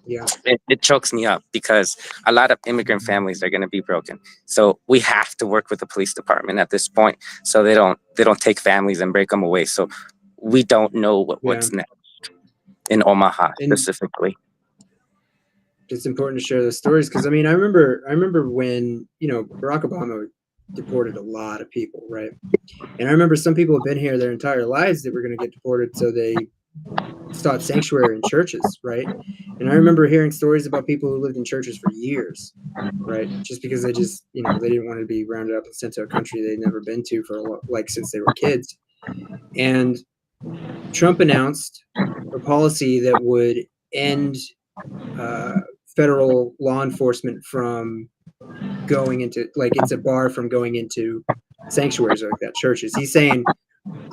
Yeah. It chokes me up because a lot of immigrant families are going to be broken. So we have to work with the police department at this point so they don't take families and break them away. So we don't know what's next in Omaha specifically. It's important to share those stories because I remember when Barack Obama deported a lot of people, right? And I remember some people have been here their entire lives that were going to get deported, so they sought sanctuary in churches, right? And I remember hearing stories about people who lived in churches for years, right? Just because they just they didn't want to be rounded up and sent to a country they'd never been to for since they were kids. And Trump announced a policy that would end federal law enforcement from going into it's a bar from going into sanctuaries like that, churches. He's saying,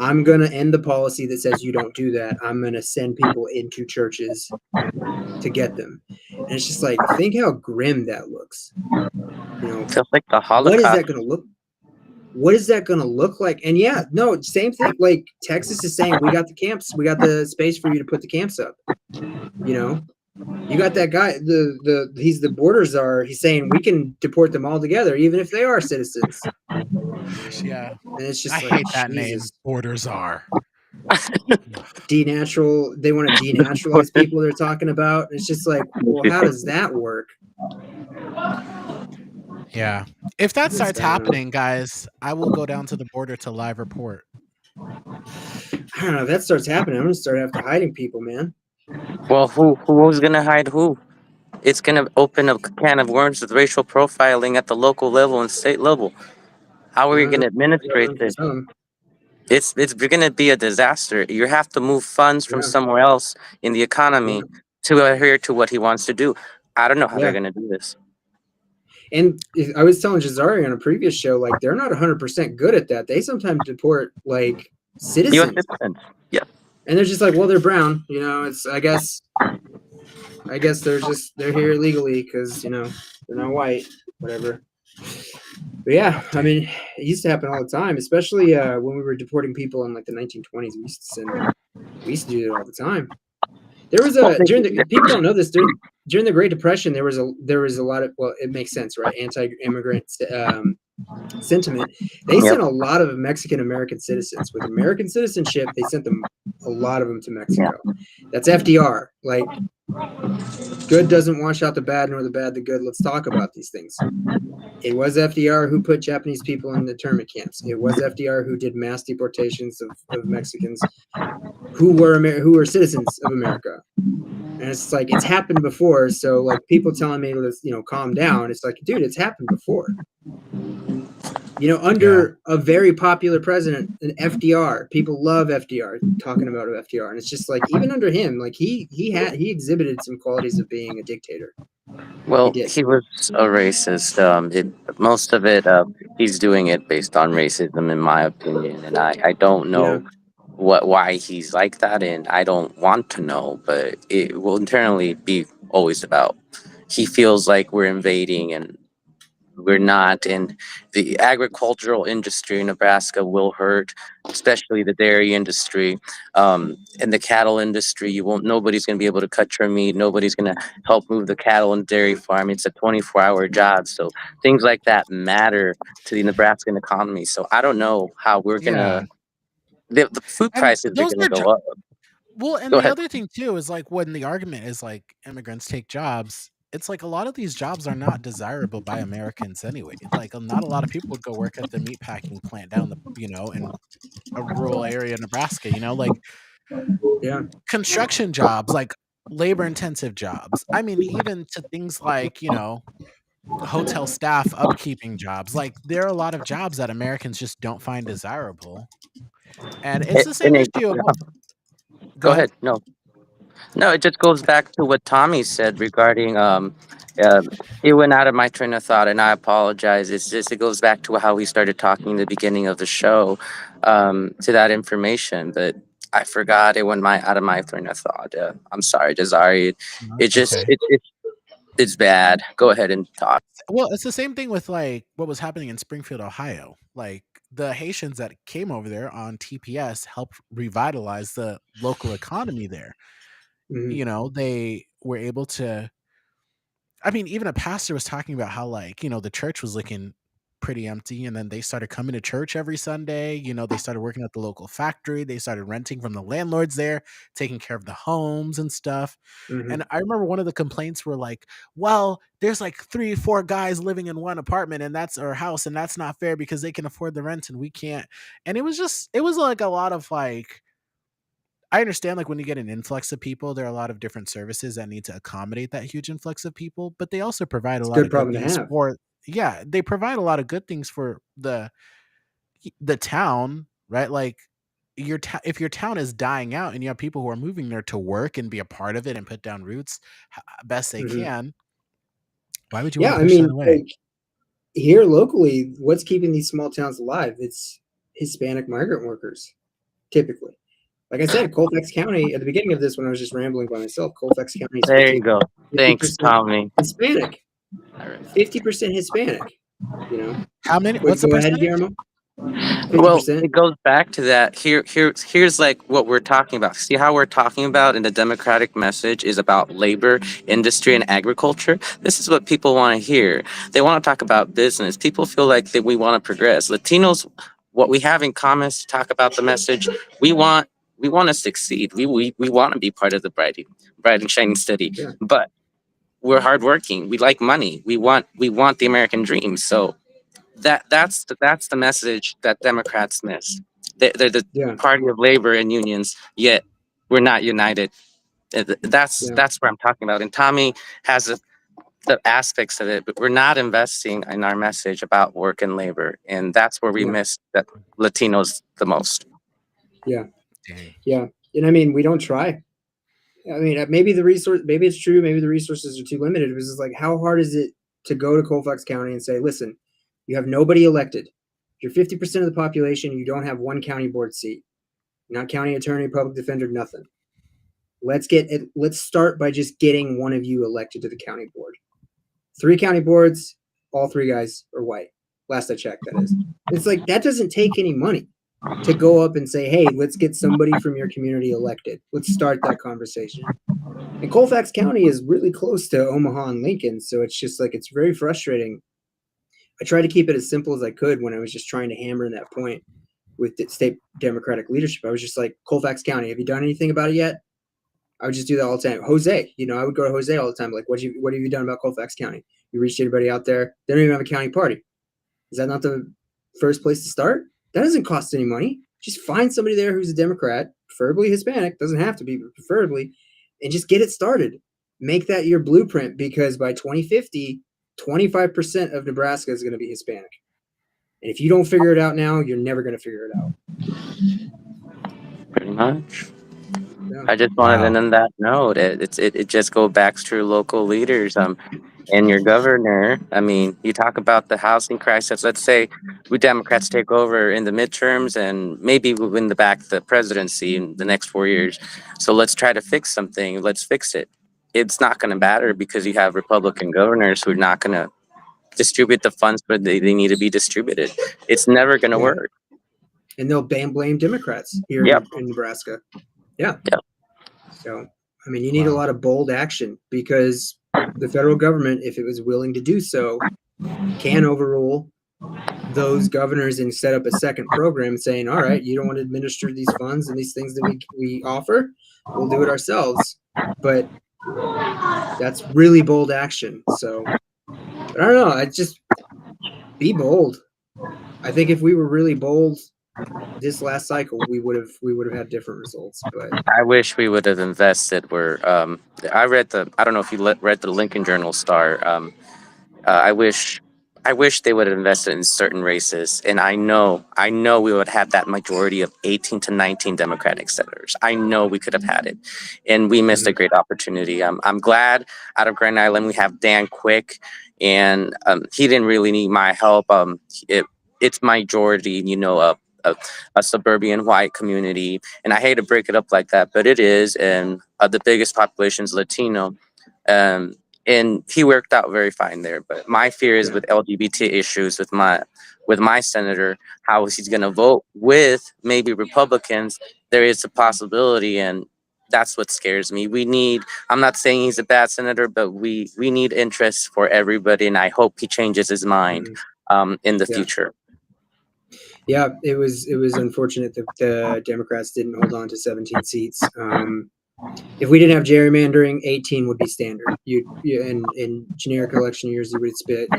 I'm going to end the policy that says you don't do that. I'm going to send people into churches to get them. And it's just like, think how grim that looks. Just like the Holocaust. What is that going to look? What is that going to look like? And same thing. Like Texas is saying, we got the camps, we got the space for you to put the camps up. You got that guy, he's the border czar. He's saying we can deport them all together, even if they are citizens. Yeah. And it's just I hate that name, border czar. They want to denaturalize people they're talking about. It's just like, well, how does that work? Yeah. If that It's starts bad. happening, guys, I will go down to the border to live report. I don't know. If that starts happening, I'm gonna start after hiding people, man. Well, who's gonna hide who? It's gonna open a can of worms with racial profiling at the local level and state level. How are we gonna administrate this? It's gonna be a disaster. You have to move funds from Yeah. somewhere else in the economy to adhere to what he wants to do. I don't know how Yeah. they're gonna do this. And I was telling Jazari on a previous show, like they're not 100% good at that. They sometimes deport like U.S. citizens, citizens. Yeah. and they're just like, well, they're brown. You know, it's I guess they're here illegally because you know they're not white, whatever. But yeah, I mean, it used to happen all the time, especially when we were deporting people in like the 1920s. We used to do it all the time. There was a people don't know this during the Great Depression. There was a lot of, well, it makes sense, right? Anti-immigrant sentiment. They sent a lot of Mexican American citizens with American citizenship. They sent a lot of them to Mexico. That's FDR. Like, good doesn't wash out the bad, nor the bad the good. Let's talk about these things. It was FDR who put Japanese people in internment camps. It was FDR who did mass deportations of Mexicans who were citizens of America. And it's like, it's happened before. So like people telling me, let's, calm down. It's like, dude, it's happened before. Under a very popular president, an FDR, people love FDR, talking about FDR. And it's just like, even under him, like he exhibited some qualities of being a dictator. Well, he was a racist. Most of it, he's doing it based on racism, in my opinion. And I don't know why he's like that, and I don't want to know, but it will internally be always about, he feels like we're invading and we're not. And the agricultural industry in Nebraska will hurt, especially the dairy industry, and the cattle industry. Nobody's going to be able to cut your meat. Nobody's going to help move the cattle and dairy farm. It's a 24-hour job. So things like that matter to the Nebraskan economy. So I don't know how we're going to, the food prices are going to go up. Well, and other thing too is like when the argument is like immigrants take jobs, it's like a lot of these jobs are not desirable by Americans anyway. Like not a lot of people would go work at the meatpacking plant down in a rural area of Nebraska, like construction jobs, like labor intensive jobs. I mean, even to things like, hotel staff, upkeeping jobs. Like there are a lot of jobs that Americans just don't find desirable. And it's the same issue. Go ahead. No, it just goes back to what Tommy said regarding it went out of my train of thought, and I apologize. It goes back to how we started talking in the beginning of the show, to that information, but I forgot. It went out of my train of thought. I'm sorry, Jazari. It's bad. Go ahead and talk. Well, it's the same thing with like what was happening in Springfield, Ohio. Like the Haitians that came over there on TPS helped revitalize the local economy there. They were able to, I mean, even a pastor was talking about how like, the church was looking pretty empty, and then they started coming to church every Sunday. They started working at the local factory. They started renting from the landlords there, taking care of the homes and stuff. And I remember one of the complaints were like, well, there's like 3-4 guys living in one apartment and that's our house, and that's not fair because they can afford the rent and we can't. And it was like a lot of like, I understand like when you get an influx of people, there are a lot of different services that need to accommodate that huge influx of people, but they also provide a lot of good things for, they provide a lot of good things for the town, right? Like if your town is dying out and you have people who are moving there to work and be a part of it and put down roots best they can, why would you want to push that away? Like, here locally, what's keeping these small towns alive? It's Hispanic migrant workers, typically. Like I said, Colfax County, at the beginning of this, when I was just rambling by myself, Colfax County is there you go. Thanks, Tommy. Hispanic. 50% Hispanic. How many? What's the percentage? Guillermo? 50%? Well, it goes back to that. Here's like what we're talking about. See how we're talking about in the Democratic message is about labor, industry, and agriculture. This is what people want to hear. They want to talk about business. People feel like that we want to progress. Latinos, what we have in common is to talk about the message. We want to succeed. We want to be part of the bright and shining city. But we're hardworking. We like money. We want the American dream. So that's the message that Democrats miss. They're the Yeah. party of labor and unions, yet we're not united. That's what I'm talking about. And Tommy has the aspects of it, but we're not investing in our message about work and labor, and that's where we miss that Latinos the most. Dang. Yeah. And I mean, we don't try. I mean, maybe it's true. Maybe the resources are too limited. It was just like, how hard is it to go to Colfax County and say, listen, you have nobody elected. You're 50% of the population. You don't have one county board seat. You're not county attorney, public defender, nothing. Let's start by just getting one of you elected to the county board. 3 county boards, all 3 guys are white. Last I checked, that is. It's like, that doesn't take any money to go up and say, hey, let's get somebody from your community elected. Let's start that conversation. And Colfax County is really close to Omaha and Lincoln, so it's just like, it's very frustrating. I tried to keep it as simple as I could when I was just trying to hammer in that point with the state Democratic leadership. I was just like, Colfax County, have you done anything about it yet? I would just do that all the time. Jose, I would go to Jose all the time. Like, what have you done about Colfax County? You reached anybody out there? They don't even have a county party. Is that not the first place to start? That doesn't cost any money. Just find somebody there who's a Democrat, preferably Hispanic, doesn't have to be, but preferably, and just get it started. Make that your blueprint, because by 2050, 25% of Nebraska is going to be Hispanic. And if you don't figure it out now, you're never going to figure it out. Pretty much. Yeah. I just wanted to end on that note. It just goes back to local leaders. And your governor. I mean, you talk about the housing crisis. Let's say we Democrats take over in the midterms, and maybe we'll win the presidency in the next 4 years. So let's try to fix something. Let's fix it. It's not going to matter because you have Republican governors who are not going to distribute the funds where they need to be distributed. It's never going to work. And they'll blame Democrats here in Nebraska. Yeah. Yep. So, I mean, you need a lot of bold action, because the federal government, if it was willing to do so, can overrule those governors and set up a second program saying, all right, you don't want to administer these funds and these things that we offer, we'll do it ourselves. But that's really bold action. So, but I don't know. I just be bold. I think if we were really bold this last cycle, we would have had different results. But I wish we would have invested where I don't know if you read the Lincoln Journal Star. I wish they would have invested in certain races, and I know we would have that majority of 18 to 19 Democratic senators. I know we could have had it, and we missed a great opportunity. I'm glad out of Grand Island we have Dan Quick, and he didn't really need my help. It's majority, a suburban white community, and I hate to break it up like that, but it is, and the biggest population is Latino, and he worked out very fine there. But my fear is with LGBT issues with my senator, how he's going to vote with maybe Republicans. There is a possibility, and that's what scares me. I'm not saying he's a bad senator, but we need interest for everybody, and I hope he changes his mind in the future. Yeah, it was unfortunate that the Democrats didn't hold on to 17 seats. If we didn't have gerrymandering, 18 would be standard. In generic election years, you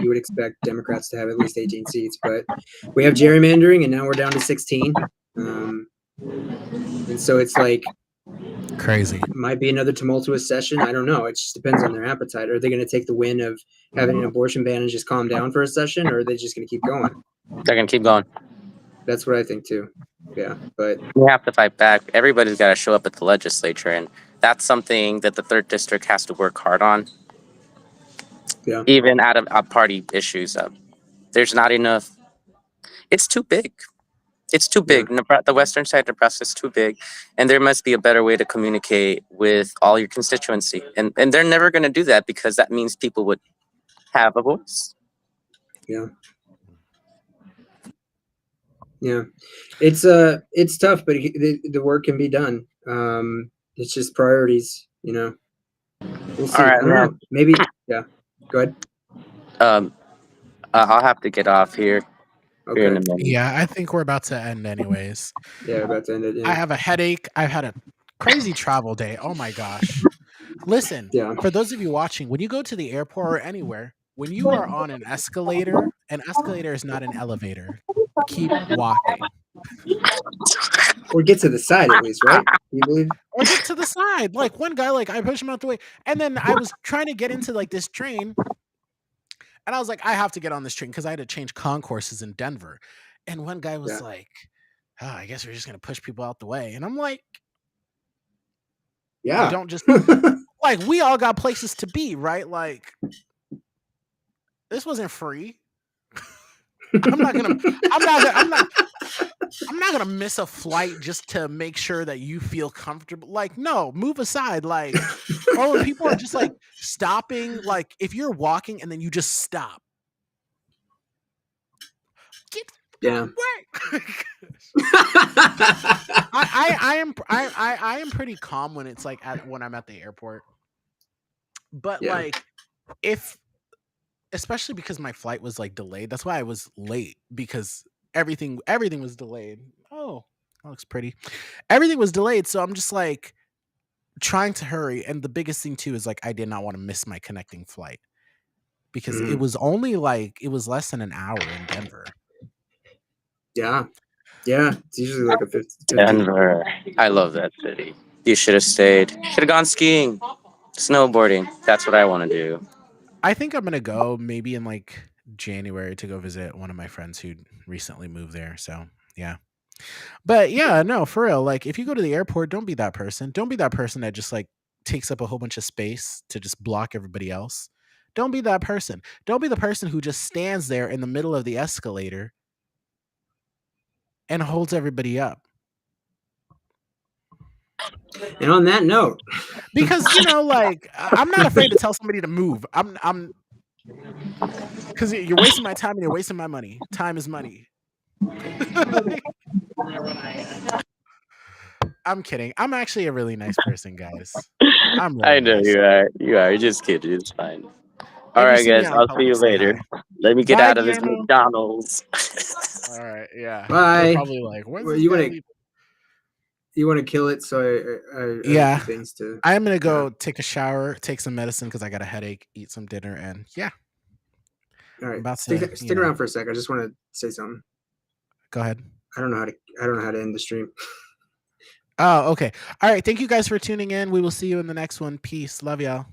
would expect Democrats to have at least 18 seats, but we have gerrymandering, and now we're down to 16. And so it's like crazy. Might be another tumultuous session. I don't know. It just depends on their appetite. Are they going to take the win of having an abortion ban and just calm down for a session, or are they just going to keep going? They're going to keep going. That's what I think too. Yeah, but we have to fight back. Everybody's got to show up at the legislature, and that's something that the 3rd District has to work hard on. Yeah. Even out of party issues, there's not enough. It's too big. It's too big. Yeah. The western side of Nebraska is too big, and there must be a better way to communicate with all your constituency. And they're never going to do that, because that means people would have a voice. Yeah. Yeah, it's tough, but the work can be done. It's just priorities, We'll see. All right, I don't know. Maybe. Yeah. Go ahead. I'll have to get off here. Okay. Here in a minute. Yeah, I think we're about to end anyways. Yeah, we're about to end it. Yeah. I have a headache. I've had a crazy travel day. Oh my gosh. Listen, Yeah. for those of you watching, when you go to the airport or anywhere, when you are on an escalator is not an elevator. Keep walking. Or get to the side at least, right? You believe? Or get to the side. Like one guy, like I pushed him out the way. And then I was trying to get into like this train. And I was like, I have to get on this train because I had to change concourses in Denver. And one guy was like, oh, I guess we're just gonna push people out the way. And I'm like, Yeah. don't just like we all got places to be, right? Like this wasn't free. I'm not gonna miss a flight just to make sure that you feel comfortable. Like, no, move aside. Like, or when people are just like stopping, like if you're walking and then you just stop. Get Yeah. I am pretty calm when it's like when I'm at the airport. But like if especially because my flight was like delayed. That's why I was late because everything was delayed. Oh, that looks pretty. Everything was delayed, so I'm just like trying to hurry. And the biggest thing too is like I did not want to miss my connecting flight because it was only like it was less than an hour in Denver. Yeah. It's usually like a 50. Denver. I love that city. You should have stayed. Should have gone skiing, snowboarding. That's what I want to do. I think I'm gonna go maybe in like January to go visit one of my friends who recently moved there. So yeah. But yeah, no, for real. Like if you go to the airport, don't be that person. Don't be that person that just like takes up a whole bunch of space to just block everybody else. Don't be that person. Don't be the person who just stands there in the middle of the escalator and holds everybody up. And on that note, because like I'm not afraid to tell somebody to move. I'm because you're wasting my time and you're wasting my money. Time is money. I'm kidding. I'm actually a really nice person, guys. I'm really I know nice. you are. You're just kidding. It's fine. All right, guys. I'll see you later. Let me get out of this McDonald's. All right. Yeah. Bye. You're probably like, where's you want to kill it? So I yeah. things to. I'm gonna go take a shower, take some medicine because I got a headache, eat some dinner, and yeah. All right. Stick around for a sec. I just want to say something. Go ahead. I don't know how to end the stream. Oh, okay. All right. Thank you guys for tuning in. We will see you in the next one. Peace. Love y'all.